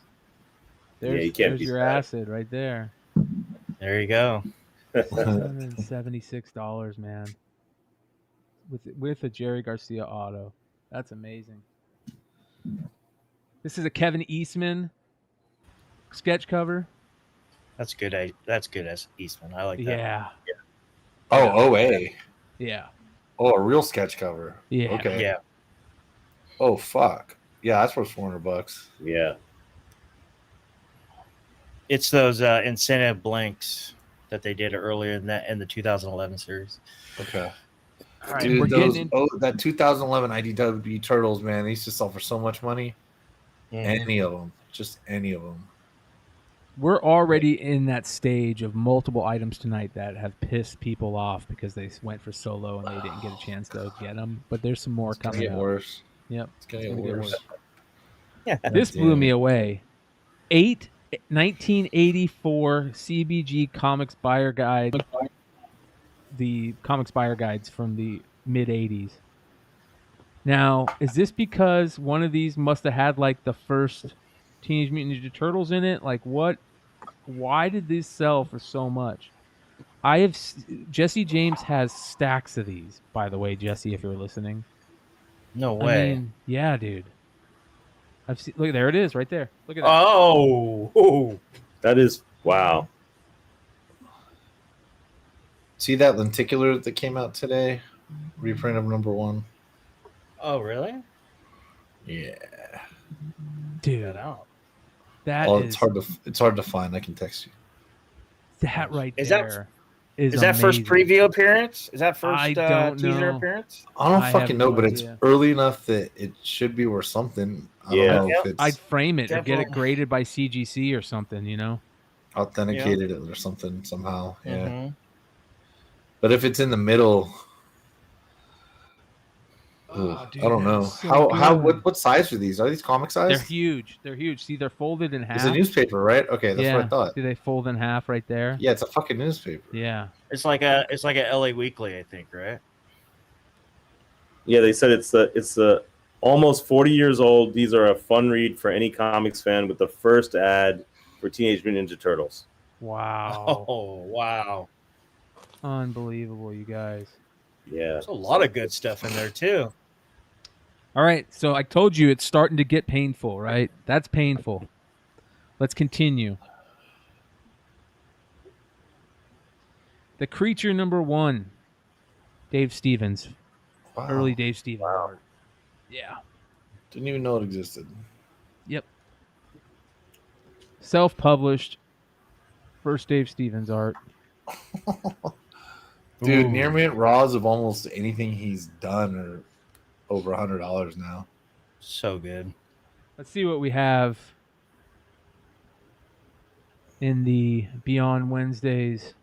Yeah, There's, you can't there's beat your that. acid right there. There you go. $176, man. With a Jerry Garcia auto. That's amazing. This is a Kevin Eastman sketch cover. That's good. That's good as Eastman. I like that. Yeah. Oh, OA. Yeah. Oh, a real sketch cover. Yeah. Okay. Yeah. Oh, fuck. Yeah, that's worth $400. Yeah. It's those incentive blanks that they did earlier in the 2011 series. Okay. All right, Dude, that 2011 IDW Turtles, man, they used to sell for so much money. Any of them. Just any of them. we're already in that stage of multiple items tonight that have pissed people off because they went for solo and they didn't get a chance to get them. But there's some more It's gonna coming get up. worse. Yep. It's gonna get worse. Yeah. This blew me away. 1984 CBG Comics Buyer Guide. The Comics Buyer Guides from the mid 80s. Now, is this because one of these must have had like the first Teenage Mutant Ninja Turtles in it? Like what? Why did these sell for so much? Jesse James has stacks of these, by the way, Jesse, if you're listening. No way. I mean, yeah, dude. I've seen. Look, there it is, right there. Look at that. Oh, that is wow. See that lenticular that came out today? Reprint of #1. Oh, really? Yeah, dude. That it's hard to find. I can text you. That right Is there. Is that first preview appearance? Is that first I don't teaser know. appearance? I don't I fucking have know, no but it's idea. early enough that it should be worth something. I don't know if it's I'd frame it or get it Definitely. graded by CGC or something, you know? authenticated it or something somehow. Yeah. Mhm. But if it's in the middle, dude, I don't that know. is so How good. what size are these? Are these comic size? They're huge. They're huge. See, they're folded in half. It's a newspaper, right? Okay, that's yeah. what I thought. See, they fold in half right there. Yeah, it's a fucking newspaper. Yeah. It's like a LA Weekly, I think, right? Yeah, they said it's the almost 40 years old. These are a fun read for any comics fan with the first ad for Teenage Mutant Ninja Turtles. Wow. Oh, wow. Unbelievable, you guys. Yeah. There's a lot of good stuff in there too. All right, so I told you it's starting to get painful, right? That's painful. Let's continue. The Creature #1, Dave Stevens. Wow. Early Dave Stevens art. Yeah. Didn't even know it existed. Yep. Self-published. First Dave Stevens art. Dude, Ooh. near mint raws of almost anything he's done are over $100 now. So good. Let's see what we have in the Beyond Wednesdays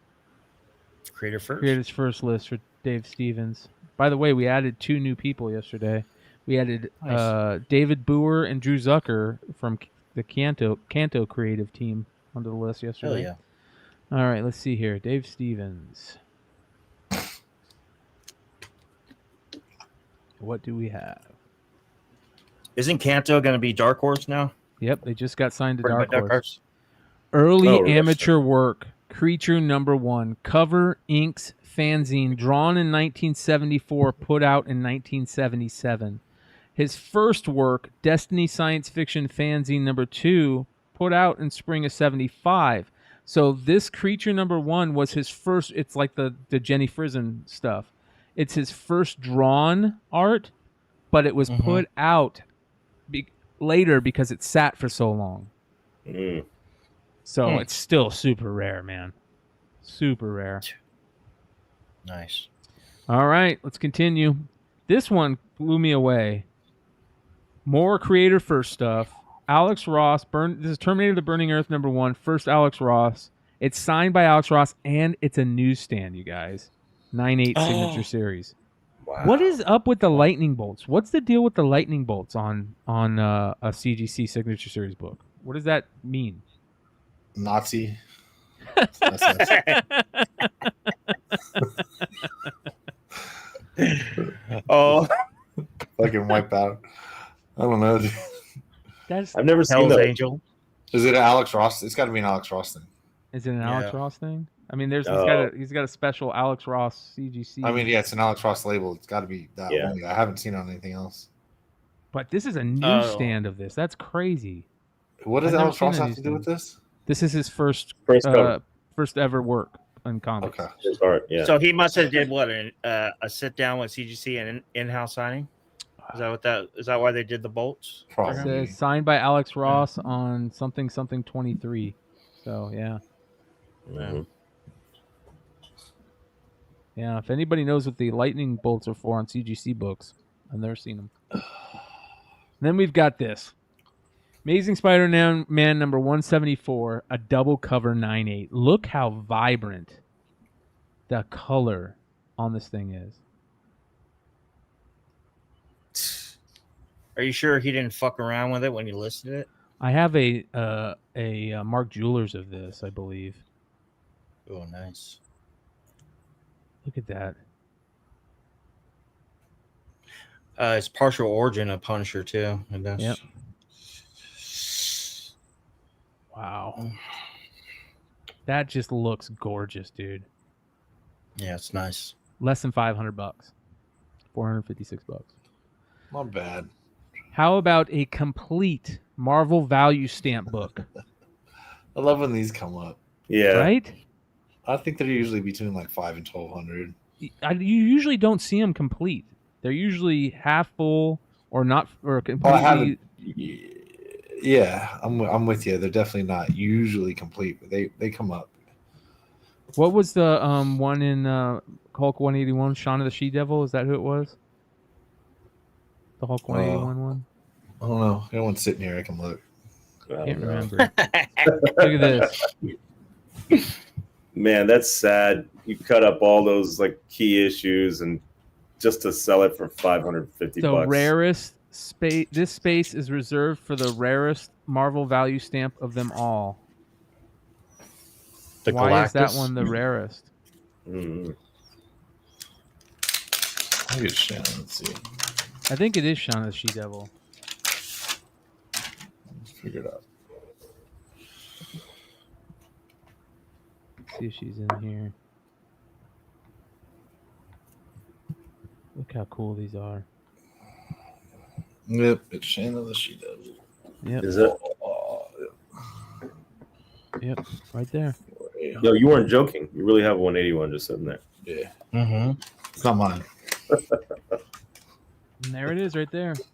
Creators First list for Dave Stevens. By the way, we added 2 new people yesterday. We added Nice. David Boer and Drew Zucker from the Canto creative team onto the list yesterday. Hell All right, let's see here. Dave Stevens. What do we have? Isn't Kanto going to be Dark Horse now? Yep, they just got signed to Written by Dark Horse. Horse. Early Oh, really? amateur work. Creature #1. Cover inks fanzine. Drawn in 1974. Put out in 1977. His first work, Destiny Science Fiction fanzine #2. Put out in spring of 75. So this Creature #1 was his first. It's like the Jenny Frison stuff. It's his first drawn art, but it was put out later because it sat for so long. Mm. So it's still super rare, man. Super rare. Nice. All right, let's continue. This one blew me away. More creator first stuff. Alex Ross. This is Terminator the Burning Earth #1. First Alex Ross. It's signed by Alex Ross, and it's a newsstand, you guys. 9/8 signature series. Wow. What is up with the lightning bolts? What's the deal with the lightning bolts on a CGC signature series book? What does that mean? Nazi. Oh, Fucking wipe out. I don't know. Dude. That's I've never seen Hell's that. Angel. Is it an Alex Ross? It's got to be an Alex Ross thing. Is it an Alex Yeah. Ross thing? I mean, he's Oh. got a special Alex Ross CGC. I mean, yeah, it's an Alex Ross label. It's got to be that Yeah. only. I haven't seen it on anything else. But this is a newsstand of this. That's crazy. What does I've never Alex Ross seen have to do with this? This is his first cover. first ever work in comics. Okay. His art, yeah. So he must have did what a sit down with CGC and an in-house signing. Is that why they did the bolts? for It him? says signed by Alex Ross on something 23. So yeah. Mhm. Yeah, if anybody knows what the lightning bolts are for on CGC books, I've never seen them. Then we've got this. Amazing Spider-Man number 174, a double cover 9/8. Look how vibrant the color on this thing is. Are you sure he didn't fuck around with it when you listed it? I have a Mark Jewelers of this, I believe. Oh, nice. Look at that. It's partial origin of Punisher too. I guess. Yep. Wow. That just looks gorgeous, dude. Yeah, it's nice. Less than $500. $456. Not bad. How about a complete Marvel value stamp book? I love when these come up. Yeah. Right? I think they're usually between like 5 and 1,200. You usually don't see them complete. They're usually half full or not, or completely. Oh, I haven't. Yeah, I'm with you. They're definitely not usually complete, but they come up. What was the one in Hulk 181? Shaun of the She-Devil? Is that who it was? The Hulk 181 one? I don't know. Everyone's sitting here. I can look. Can't remember. Look at this. Man, that's sad. You cut up all those like key issues and just to sell it for $550. The rarest space. This space is reserved for the rarest Marvel value stamp of them all. The Why is that Galactus? one the rarest? Mm. I think it's Shannon. Let's see. I think it is Shaun of the She-Devil. Let's figure it out. See if she's in here. Look how cool these are. Yep, it's Shannon the She-Devil. Yep. Is it? Yep, right there. No, you weren't joking. You really have 181 just sitting there. Yeah. Mm-hmm. It's not mine. And there it is, right there. just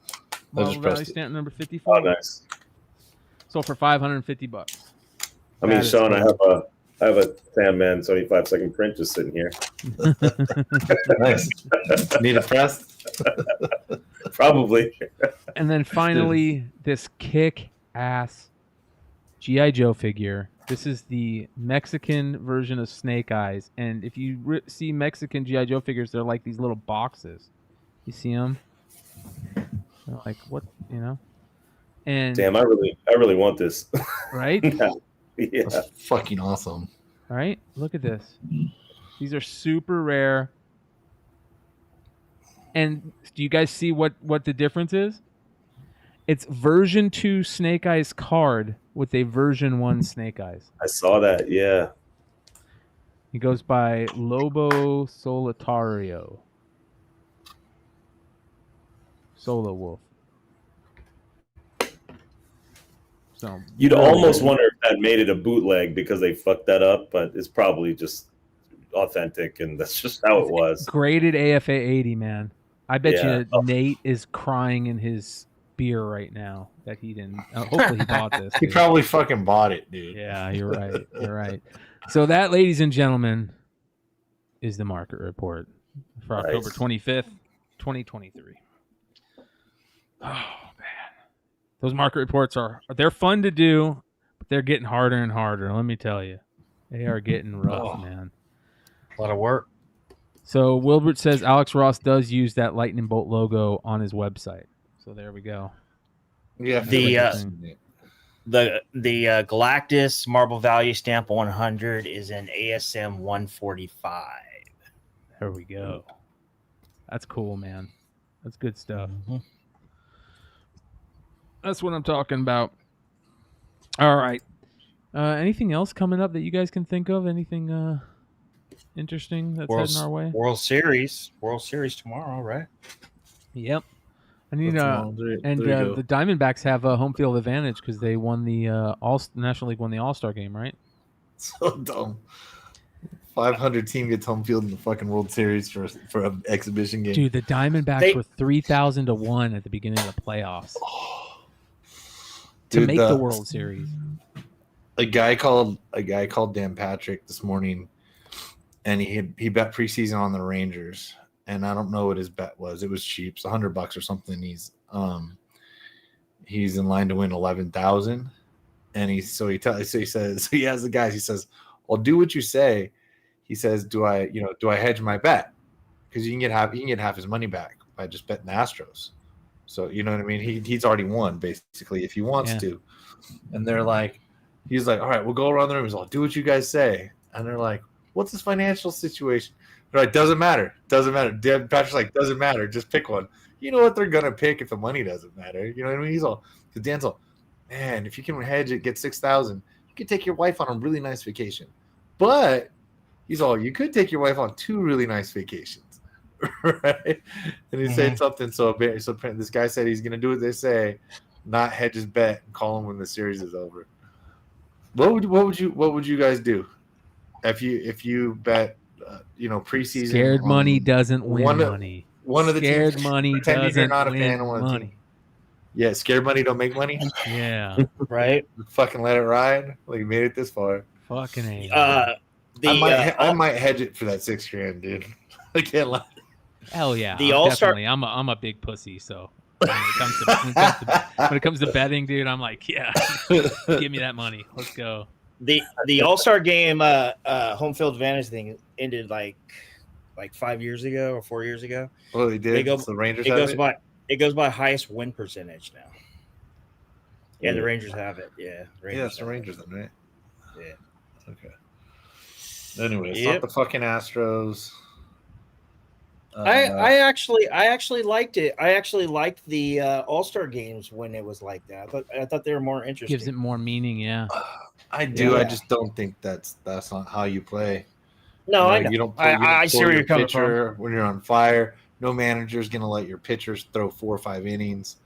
Marvel value pressed it. stamp number 54. Oh, nice. Sold for $550. I mean, That is Sean, cool. I have a Sandman 75-second print just sitting here. Nice. Need a press? Probably. And then finally, this kick-ass G.I. Joe figure. This is the Mexican version of Snake Eyes. And if you see Mexican G.I. Joe figures, they're like these little boxes. You see them? They're like, what, you know? And Damn, I really want this. right? Yeah. That's fucking awesome. Right? Look at this. These are super rare. And do you guys see what the difference is? It's version 2 Snake Eyes card with a version 1 Snake Eyes. I saw that. Yeah. He goes by Lobo Solitario. Solo Wolf. So You'd almost wonder if that made it a bootleg because they fucked that up, but it's probably just authentic, and that's just how it was. Graded AFA 80, man. I bet Yeah. you Nate is crying in his beer right now that he didn't. Hopefully he bought this. He dude. probably fucking bought it, dude. Yeah, you're right. You're right. So that, ladies and gentlemen, is the market report for October 25th, 2023. Oh, man. Those market reports they're fun to do, but they're getting harder and harder. Let me tell you. They are getting rough, man. A lot of work. So Wilbert says Alex Ross does use that lightning bolt logo on his website. So there we go. Yeah. The Galactus Marvel Value Stamp 100 is an ASM 145. There we go. That's cool, man. That's good stuff. Mm-hmm. That's what I'm talking about. All right. Anything else coming up that you guys can think of? Anything interesting that's heading our way? World Series tomorrow, right? Yep. I need the Diamondbacks have a home field advantage because they won the National League won the All-Star game, right? So dumb. 500 team gets home field in the fucking World Series for an exhibition game. Dude, the Diamondbacks were 3,000 to 1 at the beginning of the playoffs to make the World Series. A guy called Dan Patrick this morning, and he bet preseason on the Rangers, and I don't know what his bet was. It was cheap, it's $100 or something. he's in line to win 11,000, and he says he has the guys. He says, "I'll do what you say." He says, "Do I hedge my bet? Because you can get half his money back by just betting the Astros." So you know what I mean. He's already won basically if he wants to, and they're like, he's like, "All right, we'll go around the room." He's like, "Do what you guys say," and they're like, "What's his financial situation?" They're like, "Doesn't matter. Patrick's like, "Doesn't matter. Just pick one." You know what they're gonna pick if the money doesn't matter. You know what I mean? He's all, because Dan's all, "Man, if you can hedge it, get 6,000, you could take your wife on a really nice vacation." But he's all, "You could take your wife on 2 really nice vacations." Right? And he said something so this guy said he's gonna do what they say, not hedge his bet and call him when the series is over. What would you guys do if you bet preseason? Scared money doesn't win money. One of the scared teams money pretending you're doesn't not a win fan of one money. team. Yeah, scared money don't make money. Yeah, right. Fucking let it ride. Like you made it this far. Fucking A. I might hedge it for that $6,000, dude. I can't lie. Hell yeah. The All-Star. Definitely. I'm a big pussy, so when it comes to betting, dude, I'm like, yeah, give me that money. Let's go. The All-Star game home field advantage thing ended like 5 years ago or 4 years ago. Oh, they did. The Rangers it goes by highest win percentage now. Yeah, the Rangers have it. Yeah, it's the Rangers then, right? Yeah. Okay. Anyway, it's not the fucking Astros. I actually liked it. I actually liked the All-Star games when it was like that. I thought they were more interesting. Gives it more meaning, yeah. I do. Yeah. I just don't think that's not how you play. No, I know. You don't. I see where you're coming from. When you're on fire, no manager's gonna let your pitchers throw 4 or 5 innings.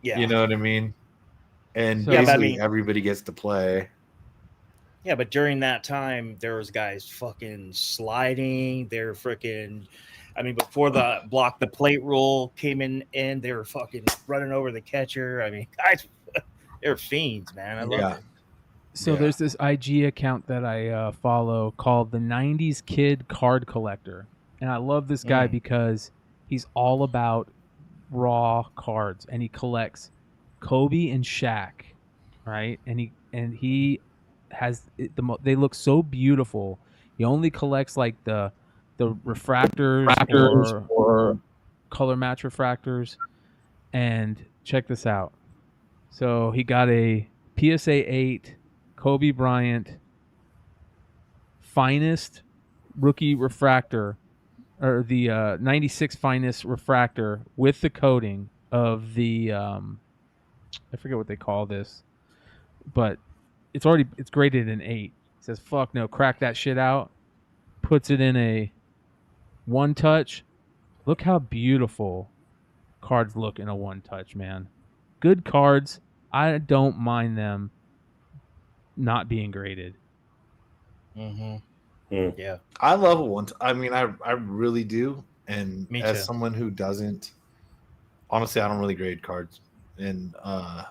Yeah, you know what I mean. And So, basically, everybody gets to play. Yeah, but during that time, there was guys fucking sliding. They're freaking. I mean, before the block the plate rule came in, they were fucking running over the catcher. I mean, guys, they're fiends, man. I love it. So there's this IG account that I follow called the 90s Kid Card Collector. And I love this guy because he's all about raw cards, and he collects Kobe and Shaq, right? And he has they look so beautiful. He only collects like the refractors or color match refractors. And check this out. So he got a PSA 8 Kobe Bryant finest rookie refractor, or the 96 finest refractor with the coating of the I forget what they call this, but it's graded an 8. It says fuck no, crack that shit out, puts it in a 1-touch. Look how beautiful cards look in a 1-touch, man. Good cards. I don't mind them not being graded. Yeah, I love one. I mean, I really do. And Me as too. someone who doesn't, honestly, I don't really grade cards. And I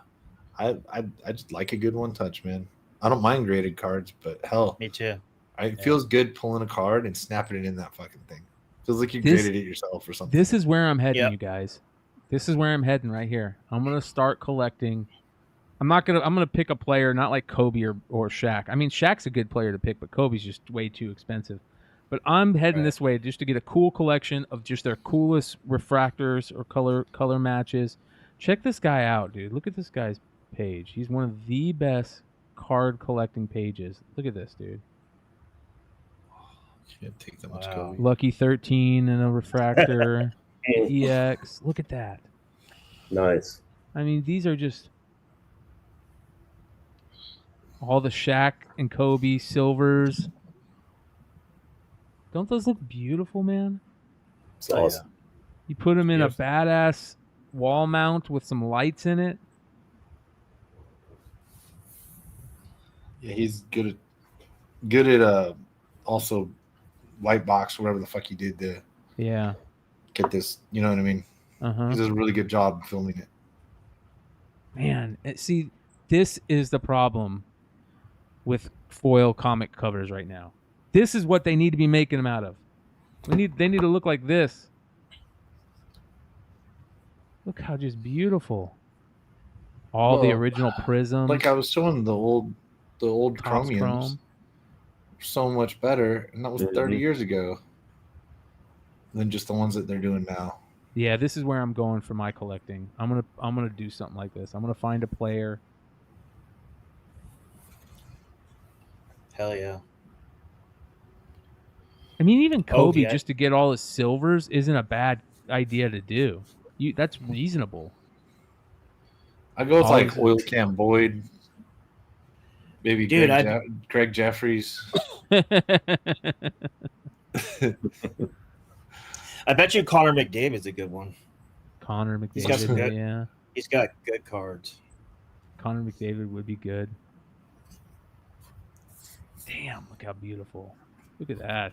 just like a good 1-touch, man. I don't mind graded cards, but hell, me too. It feels good pulling a card and snapping it in that fucking thing. Feels like you graded it yourself or something. This is where I'm heading, you guys. This is where I'm heading right here. I'm gonna start collecting. I'm gonna pick a player not like Kobe or Shaq. I mean, Shaq's a good player to pick, but Kobe's just way too expensive. But I'm heading this way just to get a cool collection of just their coolest refractors or color matches. Check this guy out, dude. Look at this guy's page. He's one of the best card collecting pages. Look at this, dude. Can't take that much Kobe. Lucky 13 and a refractor. EX. Look at that. Nice. I mean, these are just all the Shaq and Kobe silvers. Don't those look beautiful, man? It's awesome. You put them in a badass wall mount with some lights in it. Yeah, he's good at also white box, whatever the fuck he did to get this. You know what I mean? He does a really good job filming it. Man, see, this is the problem with foil comic covers right now. This is what they need to be making them out of. They need to look like this. Look how just beautiful. All the Well, original Prism. Like I was showing the old Topps chromiums, Chrome. so much better, and that was 30 Mhm. years ago than just the ones that they're doing now. Yeah, this is where I'm going for my collecting. I'm gonna do something like this. I'm gonna find a player. Hell yeah. I mean, even Kobe, yeah. just to get all his silvers, isn't a bad idea to do. That's reasonable. I go with All like his- Oil Can Boyd, maybe Dude, Greg Jeffries. I bet you Connor McDavid's a good one. Connor He's got some McDavid, good. yeah. He's got good cards. Connor McDavid would be good. Damn, look how beautiful. Look at that.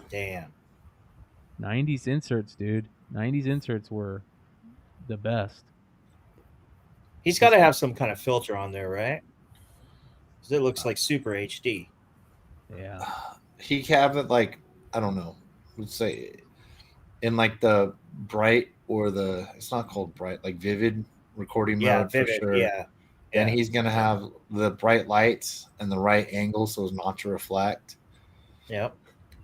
Damn. 90s inserts, dude. 90s inserts were the best. He's got to have some kind of filter on there, right? Because it looks like super HD. Yeah. He have it like, I don't know, let's say in like the bright or it's not called bright, like vivid recording mode Vivid, for sure. yeah. And he's gonna have the bright lights and the right angle so as not to reflect. Yep.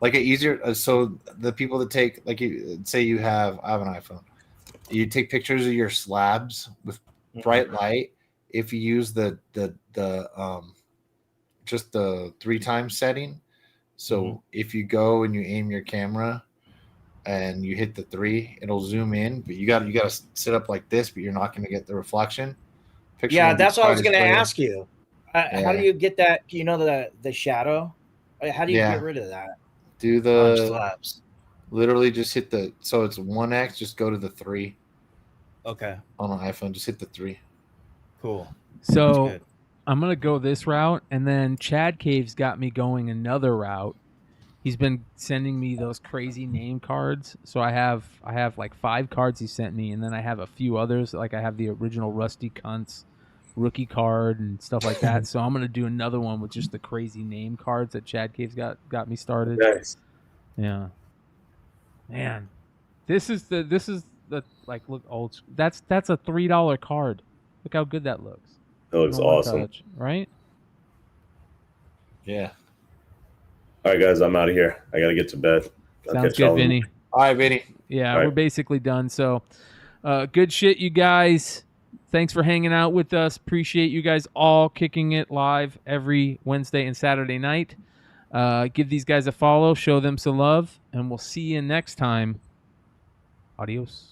Like easier. So the people that take, like, you say I have an iPhone, you take pictures of your slabs with bright light. If you use the just the 3x setting, so if you go and you aim your camera and you hit the 3, it'll zoom in. But you got to sit up like this, but you're not going to get the reflection. Picture Yeah, won't be that's what I was quite going as to clear. ask you. How do you get that? You know, the shadow? How do you get rid of that? Do on the slabs? literally just hit the, so it's 1x, just go to the 3. Okay. On an iPhone, just hit the 3. Cool. So I'm going to go this route, and then Chad Cave's got me going another route. He's been sending me those crazy name cards. So I have like 5 cards he sent me, and then I have a few others. Like I have the original Rusty Kuntz rookie card and stuff like that. So I'm going to do another one with just the crazy name cards that Chad Cave's got me started. Nice. Yeah. Man. This is the like, look, old. That's a $3 card. Look how good that looks. That looks No one awesome. touch, right? Yeah. All right, guys, I'm out of here. I got to get to bed. I'll Sounds catch y'all good, in- Vinny. All right, Vinny. Yeah, All right. we're basically done. So, good shit, you guys. Thanks for hanging out with us. Appreciate you guys all kicking it live every Wednesday and Saturday night. Give these guys a follow, show them some love, and we'll see you next time. Adios.